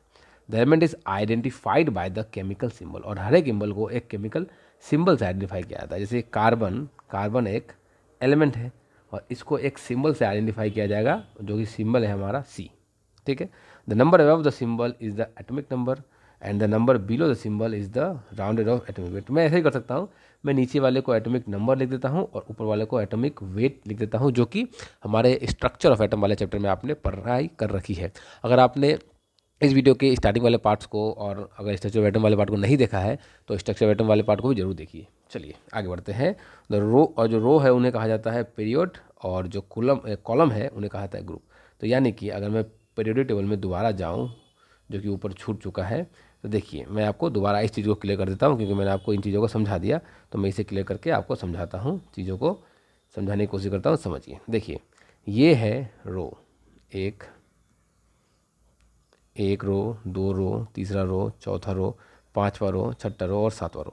The element is identified by the chemical symbol. और हर एक सिंबल को एक केमिकल सिंबल से आइडेंटिफाई किया जाता है। जैसे कार्बन एक एलिमेंट है और इसको एक सिंबल से आइडेंटिफाई किया जाएगा, जो कि सिंबल है हमारा सी। ठीक है। The number above the symbol is the atomic number and the number below the symbol is the rounded off atomic weight. मैं ऐसे ही कर सकता हूँ, मैं नीचे वाले को एटॉमिक नंबर लिख देता हूँ और ऊपर वाले को एटॉमिक वेट लिख देता हूँ, जो कि हमारे स्ट्रक्चर ऑफ एटम वाले चैप्टर में आपने पढ़ाई कर रखी है। अगर आपने इस वीडियो के स्टार्टिंग वाले पार्ट्स को और अगर स्ट्रक्चर ऑफ एटम वाले पार्ट को नहीं देखा है तो स्ट्रक्चर ऑफ एटम वाले पार्ट को भी जरूर देखिए। चलिए आगे बढ़ते हैं। द रो, और जो रो है उन्हें कहा जाता है पीरियड, और जो कॉलम है उन्हें कहा जाता है ग्रुप। तो यानी कि अगर मैं पीरियोडिक टेबल में दोबारा जाऊँ, जो कि ऊपर छूट चुका है, तो देखिए मैं आपको दोबारा इस चीज़ को क्लियर कर देता हूँ, क्योंकि मैंने आपको इन चीज़ों को समझा दिया। तो मैं इसे क्लियर करके आपको समझाता हूँ, चीज़ों को समझाने की कोशिश करता हूँ। समझिए, देखिए ये है रो, एक रो, दो रो, तीसरा रो, चौथा रो, पांचवा रो, छठा रो और सातवां रो।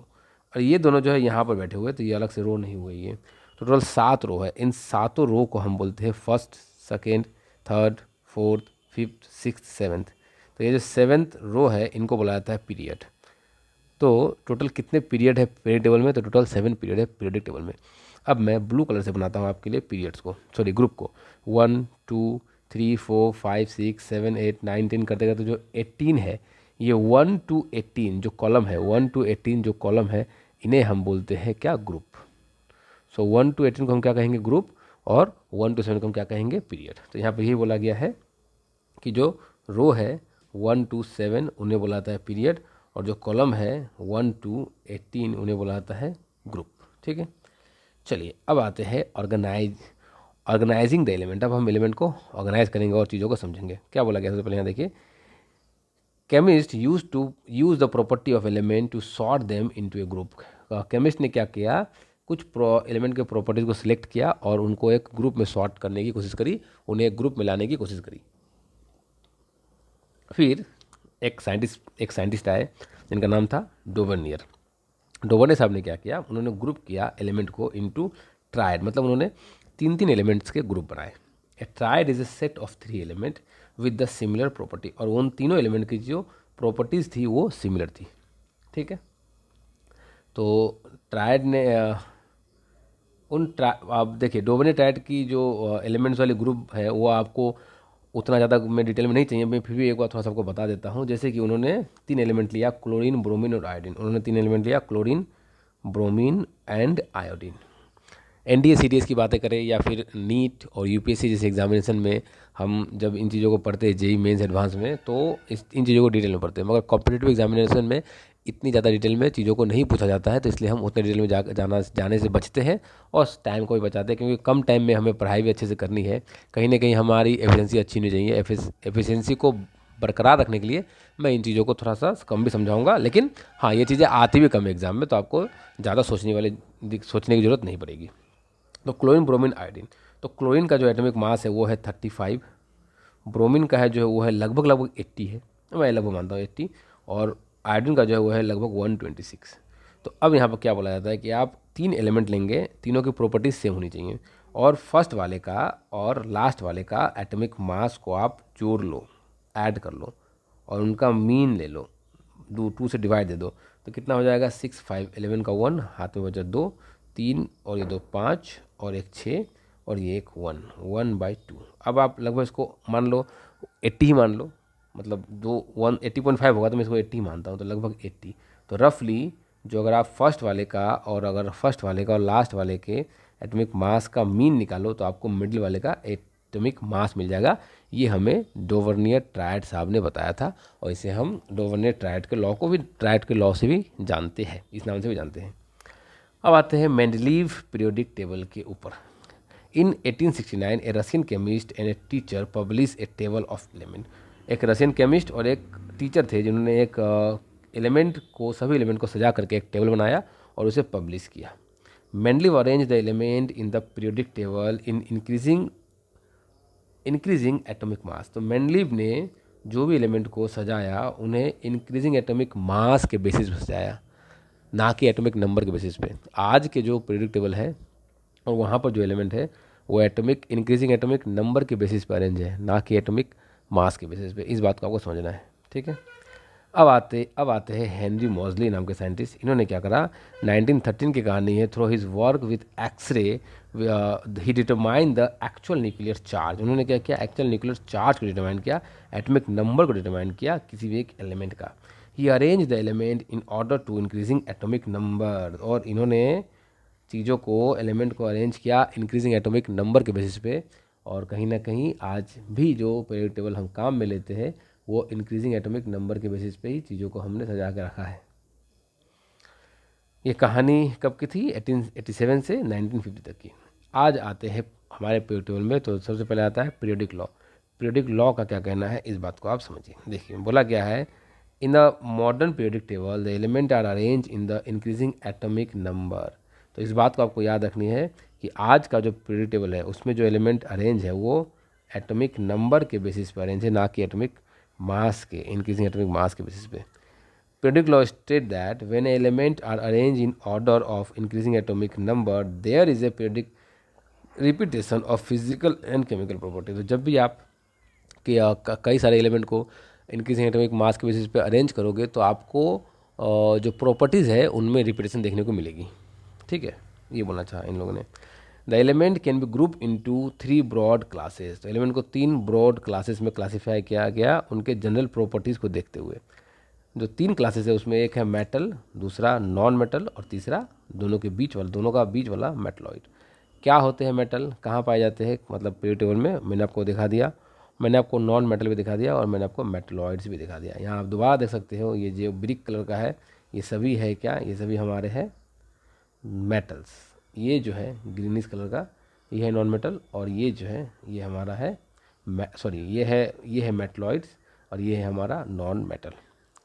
और ये दोनों जो है यहाँ पर बैठे हुए, तो ये अलग से रो नहीं हुए। ये टोटल 7 रो है। इन सातों रो को हम बोलते हैं first, second, third, fourth, fifth, sixth, seventh. तो ये जो 7th रो है इनको बोला जाता है पीरियड। तो टोटल कितने पीरियड है पीरियड टेबल में? तो टोटल 7 पीरियड है पीरियडिक टेबल में। अब मैं ब्लू कलर से बनाता हूँ आपके लिए पीरियड्स को, ग्रुप को। 1 2 3 4 5 6 7 8 9 10 करते करते जो 18 है, ये 1 to 18 जो कॉलम है, 1 to 18 जो कॉलम है, इन्हें हम बोलते हैं क्या? ग्रुप। 1 to 18 को हम क्या कहेंगे? ग्रुप। और 1 to 7 को हम क्या कहेंगे? पीरियड। तो यहाँ पर यही बोला गया है कि जो रो है 1 to 7 उन्हें बोला जाता है पीरियड, और जो कॉलम है 1 to 18 उन्हें बोला जाता है ग्रुप। ठीक है। चलिए अब आते हैं ऑर्गेनाइजिंग द एलिमेंट। अब हम एलिमेंट को ऑर्गेनाइज करेंगे और चीज़ों को समझेंगे। क्या बोला गया सबसे पहले? यहाँ देखिए, chemist use the property of element to sort them into a group. Chemist ने क्या किया कुछ एलिमेंट के प्रॉपर्टीज़ को सिलेक्ट किया और उनको एक ग्रुप में सॉर्ट करने की कोशिश करी, उन्हें एक ग्रुप में लाने की कोशिश करी। फिर एक साइंटिस्ट आए जिनका नाम था डोवर्नियर। डोवर्नियर साहब ने क्या किया, उन्होंने ग्रुप किया एलिमेंट को इनटू ट्रायड, मतलब उन्होंने तीन तीन एलिमेंट्स के ग्रुप बनाए। A triad is a set of three element with the similar property, और उन तीनों एलिमेंट की जो प्रॉपर्टीज़ थी वो सिमिलर थी। ठीक है, तो ट्रायड ने आप देखिए डोवर्नियर ट्रायड की जो एलिमेंट्स वाली ग्रुप है वो आपको उतना ज़्यादा मैं डिटेल में नहीं चाहिए, मैं फिर भी एक बार थोड़ा सा आपको बता देता हूँ। जैसे कि उन्होंने तीन एलिमेंट लिया, क्लोरीन, ब्रोमीन और आयोडीन। उन्होंने तीन एलिमेंट लिया, chlorine, bromine and iodine. NDA CDS की बातें करें या फिर नीट और यूपीएससी जैसे एग्जामिनेशन में हम जब इन चीज़ों को पढ़ते हैं, जेई मेंस एडवांस में, तो इन चीज़ों को डिटेल में पढ़ते हैं, मगर कॉम्पिटिटिव एग्जामिनेशन में इतनी ज़्यादा डिटेल में चीज़ों को नहीं पूछा जाता है, तो इसलिए हम उतने डिटेल में जाने से बचते हैं और टाइम को भी बचाते हैं, क्योंकि कम टाइम में हमें पढ़ाई भी अच्छे से करनी है। कहीं ना कहीं हमारी एफिशिएंसी अच्छी नहीं चाहिए। एफिशिएंसी को बरकरार रखने के लिए मैं इन चीज़ों को थोड़ा सा कम भी समझाऊंगा, लेकिन हाँ, ये चीज़ें आती भी कम एग्जाम में, तो आपको ज़्यादा सोचने की ज़रूरत नहीं पड़ेगी। तो क्लोरीन, ब्रोमीन, आयोडीन। तो क्लोरीन का जो एटॉमिक मास है वो है 35, ब्रोमीन का है जो है वो है लगभग 80 है, मैं लगभग मानता हूँ 80, और आयोडीन का जो है वो है लगभग 126। तो अब यहाँ पर क्या बोला जाता है कि आप तीन एलिमेंट लेंगे, तीनों की प्रॉपर्टीज सेम होनी चाहिए, और फर्स्ट वाले का और लास्ट वाले का एटॉमिक मास को आप जोड़ लो, ऐड कर लो, और उनका मीन ले लो, टू से डिवाइड दे दो, तो कितना हो जाएगा 6, 5, 11 का 1, हाथ में बचा 2, 3 और ये 2 5 और एक 6 और ये एक 1, 1/2। अब आप लगभग इसको मान लो 80 ही मान लो, मतलब 80.5 होगा तो मैं इसको 80 मानता हूँ, तो लगभग 80। तो रफली जो अगर आप फर्स्ट वाले का और लास्ट वाले के एटॉमिक मास का मीन निकालो तो आपको मिडिल वाले का एटॉमिक मास मिल जाएगा। ये हमें डोवर्नियर ट्रायड साहब ने बताया था, और इसे हम डोवर्नियर ट्रायड के लॉ से भी जानते हैं, इस नाम से भी जानते हैं। अब आते हैं मेंडलीव पीरियोडिक टेबल के ऊपर। In 1869 a Russian chemist and a teacher publish a table of element. एक रशियन केमिस्ट और एक टीचर थे जिन्होंने एक सभी एलिमेंट को सजा करके एक टेबल बनाया और उसे पब्लिश किया। Mendeleev arrange the element in the periodic table in increasing atomic mass. तो मेंडलीव ने जो भी एलिमेंट को सजाया उन्हें इंक्रीजिंग एटॉमिक मास के बेसिस पर सजाया, ना कि एटॉमिक नंबर के बेसिस पे। आज के जो पीरियोडिक टेबल है और वहाँ पर जो एलिमेंट है वो इंक्रीजिंग एटॉमिक नंबर के बेसिस पे अरेंज है, ना कि एटॉमिक मास के बेसिस पे। इस बात को आपको समझना है, ठीक है। अब आते हैं हेनरी मॉजली नाम के साइंटिस्ट। इन्होंने क्या करा, 1913 की कहानी है। Through his work with x-ray he determine the actual nuclear charge. उन्होंने क्या किया, एक्चुअल न्यूक्लियर चार्ज को डिटरमाइन किया, एटॉमिक नंबर को डिटरमाइन किया किसी भी एक एलिमेंट का। He arrange the element in order to increasing atomic number. और इन्होंने चीज़ों को, एलिमेंट को अरेंज किया इंक्रीजिंग एटॉमिक नंबर के बेसिस पे। और कहीं ना कहीं आज भी जो पीरियोडिक टेबल हम काम में लेते हैं वो इंक्रीजिंग एटॉमिक नंबर के बेसिस पे ही चीज़ों को हमने सजा के रखा है। ये कहानी कब की थी, 1887 से 1950 तक की। आज आते हैं हमारे पीरियोडिक टेबल में। तो सबसे पहले आता है पीरियोडिक लॉ। पीरियोडिक लॉ का क्या कहना है, इस बात को आप समझिए। देखिए बोला क्या है, in the modern periodic table the element are arrange in the increasing atomic number. तो इस बात को आपको याद रखनी है कि आज का जो पीरियोडिक टेबल है उसमें जो एलिमेंट अरेंज है वो एटॉमिक नंबर के बेसिस पर अरेंज है, ना कि एटॉमिक मास के, इंक्रीजिंग एटॉमिक मास के बेसिस पे। Periodic law state that when elements are arranged in order of increasing atomic number, there is a periodic repetition of physical and chemical property। तो जब भी आप कई सारे एलिमेंट को इंक्रीजिंग एटॉमिक मास के बेसिस पे अरेंज करोगे तो आपको जो प्रॉपर्टीज़ है उनमें रिपीटेशन देखने को मिलेगी, ठीक है। ये बोलना चाहा इन लोगों ने। The element can be group into 3 broad classes. तो एलिमेंट को 3 ब्रॉड क्लासेस में क्लासीफाई किया गया उनके जनरल प्रॉपर्टीज़ को देखते हुए। जो 3 क्लासेस है उसमें एक है मेटल, दूसरा नॉन मेटल और तीसरा दोनों का बीच वाला मेटलॉइड। क्या होते हैं मेटल, कहाँ पाए जाते हैं, मतलब पीरियोडिक टेबल में मैंने आपको दिखा दिया, मैंने आपको नॉन मेटल भी दिखा दिया और मैंने आपको मेटलॉइड्स भी दिखा दिया। यहाँ आप दोबारा देख सकते हो, ये जो ब्रिक कलर का है ये सभी है क्या, ये सभी हमारे हैं मेटल्स। ये जो है ग्रीनिश कलर का ये है नॉन मेटल, और ये जो है ये हमारा है ये है मेटलॉइड्स, और ये है हमारा नॉन मेटल,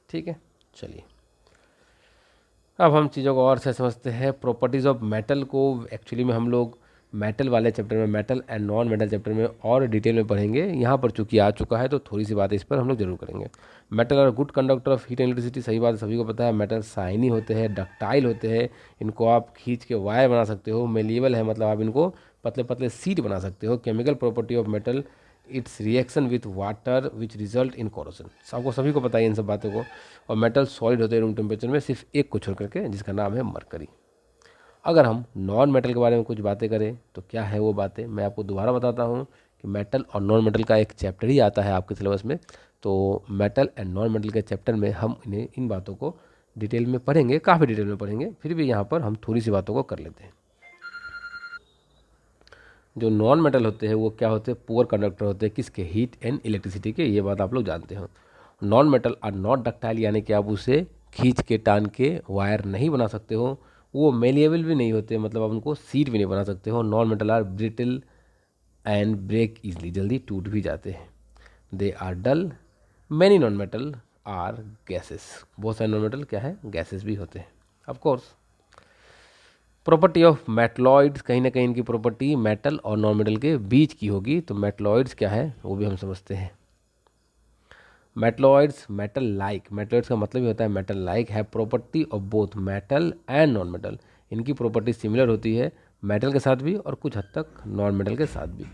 ठीक है। चलिए अब हम चीज़ों को और से समझते हैं। प्रॉपर्टीज़ ऑफ मेटल को एक्चुअली में हम लोग मेटल वाले चैप्टर में, metal and non metal chapter में और डिटेल में पढ़ेंगे। यहाँ पर चूंकि आ चुका है तो थोड़ी सी बात इस पर हम लोग जरूर करेंगे। मेटल और good conductor of heat and electricity, सही बात है, सभी को पता है। मेटल शाइनी होते हैं, डक्टाइल होते हैं, इनको आप खींच के वायर बना सकते हो। मेलिएबल है, मतलब आप इनको पतले पतले सीट बना सकते हो। Chemical property of metal, it's reaction with water which result in corrosion, आपको सभी को पता है इन सब बातों को। और मेटल सॉलिड होते हैं रूम टेम्परेचर में, सिर्फ एक को छोड़ करके, जिसका नाम है मरकरी। अगर हम नॉन मेटल के बारे में कुछ बातें करें तो क्या है वो बातें, मैं आपको दोबारा बताता हूँ कि मेटल और नॉन मेटल का एक चैप्टर ही आता है आपके सिलेबस में। तो मेटल एंड नॉन मेटल के चैप्टर में हम इन बातों को डिटेल में पढ़ेंगे, काफ़ी डिटेल में पढ़ेंगे, फिर भी यहाँ पर हम थोड़ी सी बातों को कर लेते हैं। जो नॉन मेटल होते हैं वो क्या होते हैं, पुअर कंडक्टर होते हैं, किसके, हीट एंड इलेक्ट्रिसिटी के, ये बात आप लोग जानते हो। Non metal are not ductile, यानी कि आप उसे खींच के टान के वायर नहीं बना सकते हो। वो मेलिएबल भी नहीं होते, मतलब आप उनको सीट भी नहीं बना सकते हो। Non metal are brittle and break easily, जल्दी टूट भी जाते हैं। They are dull, many non metal are gases, बहुत सारे नॉन मेटल क्या है, गैसेस भी होते हैं of course. Property of metalloids, कहीं ना कहीं इनकी प्रॉपर्टी मेटल और नॉन मेटल के बीच की होगी, तो मेटलॉइड्स क्या है वो भी हम समझते हैं। मेटलॉइड्स मेटल लाइक, मेटलॉइड्स का मतलब ही होता है मेटल लाइक, है property of both metal and non metal, इनकी प्रॉपर्टी सिमिलर होती है मेटल के साथ भी और कुछ हद तक नॉन मेटल के साथ भी।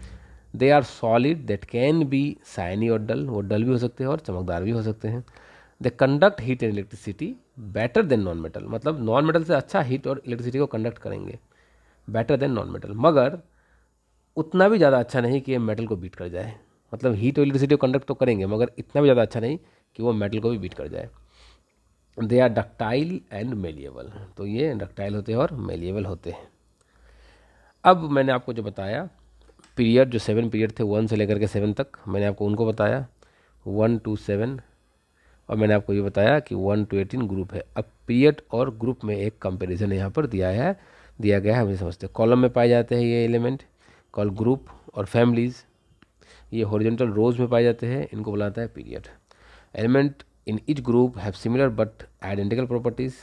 They are solid that can be shiny और डल, वो डल भी हो सकते हैं और चमकदार भी हो सकते हैं। They conduct heat and electricity better than non metal, मतलब नॉन मेटल से अच्छा हीट और इलेक्ट्रिसिटी को कंडक्ट करेंगे, बेटर देन नॉन मेटल, मगर उतना भी ज़्यादा अच्छा नहीं कि ये मेटल को बीट कर जाए। मतलब हीट और इलेक्ट्रिसिटी को कंडक्ट तो करेंगे मगर इतना भी ज़्यादा अच्छा नहीं कि वो मेटल को भी बीट कर जाए। They are ductile and malleable, तो ये डक्टाइल होते हैं और मेलिएबल होते हैं। अब मैंने आपको जो बताया पीरियड, जो 7 पीरियड थे 1 से लेकर के 7 तक, मैंने आपको उनको बताया 1 to 7, और मैंने आपको ये बताया कि 1 to 18 ग्रुप है। अब पीरियड और ग्रुप में एक कंपैरिजन यहाँ पर दिया गया है, हमें समझते हैं। कॉलम में पाए जाते हैं ये एलिमेंट कॉल ग्रुप और फैमिलीज, ये हॉरिजॉन्टल रोज में पाए जाते हैं, इनको बुलाता है period. Element in each group have similar but identical properties,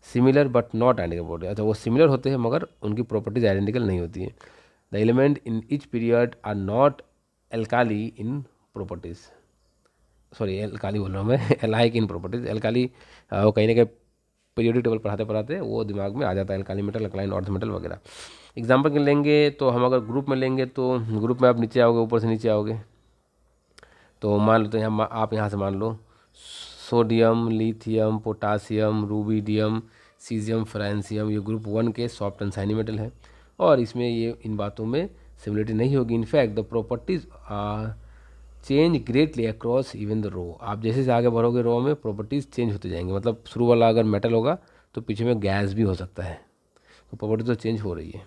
similar but not identical properties, अच्छा वो सिमिलर होते हैं मगर उनकी प्रॉपर्टीज आइडेंटिकल नहीं होती हैं। The element in each period are not alkali in properties, sorry alkali बोल रहा हूँ मैं, एलाइक इन प्रॉपर्टीज। एल्काली वो कहीं ना कहीं पीरियोडिक टेबल पढ़ाते पढ़ाते वो दिमाग में आ जाता है, alkali metal, alkaline earth metal वगैरह। एग्जाम्पल के लेंगे तो हम अगर ग्रुप में लेंगे तो ग्रुप में आप नीचे आओगे, ऊपर से नीचे आओगे, तो मान लो तो यहाँ आप यहाँ से मान लो sodium, lithium, potassium, rubidium, caesium, francium, ये ग्रुप 1 के सॉफ्ट एंड शाइनी मेटल है, और इसमें ये इन बातों में सिमिलरिटी नहीं होगी। In fact the properties change greatly across even the row, आप जैसे से आगे बढ़ोगे रो में प्रॉपर्टीज चेंज होते जाएंगे, मतलब शुरू वाला अगर मेटल होगा तो पीछे में गैस भी हो सकता है, तो प्रॉपर्टी तो चेंज हो रही है।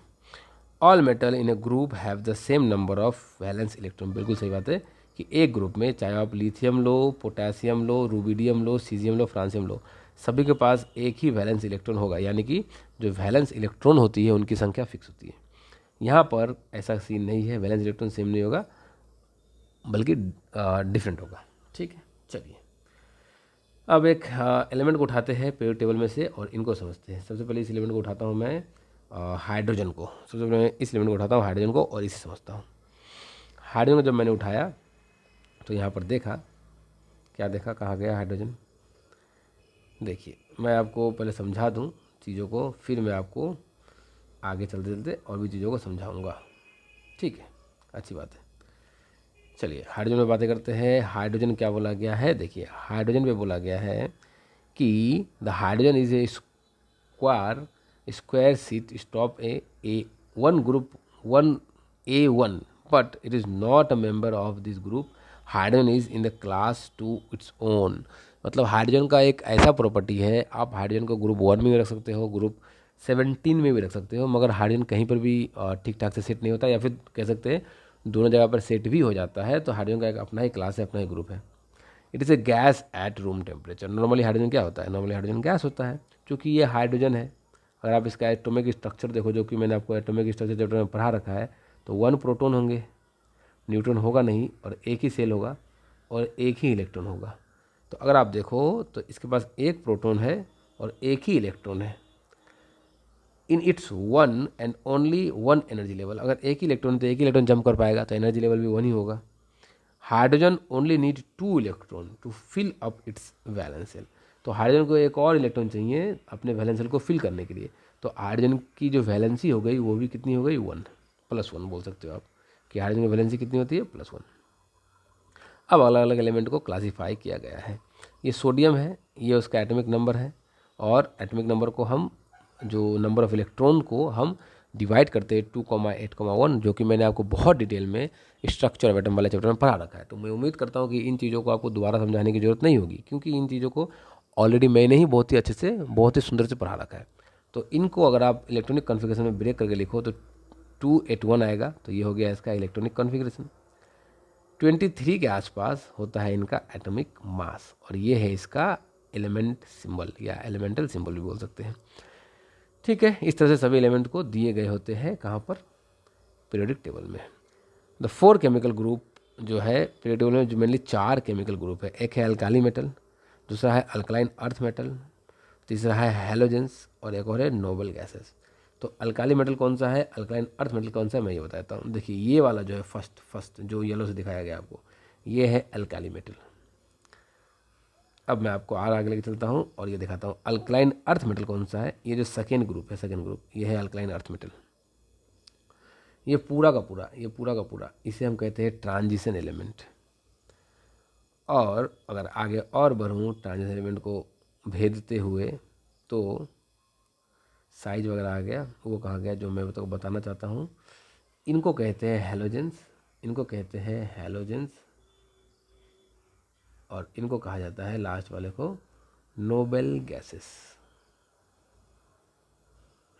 All metal in A group have the same number of valence electron, बिल्कुल सही बात है कि एक ग्रुप में चाहे आप लिथियम लो, पोटेशियम लो, रूबिडियम लो, सीजियम लो, फ्रांसियम लो, सभी के पास एक ही वैलेंस इलेक्ट्रॉन होगा, यानी कि जो वैलेंस इलेक्ट्रॉन होती है उनकी संख्या फिक्स होती है। यहाँ पर ऐसा सीन नहीं है, वैलेंस इलेक्ट्रॉन सेम नहीं होगा बल्कि डिफरेंट होगा। ठीक है, चलिए अब एक एलिमेंट को उठाते हैं पीरियोडिक टेबल में से और इनको समझते हैं। सबसे पहले इस एलिमेंट को उठाता हूँ मैं, हाइड्रोजन को, सबसे पहले मैं इस एलिमेंट को उठाता हूँ हाइड्रोजन को और इसे समझता हूँ। हाइड्रोजन को जब मैंने उठाया तो यहाँ पर देखा, क्या देखा, कहाँ गया हाइड्रोजन, देखिए मैं आपको पहले समझा दूँ चीज़ों को, फिर मैं आपको आगे चलते चलते और भी चीज़ों को समझाऊँगा। ठीक है, अच्छी बात है। चलिए हाइड्रोजन में बातें करते हैं। हाइड्रोजन क्या बोला गया है, देखिए हाइड्रोजन पे बोला गया है कि the hydrogen is a square seat stop a one group 1A1, but it is not a member of this group. Hydrogen is in the class to its own, मतलब हाइड्रोजन का एक ऐसा प्रॉपर्टी है, आप हाइड्रोजन को group 1 में भी रख सकते हो, ग्रुप 17 में भी रख सकते हो, मगर हाइड्रोजन कहीं पर भी ठीक ठाक से सेट नहीं होता, या फिर कह सकते हैं दोनों जगह पर सेट भी हो जाता है। तो हाइड्रोजन का एक अपना ही क्लास है, अपना ही ग्रुप है। It is a gas at room temperature. Normally hydrogen क्या होता है, नॉर्मली हाइड्रोजन गैस होता है, क्योंकि ये हाइड्रोजन है। अगर आप इसका एटॉमिक स्ट्रक्चर देखो, जो कि मैंने आपको एटॉमिक स्ट्रक्चर चैप्टर में पढ़ा रखा है, तो 1 प्रोटॉन होंगे, न्यूट्रॉन होगा नहीं, और एक ही सेल होगा और एक ही इलेक्ट्रॉन होगा। तो अगर आप देखो तो इसके पास एक प्रोटॉन है और एक ही इलेक्ट्रॉन है in its one and only one energy level, अगर एक ही इलेक्ट्रॉन तो एक ही इलेक्ट्रॉन जंप कर पाएगा तो एनर्जी लेवल भी वन ही होगा। Hydrogen only need to electron to fill up its valence shell, तो हाइड्रोजन को एक और इलेक्ट्रॉन चाहिए अपने वैलेंस शेल को फिल करने के लिए, तो हाइड्रोजन की जो वैलेंसी हो गई वो भी कितनी हो गई, वन, +1 बोल सकते हो आप कि हाइड्रोजन की वैलेंसी कितनी होती है, +1। अब अलग अलग एलिमेंट को क्लासीफाई किया गया है। ये सोडियम है, ये उसका एटॉमिक नंबर है, और एटॉमिक नंबर को हम जो नंबर ऑफ इलेक्ट्रॉन को हम डिवाइड करते हैं 2,8,1, जो कि मैंने आपको बहुत डिटेल में स्ट्रक्चर ऑफ एटम वाले चैप्टर में पढ़ा रखा है। तो मैं उम्मीद करता हूँ कि इन चीज़ों को आपको दोबारा समझाने की जरूरत नहीं होगी, क्योंकि इन चीज़ों को ऑलरेडी मैंने ही बहुत ही अच्छे से, बहुत ही सुंदर से पढ़ा रखा है। तो इनको अगर आप इलेक्ट्रॉनिक कॉन्फ़िगरेशन में ब्रेक करके लिखो तो 281 आएगा, तो ये हो गया इसका इलेक्ट्रॉनिक कॉन्फ़िगरेशन। 23 के आसपास होता है इनका एटॉमिक मास, और ये है इसका एलिमेंट सिंबल या एलिमेंटल सिंबल भी बोल सकते हैं। ठीक है, इस तरह से सभी एलिमेंट को दिए गए होते हैं कहाँ पर, पीरियोडिक टेबल में। द 4 केमिकल ग्रुप जो है पीरियोडिक टेबल में, जो मेनली 4 केमिकल ग्रुप है, एक है अल्काली मेटल, दूसरा है अल्कलाइन अर्थ मेटल, तीसरा है हैलोजेंस, और एक और है नोबल गैसेस। तो अल्काली मेटल कौन सा है, अल्कलाइन अर्थ मेटल कौन सा है, मैं ये बताता हूँ। देखिए ये वाला जो है फर्स्ट जो येलो से दिखाया गया आपको, ये है अल्काली मेटल। अब मैं आपको आगे लेके चलता हूँ और ये दिखाता हूँ अल्कलाइन अर्थ मेटल कौन सा है। ये जो सेकेंड ग्रुप है, सेकेंड ग्रुप, ये है अल्कलाइन अर्थ मेटल। ये पूरा का पूरा इसे हम कहते हैं ट्रांजिशन एलिमेंट। और अगर आगे और बढ़ूँ ट्रांजिशन एलिमेंट को भेदते हुए, तो साइज वगैरह आ गया, वो कहा गया जो मैं तो बताना चाहता हूँ। इनको कहते हैं हैलोजेंस, इनको कहते हैं हैलोजेंस, और इनको कहा जाता है लास्ट वाले को नोबल गैसेस,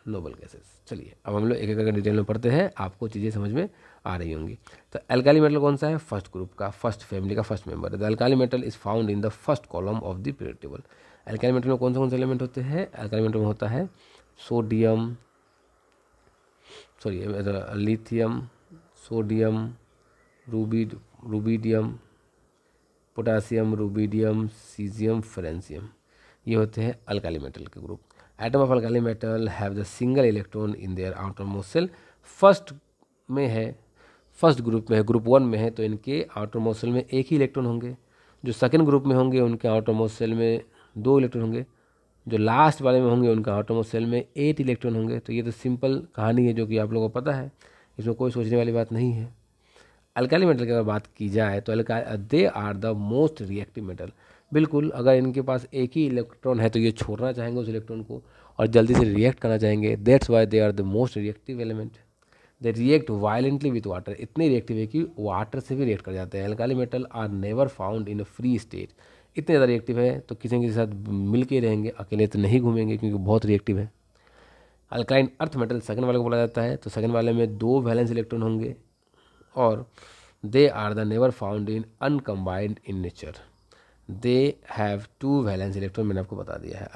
नोबल गैसेस। चलिए अब हम लोग एक एक करके डिटेल में पढ़ते हैं, आपको चीज़ें समझ में आ रही होंगी। तो अल्काली मेटल कौन सा है, फर्स्ट ग्रुप का, फर्स्ट फैमिली का फर्स्ट मेंबर है। The alkali metal is found in the first column of the periodic table. Alkali metal में कौन से एलिमेंट होते हैं, अल्काली मेटल में होता है sodium, lithium, sodium, rubidium, potassium, rubidium, caesium, francium, ये होते हैं अल्काली मेटल के ग्रुप। Atom of alkali metal have the single electron in their outer most shell. First में है, फर्स्ट ग्रुप में है, ग्रुप 1 में है, तो इनके आउटर मोस्ट शेल में एक ही इलेक्ट्रॉन होंगे। जो सेकंड ग्रुप में होंगे उनके आउटर मोस्ट शेल में 2 इलेक्ट्रॉन होंगे। जो लास्ट वाले में होंगे उनका आउटर मोस्ट शेल में 8 इलेक्ट्रॉन होंगे। तो ये तो सिंपल कहानी है जो कि आप लोगों को पता है, इसमें कोई सोचने वाली बात नहीं है। अल्काली मेटल की अगर बात की जाए तो they are the most reactive metal. बिल्कुल, अगर इनके पास एक ही इलेक्ट्रॉन है तो ये छोड़ना चाहेंगे उस इलेक्ट्रॉन को और जल्दी से रिएक्ट करना चाहेंगे। That's why they are the most reactive element. They react violently with water, इतने रिएक्टिव है कि वाटर से भी रिएक्ट कर जाते हैं। Alkali metal are never found in a free state. इतने ज़्यादा रिएक्टिव है तो किसी के साथ मिल के रहेंगे, अकेले तो नहीं घूमेंगे क्योंकि बहुत रिएक्टिव है। अल्कालाइन अर्थ मेटल सेकंड वाले को बोला जाता है, तो सेकंड वाले में 2 वैलेंस इलेक्ट्रॉन होंगे और they are the never found in uncombined in nature. They have 2 valence electron, मैंने आपको बता दिया है।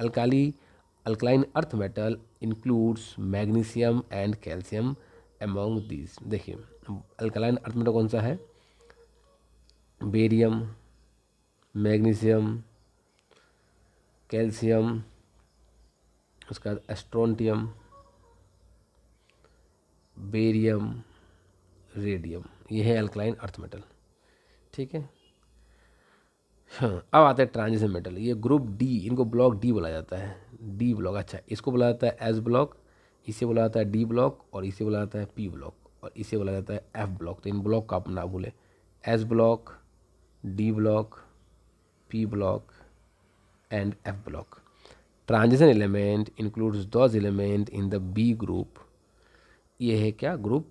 Alkaline earth metal includes magnesium and calcium among these. देखिए अल्कलाइन अर्थ मेटल कौन सा है, बेरियम, मैग्नीशियम, कैल्शियम, उसका बाद एस्ट्रोंटियम, बेरियम, रेडियम, ये है अल्कलाइन अर्थ मेटल। ठीक है, हाँ अब आते हैं ट्रांजिशन मेटल। ये ग्रुप डी, इनको ब्लॉक डी बोला जाता है, डी ब्लॉक। अच्छा, इसको बोला जाता है एस ब्लॉक, इसे बोला जाता है डी ब्लॉक, और इसे बोला जाता है पी ब्लॉक, और इसे बोला जाता है एफ ब्लॉक। तो इन ब्लॉक का आप ना भूलें, S block, D block, P block and F block. Transition element includes those element in the B group. ये है क्या ग्रुप,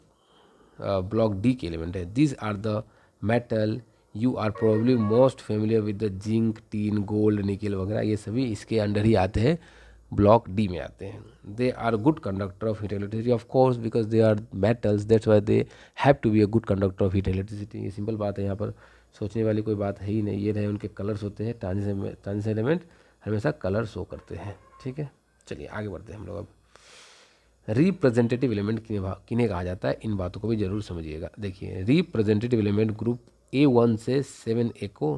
ब्लॉक डी के एलिमेंट है। This are the metal you are probably most familiar with the zinc, tin, gold, nickel वगैरह, ये सभी इसके under ही आते हैं, ब्लॉक डी में आते हैं। They are good conductor of heat electricity, of course because they are metals, that's why they have to be a good conductor of heat electricity. ये सिंपल बात है, यहाँ पर सोचने वाली कोई बात है ही नहीं। ये रहे उनके कलर्स होते हैं, ट्रांजिशन एलिमेंट हमेशा कलर शो करते हैं। ठीक है, चलिए आगे बढ़ते हैं हम लोग। अब रिप्रेजेंटेटिव एलिमेंट किन्हें कहा जाता है, इन बातों को भी जरूर समझिएगा। देखिए रिप्रेजेंटेटिव एलिमेंट ग्रुप A1 से 7A को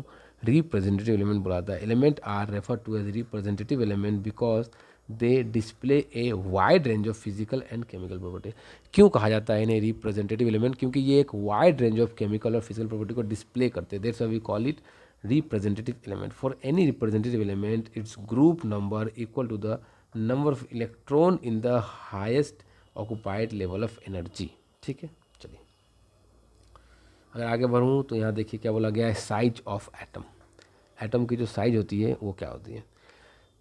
रिप्रेजेंटेटिव एलिमेंट बोला जाता है। Element are refer to as representative element because they display a wide range of physical and chemical property. क्यों कहा जाता है इन्हें रिप्रेजेंटेटिव एलिमेंट? क्योंकि ये एक वाइड रेंज ऑफ केमिकल और फिजिकल प्रॉपर्टी को डिस्प्ले करते हैं। That's why we call it representative element. For any representative element, its group number equal to the number of electron in the highest occupied level of energy। ठीक है, चलिए अगर आगे बढ़ूँ तो यहाँ देखिए क्या बोला गया है, साइज ऑफ एटम। एटम की जो साइज होती है वो क्या होती है?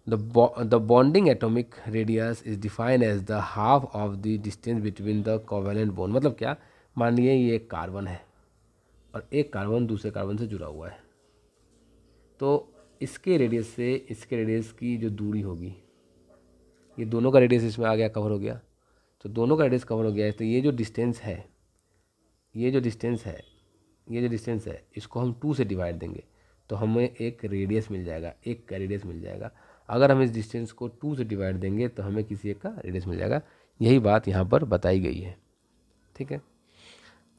The bonding atomic radius is defined as the half of the distance between the covalent bond. मतलब क्या, मान लीजिए ये एक कार्बन है और एक कार्बन दूसरे कार्बन से जुड़ा हुआ है, तो इसके रेडियस से इसके रेडियस की जो दूरी होगी, ये दोनों का रेडियस इसमें आ गया, कवर हो गया, तो दोनों का रेडियस कवर हो गया है, तो ये जो डिस्टेंस है, ये जो डिस्टेंस है, ये जो डिस्टेंस है, इसको हम 2 से डिवाइड देंगे तो हमें एक रेडियस मिल जाएगा, एक का रेडियस मिल जाएगा। अगर हम इस डिस्टेंस को 2 से डिवाइड देंगे तो हमें किसी एक का रेडियस मिल जाएगा। यही बात यहाँ पर बताई गई है। ठीक है,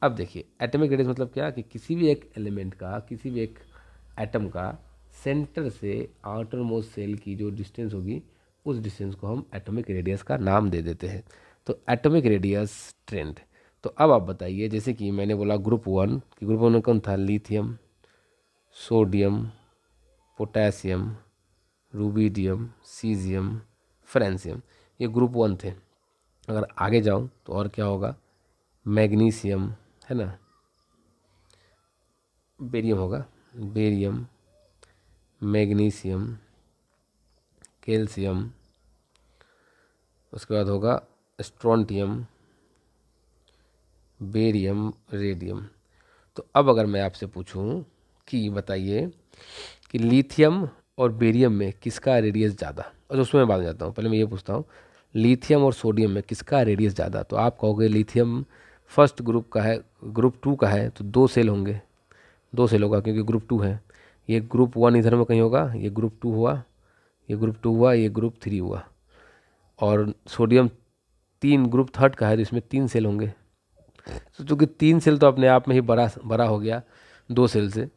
अब देखिए एटॉमिक रेडियस मतलब क्या, कि किसी भी एक एलिमेंट का, किसी भी एक एटम का सेंटर से आउटर मोस्ट सेल की जो डिस्टेंस होगी, उस डिस्टेंस को हम एटॉमिक रेडियस का नाम दे देते हैं। तो एटॉमिक रेडियस ट्रेंड। तो अब आप बताइए, जैसे कि मैंने बोला ग्रुप 1, कि ग्रुप 1 में कौन था? Lithium, sodium, potassium, rubidium, caesium, francium, ये ग्रुप 1 थे। अगर आगे जाऊँ तो और क्या होगा? मैग्नीशियम है ना, बेरियम होगा, बेरियम, मैग्नीशियम, कैल्शियम, उसके बाद होगा स्ट्रोंटियम, बेरियम, रेडियम। तो अब अगर मैं आपसे पूछूं कि बताइए कि लिथियम और बेरियम में किसका रेडियस ज़्यादा, और उसमें मैं बात जाता हूँ, पहले मैं ये पूछता हूँ लिथियम और सोडियम में किसका रेडियस ज़्यादा। तो आप कहोगे लिथियम फर्स्ट ग्रुप का है, ग्रुप 2 का है, तो 2 सेल होंगे, 2 सेल होगा क्योंकि ग्रुप 2 है। ये ग्रुप 1 इधर में कहीं होगा, ये ग्रुप 2 हुआ, ये ग्रुप 2 हुआ, ये ग्रुप 3 हुआ। और सोडियम 3 ग्रुप 3 का है, तो इसमें 3 सेल होंगे। तो चूँकि 3 सेल तो अपने आप में ही बड़ा बड़ा हो गया 2 सेल से,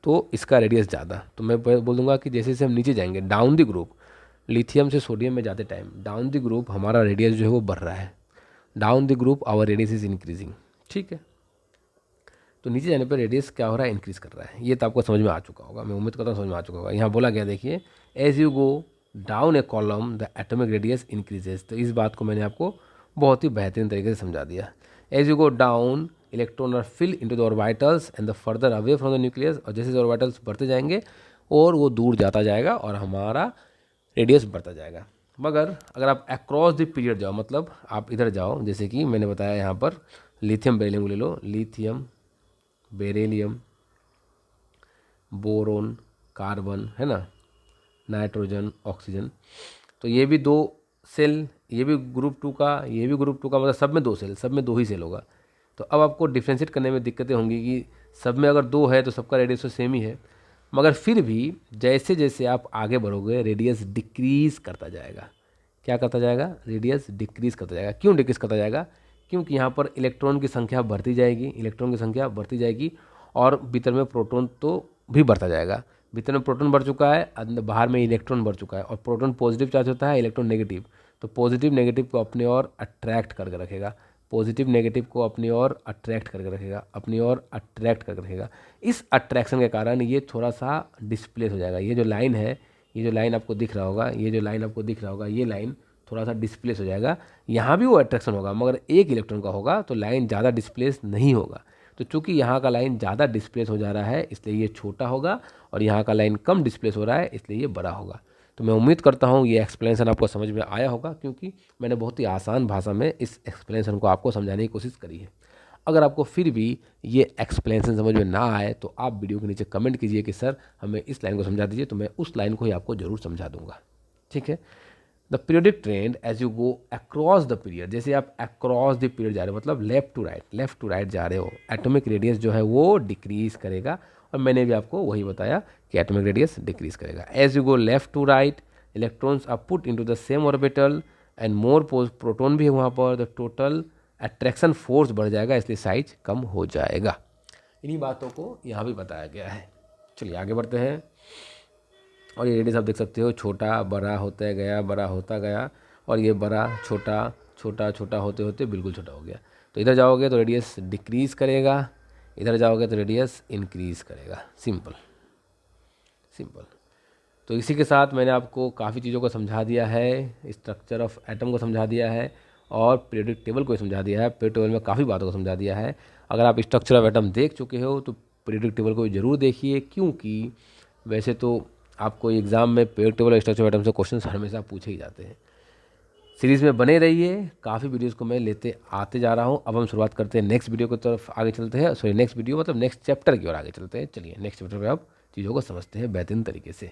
तो इसका रेडियस ज़्यादा। तो मैं बोल दूंगा कि जैसे जैसे हम नीचे जाएंगे डाउन द ग्रुप, लिथियम से सोडियम में जाते टाइम डाउन द ग्रुप हमारा रेडियस जो है वो बढ़ रहा है। Down the group our radius is increasing. ठीक है, तो नीचे जाने पर रेडियस क्या हो रहा है? इंक्रीज कर रहा है। ये तो आपको समझ में आ चुका होगा, मैं उम्मीद करता हूँ समझ में आ चुका होगा। यहाँ बोला गया देखिए, as you go down a column the atomic radius increases. तो इस बात को मैंने आपको बहुत ही बेहतरीन तरीके से समझा दिया। As you go down electron are fill into the orbitals and the further away from the nucleus. और जैसे ऑर्बिटल्स बढ़ते जाएंगे और वो दूर जाता जाएगा और हमारा रेडियस बढ़ता जाएगा। मगर अगर आप अक्रॉस द पीरियड जाओ, मतलब आप इधर जाओ, जैसे कि मैंने बताया यहाँ पर लिथियम बेरिलियम ले लो, लिथियम, बेरिलियम, बोरोन, कार्बन है ना, नाइट्रोजन, ऑक्सीजन, तो ये भी 2 सेल, ये भी ग्रुप 2 का, ये भी ग्रुप 2 का, मतलब सब में 2 सेल, सब में 2 ही सेल होगा। तो अब आपको डिफ्रेंशिएट करने में दिक्कतें होंगी कि सब में अगर 2 है तो सबका रेडियस तो सेम ही है, मगर फिर भी जैसे जैसे आप आगे बढ़ोगे रेडियस डिक्रीज करता जाएगा। क्या करता जाएगा? रेडियस डिक्रीज करता जाएगा। क्यों डिक्रीज करता जाएगा? क्योंकि यहाँ पर इलेक्ट्रॉन की संख्या बढ़ती जाएगी, इलेक्ट्रॉन की संख्या बढ़ती जाएगी, और भीतर में प्रोटॉन तो भी बढ़ता जाएगा। भीतर में प्रोटॉन बढ़ चुका है, अंदर बाहर में इलेक्ट्रॉन बढ़ चुका है, और प्रोटॉन पॉजिटिव चार्ज होता है, इलेक्ट्रॉन नेगेटिव। तो पॉजिटिव नेगेटिव को अपनी ओर अट्रैक्ट करके रखेगा, पॉजिटिव नेगेटिव को अपनी ओर अट्रैक्ट करके रखेगा, अपनी ओर अट्रैक्ट करके रखेगा। इस अट्रैक्शन के कारण ये थोड़ा सा डिस्प्लेस हो जाएगा। ये जो लाइन है, ये जो लाइन आपको दिख रहा होगा, ये जो लाइन आपको दिख रहा होगा, ये लाइन थोड़ा सा डिस्प्लेस हो जाएगा। यहाँ भी वो अट्रैक्शन होगा, मगर एक इलेक्ट्रॉन का होगा, तो लाइन ज़्यादा डिस्प्लेस नहीं होगा। तो चूंकि यहाँ का लाइन ज़्यादा डिस्प्लेस हो जा रहा है, इसलिए ये छोटा होगा, और यहाँ का लाइन कम डिस्प्लेस हो रहा है, इसलिए ये बड़ा होगा। तो मैं उम्मीद करता हूँ ये एक्सप्लेनेशन आपको समझ में आया होगा, क्योंकि मैंने बहुत ही आसान भाषा में इस एक्सप्लेनेशन को आपको समझाने की कोशिश करी है। अगर आपको फिर भी ये एक्सप्लेनेशन समझ में ना आए तो आप वीडियो के नीचे कमेंट कीजिए कि सर हमें इस लाइन को समझा दीजिए, तो मैं उस लाइन को ही आपको ज़रूर समझा दूंगा। ठीक है, the periodic trend as you go across the period, जैसे आप अक्रॉस द पीरियड जा रहे हो, मतलब लेफ्ट टू राइट जा रहे हो, एटॉमिक रेडियस जो है वो डिक्रीज करेगा। और मैंने भी आपको वही बताया कि एटॉमिक रेडियस डिक्रीज करेगा। As you go left to right electrons are put into the same orbital and more proton भी है वहाँ पर, द टोटल अट्रैक्शन फोर्स बढ़ जाएगा, इसलिए साइज कम हो जाएगा। इन्हीं बातों को यहाँ भी बताया गया है। चलिए आगे बढ़ते हैं। और ये रेडियस आप देख सकते हो, छोटा बड़ा होता गया, बड़ा होता गया, और ये बड़ा छोटा छोटा छोटा होते होते बिल्कुल छोटा हो गया। तो इधर जाओगे तो रेडियस डिक्रीज़ करेगा, इधर जाओगे तो रेडियस इंक्रीज़ करेगा। Simple simple. तो इसी के साथ मैंने आपको काफ़ी चीज़ों को समझा दिया है, स्ट्रक्चर ऑफ एटम को समझा दिया है और पीरियोडिक टेबल को समझा दिया है। पीरियोडिक टेबल में काफ़ी बातों को समझा दिया है। अगर आप स्ट्रक्चर ऑफ एटम देख चुके हो तो पीरियोडिक टेबल को ज़रूर देखिए, क्योंकि वैसे तो आपको एग्ज़ाम में पीरियोडिक टेबल और स्ट्रक्चर ऑफ एटम से क्वेश्चन हमेशा पूछे ही जाते हैं। सीरीज़ में बने रहिए, काफ़ी वीडियोज़ को मैं लेते आते जा रहा हूँ। अब हम शुरुआत करते हैं नेक्स्ट वीडियो की तरफ, आगे चलते हैं। सॉरी, नेक्स्ट वीडियो मतलब नेक्स्ट चैप्टर की ओर आगे चलते हैं। चलिए नेक्स्ट चैप्टर में आप चीज़ों को समझते हैं बेहतरीन तरीके से।